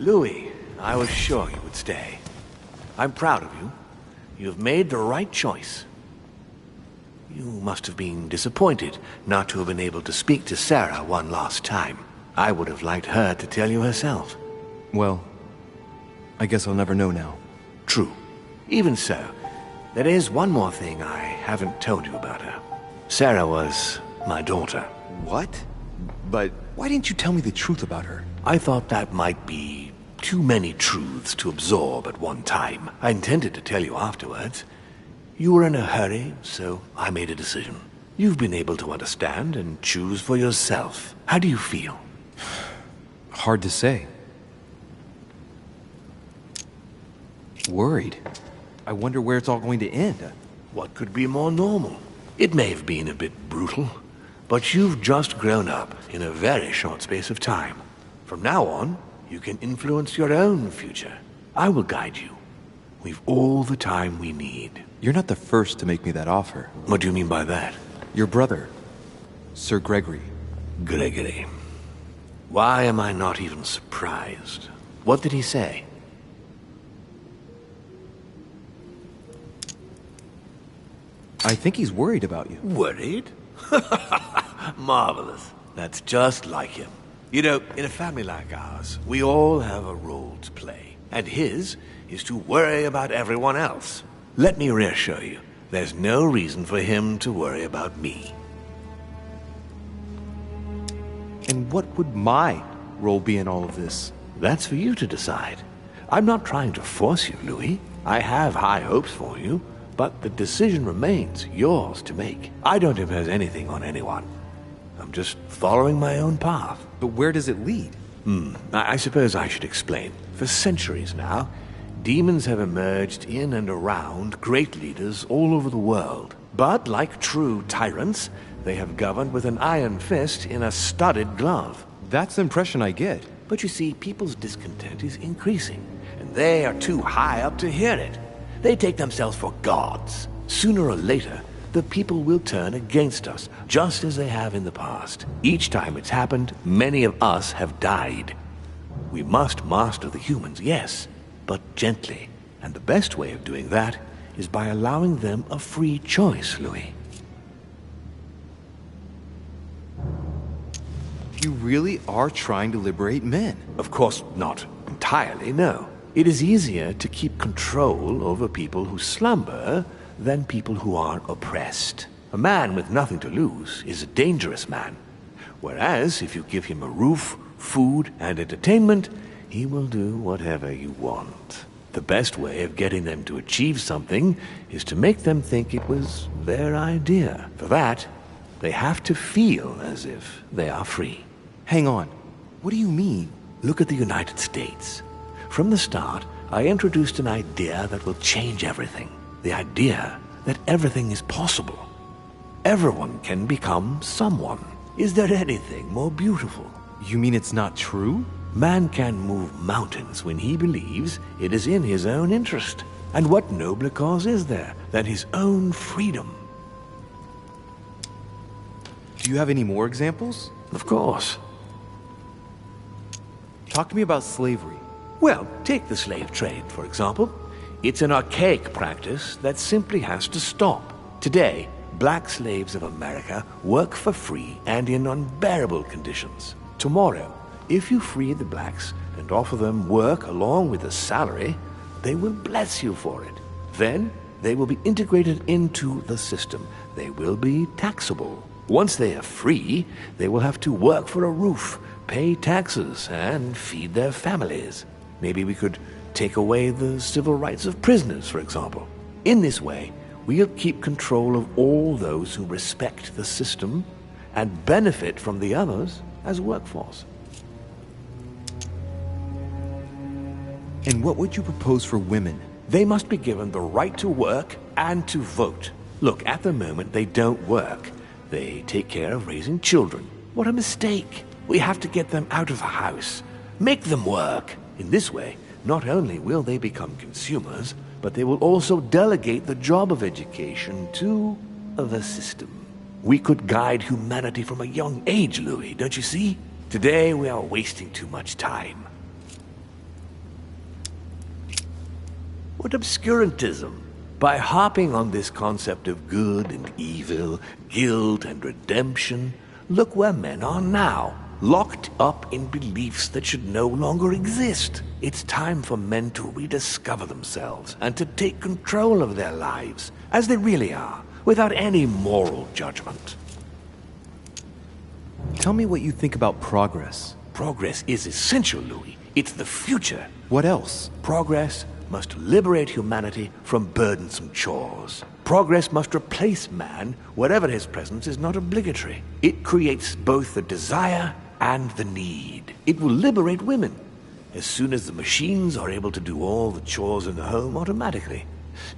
B: Louis, I was sure you would stay. I'm proud of you. You have made the right choice. You must have been disappointed not to have been able to speak to Sarah one last time. I would have liked her to tell you herself.
A: Well, I guess I'll never know now.
B: True. Even so, there is one more thing I haven't told you about her. Sarah was my daughter.
A: What? But why didn't you tell me the truth about her?
B: I thought that might be too many truths to absorb at one time. I intended to tell you afterwards. You were in a hurry, so I made a decision. You've been able to understand and choose for yourself. How do you feel?
A: Hard to say. Worried. I wonder where it's all going to end.
B: What could be more normal? It may have been a bit brutal, but you've just grown up in a very short space of time. From now on, you can influence your own future. I will guide you. We've all the time we need.
A: You're not the first to make me that offer.
B: What do you mean by that?
A: Your brother, Sir Gregory.
B: Gregory. Why am I not even surprised? What did he say?
A: I think he's worried about you.
B: Worried? Marvelous. That's just like him. You know, in a family like ours, we all have a role to play. And his is to worry about everyone else. Let me reassure you, there's no reason for him to worry about me.
A: And what would my role be in all of this?
B: That's for you to decide. I'm not trying to force you, Louis. I have high hopes for you, but the decision remains yours to make. I don't impose anything on anyone. I'm just following my own path.
A: But where does it lead?
B: I suppose I should explain. For centuries now, demons have emerged in and around great leaders all over the world. But like true tyrants, they have governed with an iron fist in a studded glove.
A: That's the impression I get.
B: But you see, people's discontent is increasing, and they are too high up to hear it. They take themselves for gods. Sooner or later, the people will turn against us, just as they have in the past. Each time it's happened, many of us have died. We must master the humans, yes, but gently. And the best way of doing that is by allowing them a free choice, Louis.
A: You really are trying to liberate men?
B: Of course not entirely, no. It is easier to keep control over people who slumber than people who are oppressed. A man with nothing to lose is a dangerous man. Whereas if you give him a roof, food, and entertainment, he will do whatever you want. The best way of getting them to achieve something is to make them think it was their idea. For that, they have to feel as if they are free.
A: Hang on. What do you mean?
B: Look at the United States. From the start, I introduced an idea that will change everything. The idea that everything is possible. Everyone can become someone. Is there anything more beautiful?
A: You mean it's not true?
B: Man can move mountains when he believes it is in his own interest. And what nobler cause is there than his own freedom?
A: Do you have any more examples?
B: Of course.
A: Talk to me about slavery.
B: Well, take the slave trade, for example. It's an archaic practice that simply has to stop. Today, black slaves of America work for free and in unbearable conditions. Tomorrow, if you free the blacks and offer them work along with a salary, they will bless you for it. Then, they will be integrated into the system. They will be taxable. Once they are free, they will have to work for a roof, pay taxes, and feed their families. Maybe we could take away the civil rights of prisoners, for example. In this way, we'll keep control of all those who respect the system and benefit from the others as a workforce.
A: And what would you propose for women?
B: They must be given the right to work and to vote. Look, at the moment, they don't work. They take care of raising children. What a mistake. We have to get them out of the house. Make them work. In this way, not only will they become consumers, but they will also delegate the job of education to the system. We could guide humanity from a young age, Louis, don't you see? Today we are wasting too much time. What obscurantism! By harping on this concept of good and evil, guilt and redemption, look where men are now, locked up in beliefs that should no longer exist. It's time for men to rediscover themselves and to take control of their lives, as they really are, without any moral judgment.
A: Tell me what you think about progress.
B: Progress is essential, Louis. It's the future.
A: What else?
B: Progress must liberate humanity from burdensome chores. Progress must replace man wherever his presence is not obligatory. It creates both the desire and the need. It will liberate women as soon as the machines are able to do all the chores in the home automatically.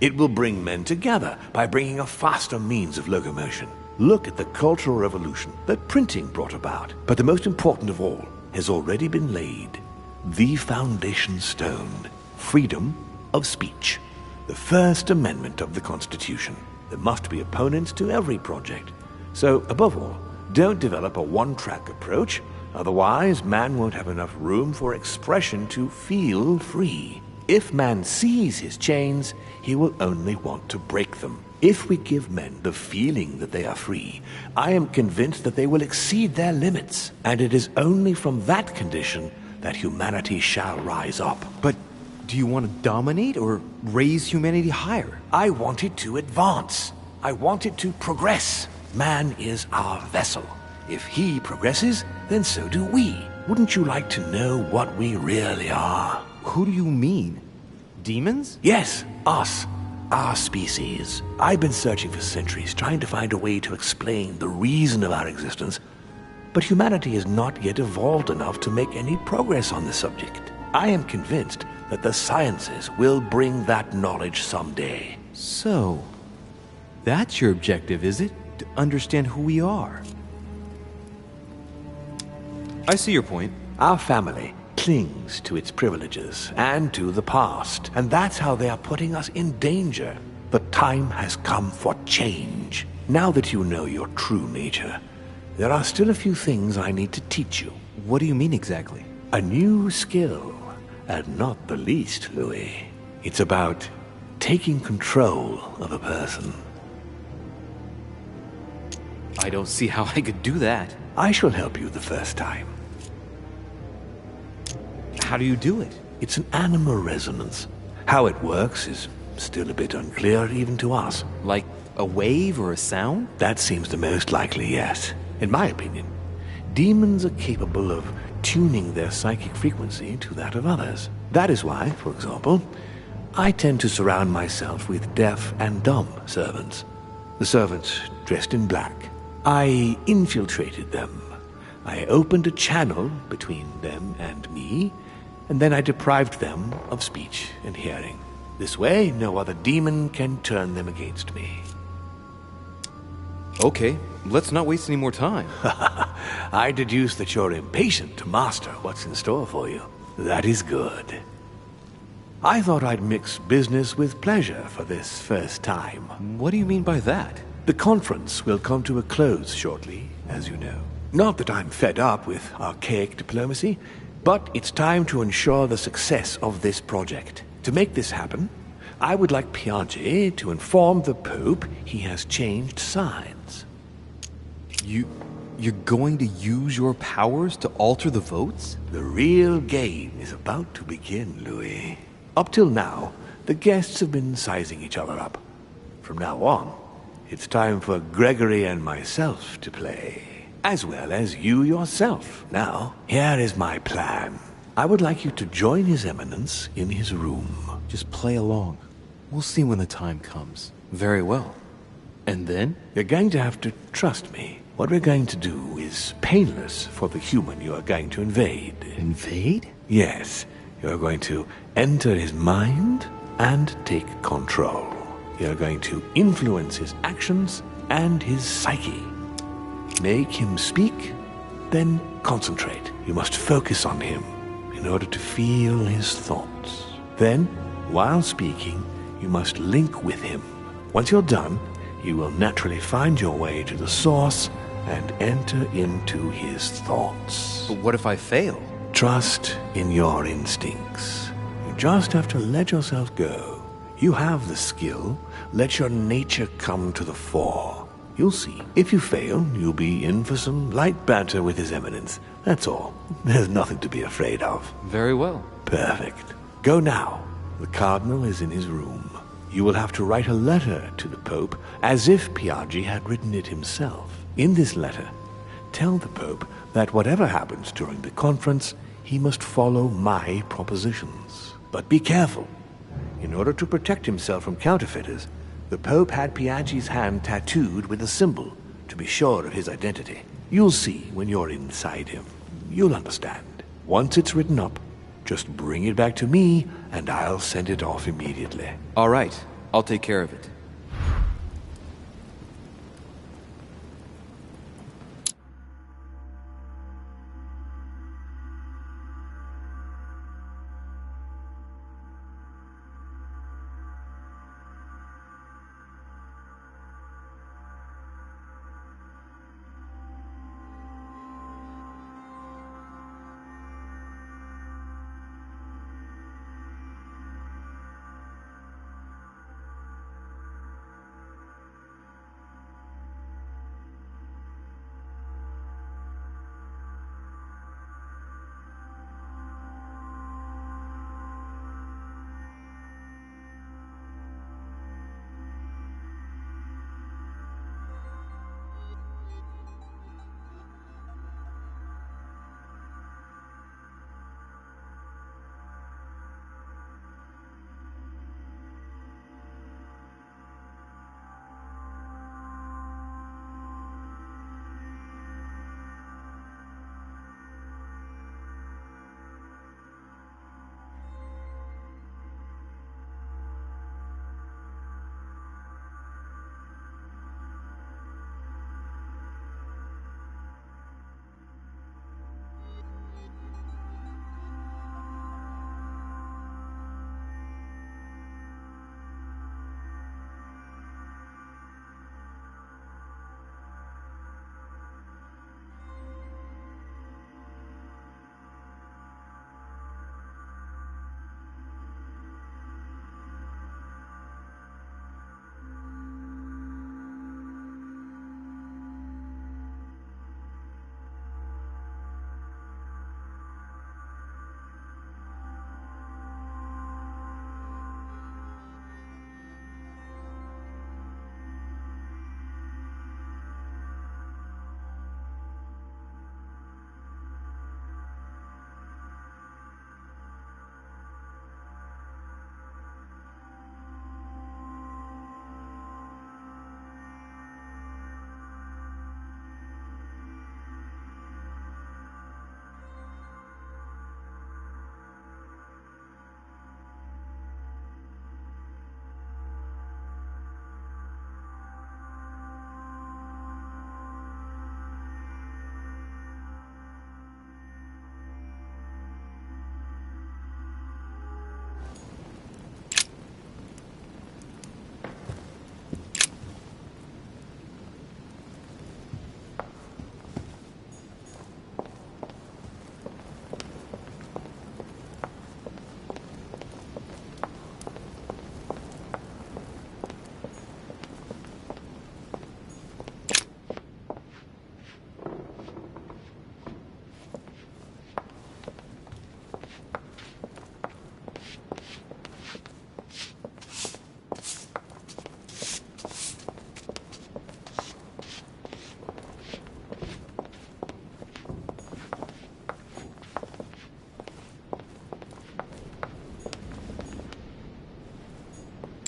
B: It will bring men together by bringing a faster means of locomotion. Look at the cultural revolution that printing brought about. But the most important of all has already been laid. The foundation stone. Freedom of speech. The First Amendment of the Constitution. There must be opponents to every project. So, above all, don't develop a one-track approach. Otherwise, man won't have enough room for expression to feel free. If man sees his chains, he will only want to break them. If we give men the feeling that they are free, I am convinced that they will exceed their limits. And it is only from that condition that humanity shall rise up.
A: But do you want to dominate or raise humanity higher?
B: I want it to advance. I want it to progress. Man is our vessel. If he progresses, then so do we. Wouldn't you like to know what we really are?
A: Who do you mean? Demons?
B: Yes, us. Our species. I've been searching for centuries, trying to find a way to explain the reason of our existence. But humanity has not yet evolved enough to make any progress on the subject. I am convinced that the sciences will bring that knowledge someday.
A: So, that's your objective, is it? To understand who we are. I see your point.
B: Our family clings to its privileges and to the past, and that's how they are putting us in danger. The time has come for change. Now that you know your true nature, there are still a few things I need to teach you.
A: What do you mean exactly?
B: A new skill, and not the least, Louis. It's about taking control of a person.
A: I don't see how I could do that.
B: I shall help you the first time.
A: How do you do it?
B: It's an animal resonance. How it works is still a bit unclear even to us.
A: Like a wave or a sound?
B: That seems the most likely, yes. In my opinion, demons are capable of tuning their psychic frequency to that of others. That is why, for example, I tend to surround myself with deaf and dumb servants. The servants dressed in black. I infiltrated them. I opened a channel between them and me, and then I deprived them of speech and hearing. This way, no other demon can turn them against me.
A: Okay, let's not waste any more time.
B: I deduce that you're impatient to master what's in store for you. That is good. I thought I'd mix business with pleasure for this first time.
A: What do you mean by that?
B: The conference will come to a close shortly, as you know. Not that I'm fed up with archaic diplomacy, but it's time to ensure the success of this project. To make this happen, I would like Piaget to inform the Pope he has changed sides.
A: You're going to use your powers to alter the votes?
B: The real game is about to begin, Louis. Up till now, the guests have been sizing each other up. From now on, it's time for Gregory and myself to play. As well as you yourself. Now, here is my plan. I would like you to join His Eminence in his room.
A: Just play along. We'll see when the time comes. Very well. And then?
B: You're going to have to trust me. What we're going to do is painless for the human you are going to invade.
A: Invade?
B: Yes. You're going to enter his mind and take control. You're going to influence his actions and his psyche. Make him speak, then concentrate. You must focus on him in order to feel his thoughts. Then, while speaking, you must link with him. Once you're done, you will naturally find your way to the source and enter into his thoughts.
A: But what if I fail?
B: Trust in your instincts. You just have to let yourself go. You have the skill. Let your nature come to the fore. You'll see. If you fail, you'll be in for some light banter with His Eminence. That's all. There's nothing to be afraid of.
D: Very well.
B: Perfect. Go now. The Cardinal is in his room. You will have to write a letter to the Pope as if Piaggi had written it himself. In this letter, tell the Pope that whatever happens during the conference, he must follow my propositions. But be careful. In order to protect himself from counterfeiters, the Pope had Piaggi's hand tattooed with a symbol to be sure of his identity. You'll see when you're inside him. You'll understand. Once it's written up, just bring it back to me, and I'll send it off immediately.
D: All right. I'll take care of it.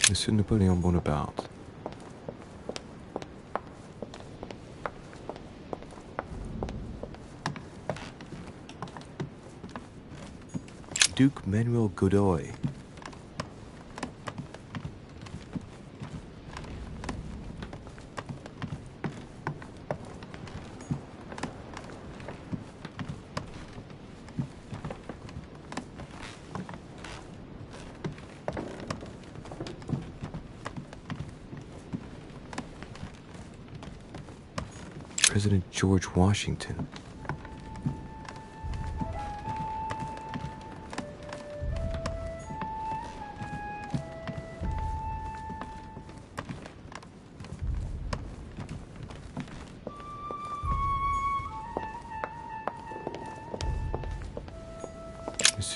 A: Monsieur Napoleon Bonaparte. Duke Manuel Godoy. President George Washington.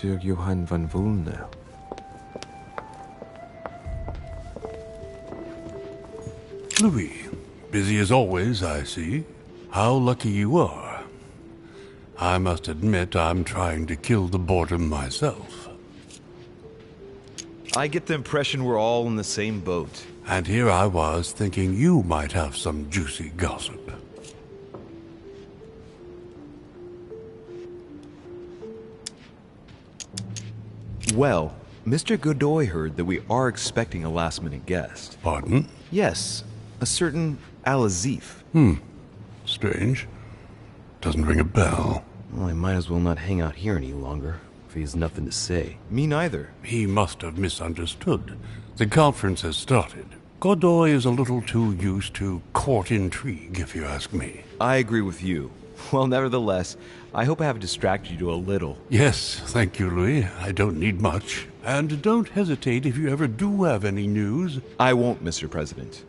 D: Monsieur Johann von Wulner.
L: Louis, busy as always, I see. How lucky you are. I must admit I'm trying to kill the boredom myself.
G: I get the impression we're all in the same boat.
L: And here I was thinking you might have some juicy gossip.
A: Well, Mr. Godoy heard that we are expecting a last-minute guest.
L: Pardon?
A: Yes, a certain Al-Azif.
L: Strange. Doesn't ring a bell.
A: Well, I might as well not hang out here any longer, if he has nothing to say. Me neither.
L: He must have misunderstood. The conference has started. Godoy is a little too used to court intrigue, if you ask me.
A: I agree with you. Well, nevertheless, I hope I have distracted you a little.
L: Yes, thank you, Louis. I don't need much. And don't hesitate if you ever do have any news.
A: I won't, Mr. President.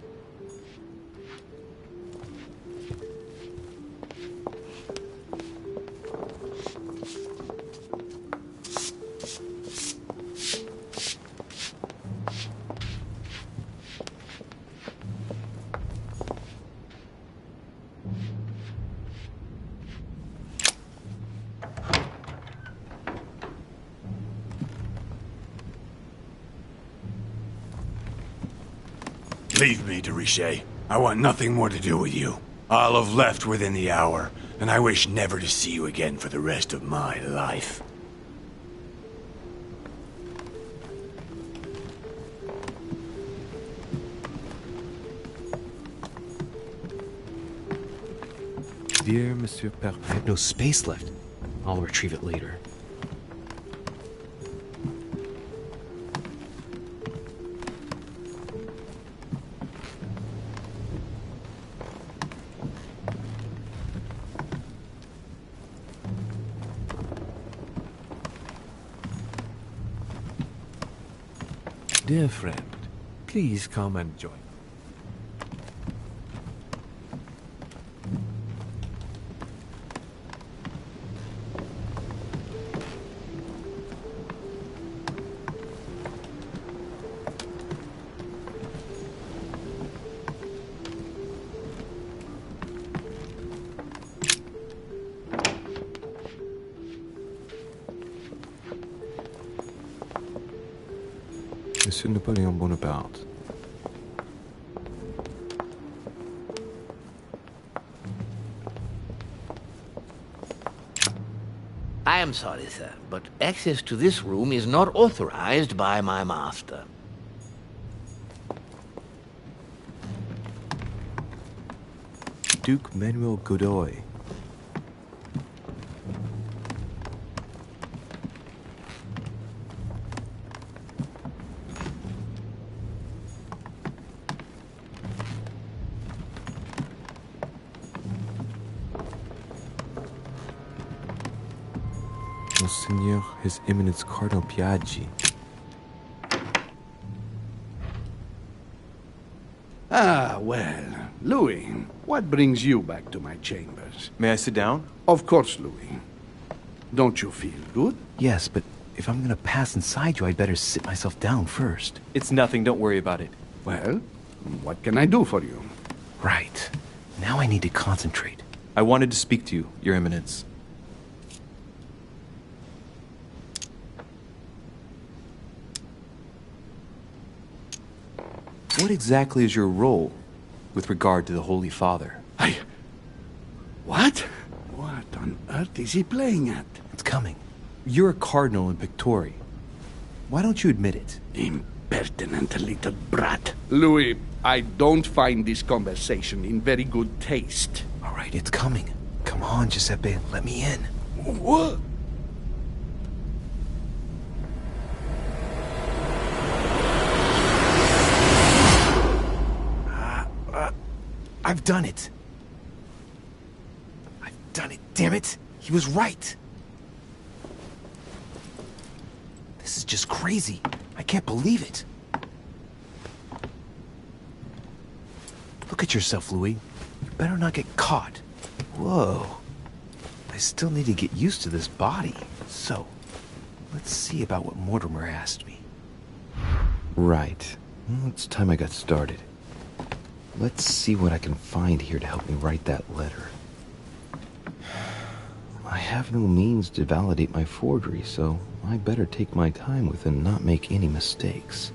M: Leave me, de Richet. I want nothing more to do with you. I'll have left within the hour, and I wish never to see you again for the rest of my life.
D: Dear Monsieur Perret.
A: I have no space left. I'll retrieve it later.
B: Dear friend, please come and join.
D: Monsieur Napoleon Bonaparte.
N: I am sorry, sir, but access to this room is not authorized by my master.
A: Duke Manuel Godoy.
D: Monseigneur, His Eminence Cardinal Piaggi.
E: Ah, well, Louis, what brings you back to my chambers?
G: May I sit down?
E: Of course, Louis. Don't you feel good?
A: Yes, but if I'm gonna pass inside you, I'd better sit myself down first.
G: It's nothing, don't worry about it.
E: Well, what can I do for you?
A: Right. Now I need to concentrate.
G: I wanted to speak to you, Your Eminence. What exactly is your role with regard to the Holy Father?
E: What? What on earth is he playing at?
A: It's coming.
G: You're a cardinal in Pictori. Why don't you admit it?
E: Impertinent little brat. Louis, I don't find this conversation in very good taste.
A: All right, it's coming. Come on, Giuseppe, let me in.
E: What?
A: I've done it. I've done it, damn it. He was right. This is just crazy. I can't believe it. Look at yourself, Louis. You better not get caught. Whoa. I still need to get used to this body. So, Let's see about what Mortimer asked me. Right. Well, it's time I got started. Let's see what I can find here to help me write that letter. I have no means to validate my forgery, so I better take my time with it and not make any mistakes.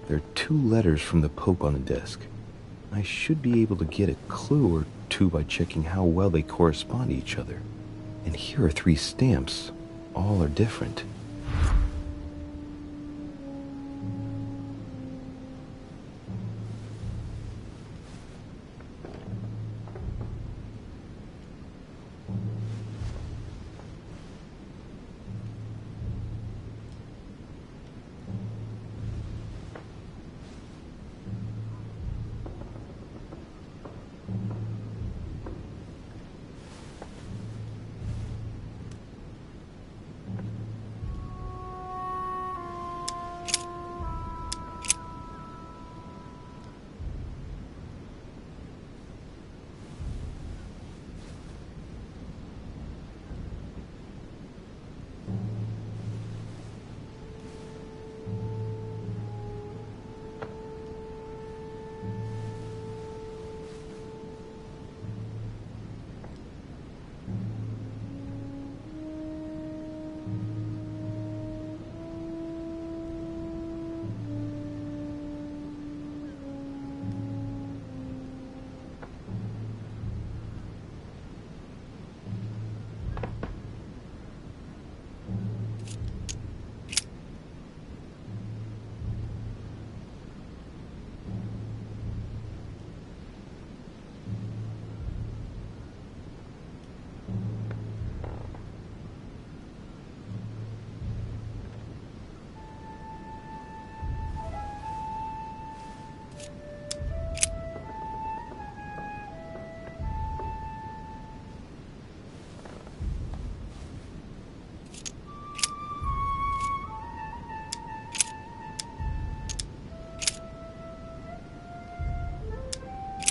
A: There are 2 letters from the Pope on the desk. I should be able to get a clue or 2 by checking how well they correspond to each other. And here are 3 stamps. All are different.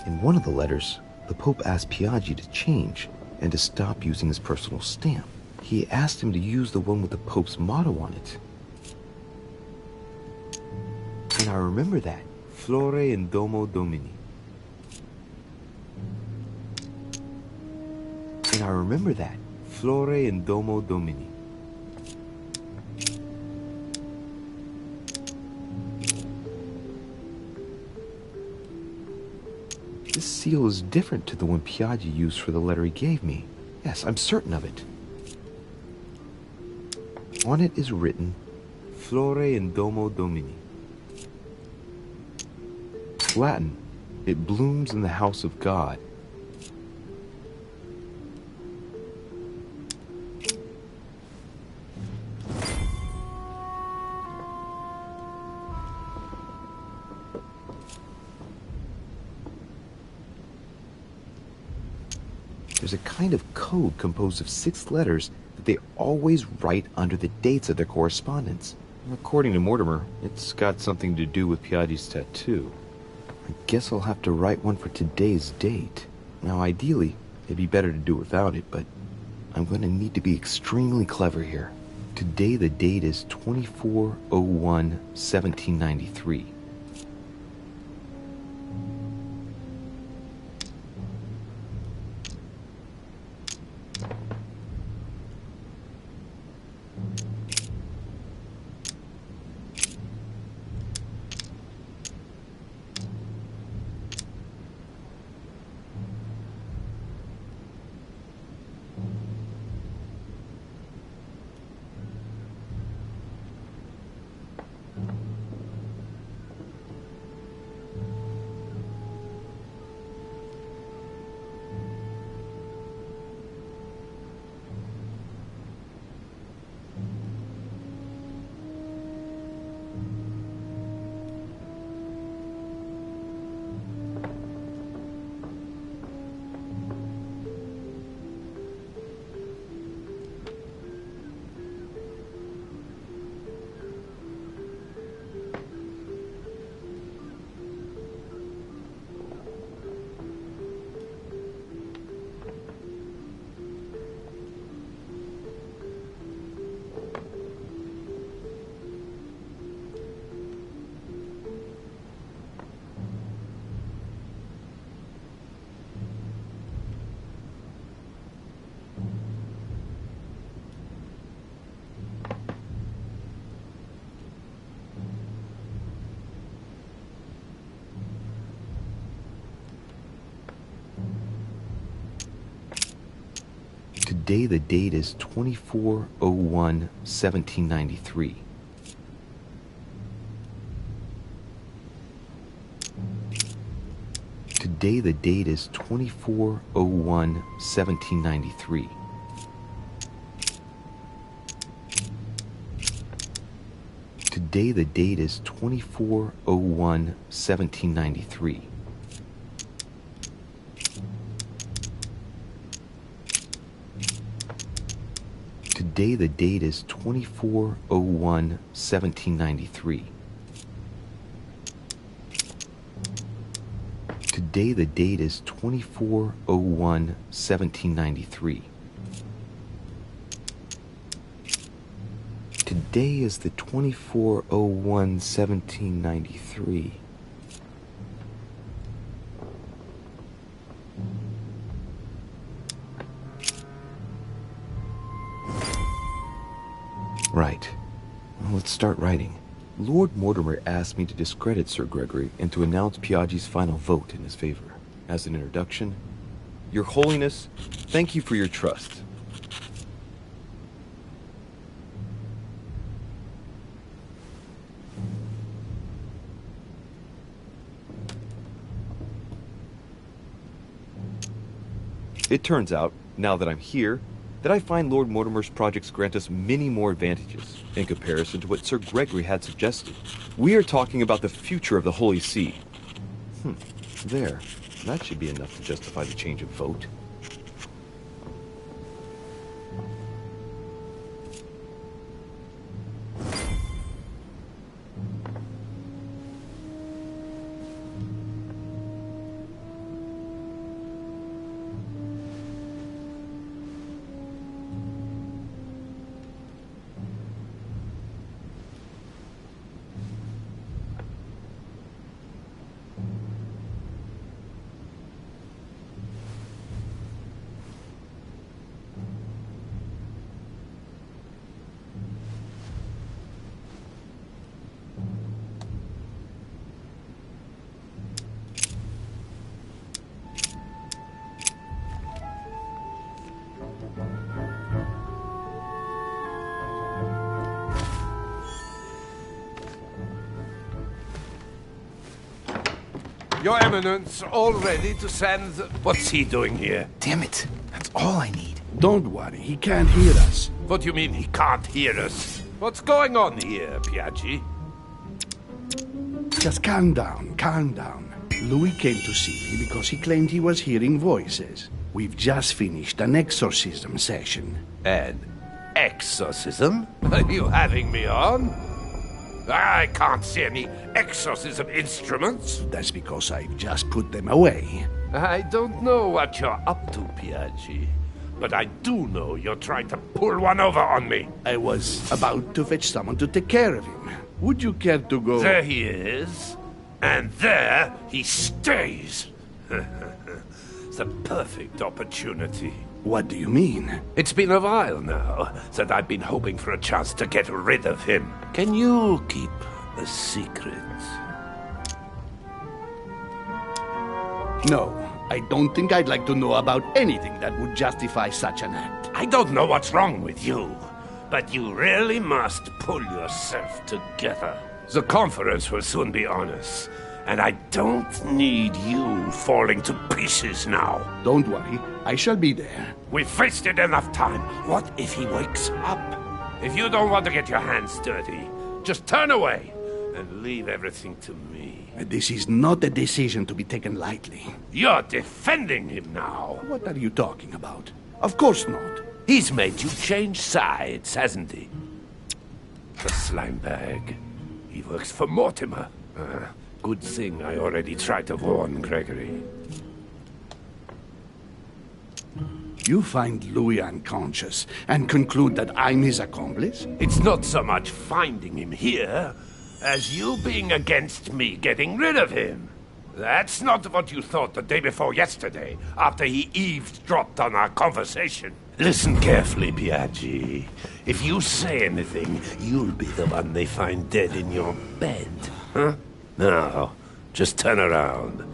A: In one of the letters, the Pope asked Piaggi to change and to stop using his personal stamp. He asked him to use the one with the Pope's motto on it. And I remember that. Flore in Domo Domini. And I remember that. Flore in Domo Domini. This seal is different to the one Piaggi used for the letter he gave me. Yes, I'm certain of it. On it is written, Flore in Domo Domini. Latin, it blooms in the house of God. There's a kind of code composed of 6 letters that they always write under the dates of their correspondence. According to Mortimer, it's got something to do with Piaggi's tattoo. I guess I'll have to write one for today's date. Now, ideally, it'd be better to do without it, but I'm going to need to be extremely clever here. Today, the date is 24/01/1793. Today the date is 24/01/1793. Today the date is 24/01/1793. Today the date is 24/01/1793. Today the date is 24/01/1793. Today the date is 24/01/1793. Today is the 24/01/1793. Right. Well, let's start writing. Lord Mortimer asked me to discredit Sir Gregory and to announce Piaggi's final vote in his favor. As an introduction, Your Holiness, thank you for your trust. It turns out, now that I'm here, that I find Lord Mortimer's projects grant us many more advantages in comparison to what Sir Gregory had suggested. We are talking about the future of the Holy See. There. That should be enough to justify the change of vote.
H: Your Eminence, all ready to send... What's he doing here?
E: Damn it. That's all I need. Don't worry, he can't hear us.
H: What do you mean he can't hear us? What's going on here, Piaggi?
E: Just calm down, calm down. Louis came to see me because he claimed he was hearing voices. We've just finished an exorcism session.
H: An exorcism? Are you having me on? I can't see any exorcism instruments.
E: That's because I've just put them away.
H: I don't know what you're up to, Piaggi, but I do know you're trying to pull one over on me.
E: I was about to fetch someone to take care of him. Would you care to go?
H: There he is, and there he stays. It's the perfect opportunity.
E: What do you mean?
H: It's been a while now that I've been hoping for a chance to get rid of him. Can you keep a secret?
E: No, I don't think I'd like to know about anything that would justify such an act.
H: I don't know what's wrong with you, but you really must pull yourself together. The conference will soon be on us, and I don't need you falling to pieces now.
E: Don't worry, I shall be there.
H: We've wasted enough time. What if he wakes up? If you don't want to get your hands dirty, just turn away and leave everything to me.
E: This is not a decision to be taken lightly.
H: You're defending him now.
E: What are you talking about? Of course not.
H: He's made you change sides, hasn't he? The slime bag. He works for Mortimer. Good thing I already tried to warn Gregory.
E: You find Louis unconscious and conclude that I'm his accomplice?
H: It's not so much finding him here as you being against me getting rid of him. That's not what you thought the day before yesterday, after he eavesdropped on our conversation. Listen carefully, Piaggi. If you say anything, you'll be the one they find dead in your bed. Huh? Now, just turn around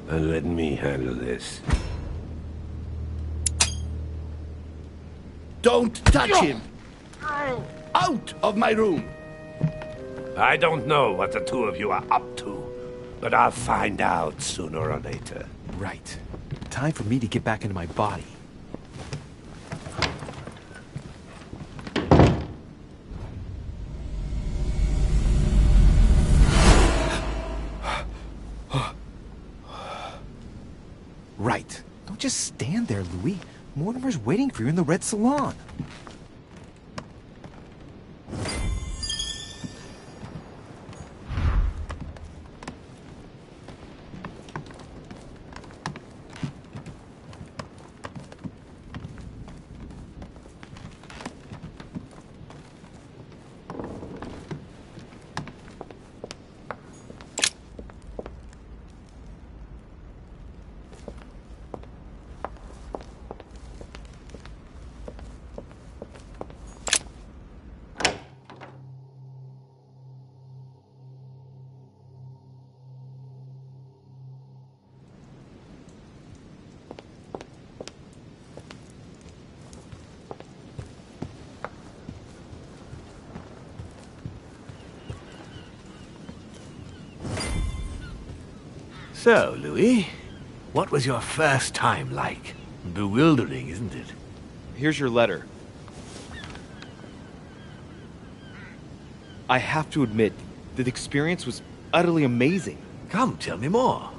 H: and let me handle this.
E: Don't touch him! Out of my room!
H: I don't know what the two of you are up to, but I'll find out sooner or later.
C: Right. Time for me to get back into my body. Right. Don't just stand there, Louis. Mortimer's waiting for you in the red salon.
B: So, Louis, what was your first time like? Bewildering, isn't it?
G: Here's your letter. I have to admit, the experience was utterly amazing.
B: Come, tell me more.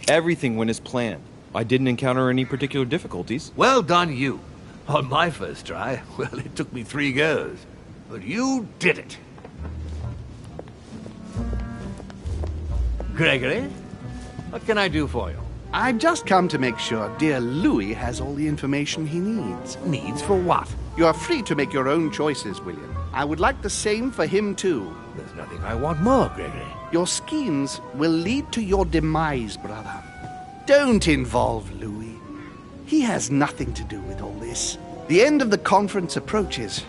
G: Everything went as planned. I didn't encounter any particular difficulties.
B: Well done, you. On my first try, well, it took me 3 goes. But you did it. Gregory, what can I do for you?
E: I've just come to make sure dear Louis has all the information he needs.
B: Needs for what?
E: You are free to make your own choices, William. I would like the same for him, too.
B: There's nothing I want more, Gregory.
E: Your schemes will lead to your demise, brother. Don't involve Louis. He has nothing to do with all this. The end of the conference approaches,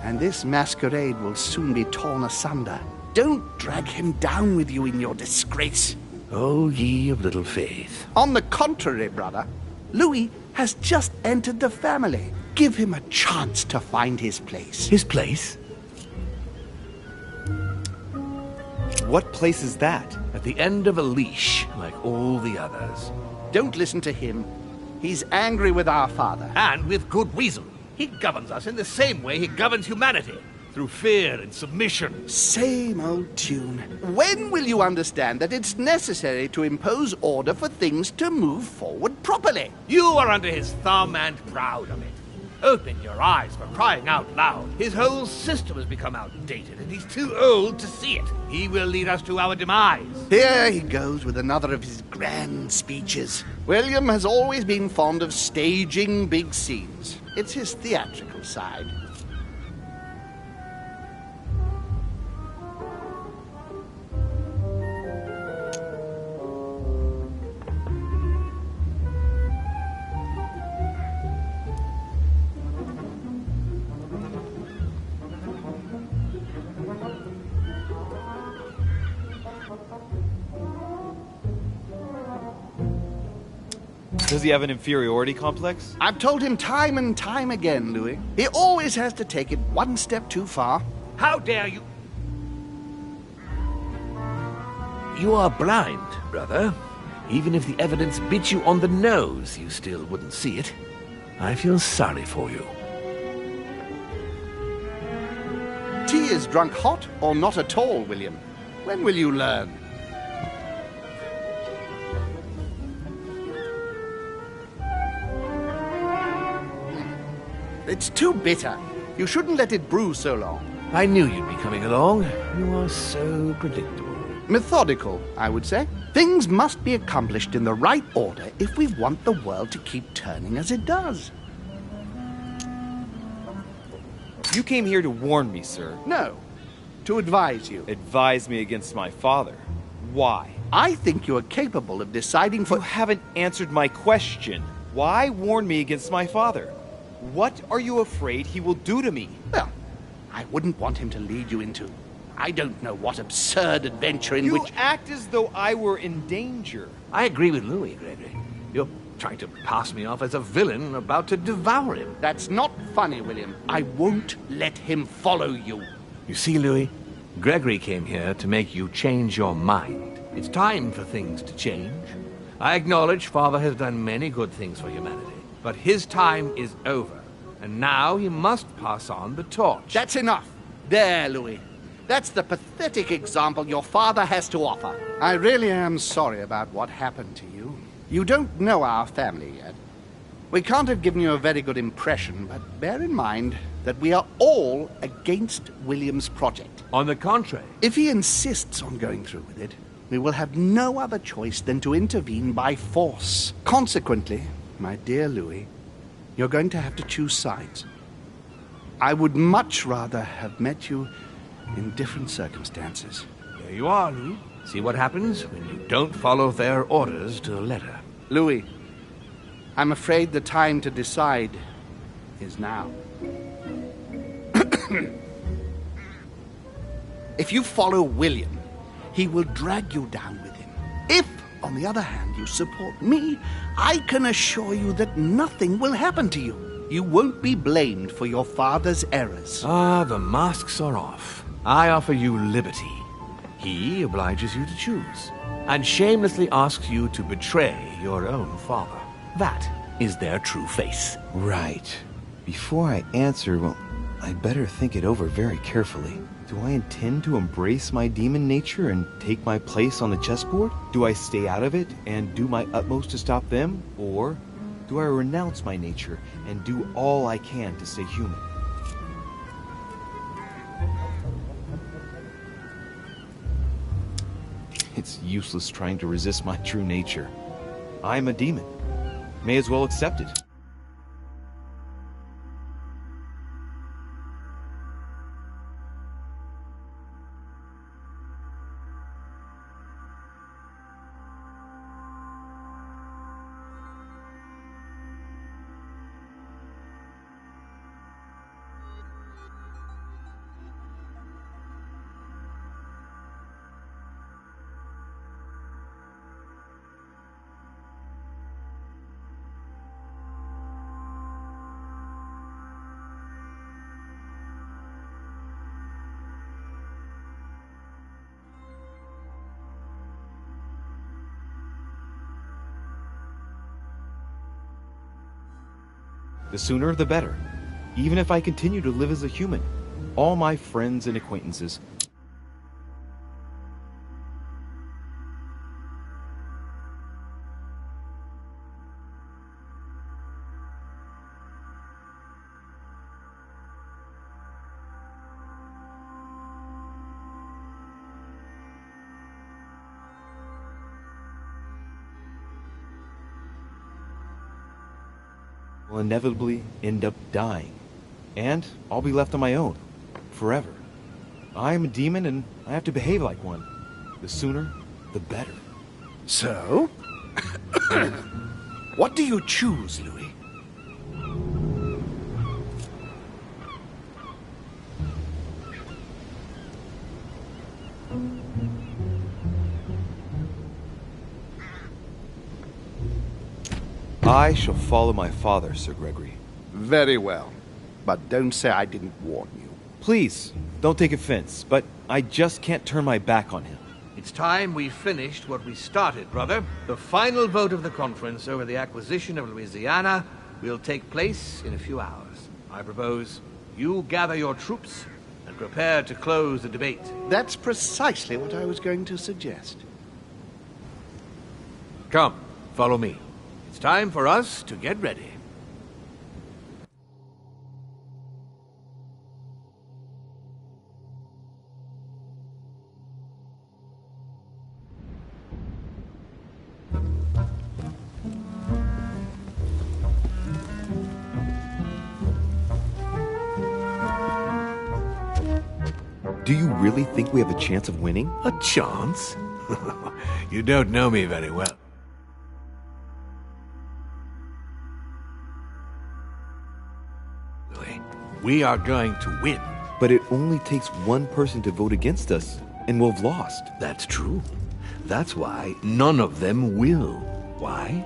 E: and this masquerade will soon be torn asunder. Don't drag him down with you in your disgrace.
B: Oh, ye of little faith.
E: On the contrary, brother, Louis has just entered the family. Give him a chance to find his place.
B: His place?
G: What place is that?
B: At the end of a leash, like all the others.
E: Don't listen to him. He's angry with our father.
B: And with good reason. He governs us in the same way he governs humanity. Through fear and submission.
E: Same old tune. When will you understand that it's necessary to impose order for things to move forward properly?
B: You are under his thumb and proud of it. Open your eyes, for crying out loud. His whole system has become outdated, and he's too old to see it. He will lead us to our demise.
E: Here he goes with another of his grand speeches. William has always been fond of staging big scenes. It's his theatrical side.
G: Does he have an inferiority complex?
E: I've told him time and time again, Louis. He always has to take it one step too far.
B: How dare you? You are blind, brother. Even if the evidence bit you on the nose, you still wouldn't see it. I feel sorry for you.
E: Tea is drunk hot or not at all, William. When will you learn? It's too bitter. You shouldn't let it brew so long.
B: I knew you'd be coming along. You are so predictable.
E: Methodical, I would say. Things must be accomplished in the right order if we want the world to keep turning as it does.
G: You came here to warn me, sir.
E: No, to advise you.
G: Advise me against my father. Why?
E: I think you are capable of deciding for...
G: You haven't answered my question. Why warn me against my father? What are you afraid he will do to me?
E: Well, I wouldn't want him to lead you into I don't know what absurd adventure in
G: You
E: which...
G: act as though I were in danger.
H: I agree with Louis, Gregory. You're trying to pass me off as a villain about to devour him.
E: That's not funny, William. I won't let him follow you.
H: You see, Louis, Gregory came here to make you change your mind. It's time for things to change. I acknowledge Father has done many good things for humanity, but his time is over, and now he must pass on the torch.
E: That's enough. There, Louis. That's the pathetic example your father has to offer. I really am sorry about what happened to you. You don't know our family yet. We can't have given you a very good impression, but bear in mind that we are all against William's project.
H: On the contrary.
E: If he insists on going through with it, we will have no other choice than to intervene by force. Consequently, my dear Louis, you're going to have to choose sides. I would much rather have met you in different circumstances.
H: There you are, Louis. See what happens when you don't follow their orders to the letter.
E: Louis, I'm afraid the time to decide is now. If you follow William, he will drag you down with him. If, on the other hand, you support me, I can assure you that nothing will happen to you. You won't be blamed for your father's errors.
H: Ah, the masks are off. I offer you liberty. He obliges you to choose, and shamelessly asks you to betray your own father. That is their true face.
A: Right. Before I answer, well, I'd better think it over very carefully. Do I intend to embrace my demon nature and take my place on the chessboard? Do I stay out of it and do my utmost to stop them? Or do I renounce my nature and do all I can to stay human? It's useless trying to resist my true nature. I'm a demon. May as well accept it. The sooner the better. Even if I continue to live as a human, all my friends and acquaintances will inevitably end up dying, and I'll be left on my own, forever. I am a demon, and I have to behave like one. The sooner, the better.
E: So? What do you choose, Louis?
A: I shall follow my father, Sir Gregory.
E: Very well. But don't say I didn't warn you.
A: Please, don't take offense, but I just can't turn my back on him.
H: It's time we finished what we started, brother. The final vote of the conference over the acquisition of Louisiana will take place in a few hours. I propose you gather your troops and prepare to close the debate.
E: That's precisely what I was going to suggest.
H: Come, follow me. It's time for us to get ready.
A: Do you really think we have a chance of winning?
H: A chance? You don't know me very well. We are going to win.
A: But it only takes one person to vote against us, and we'll have lost.
E: That's true. That's why none of them will. Why?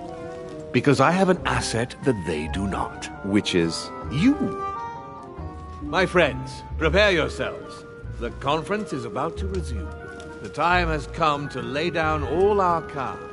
E: Because I have an asset that they do not.
A: Which is?
E: You.
B: My friends, prepare yourselves. The conference is about to resume. The time has come to lay down all our cards.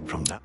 E: From that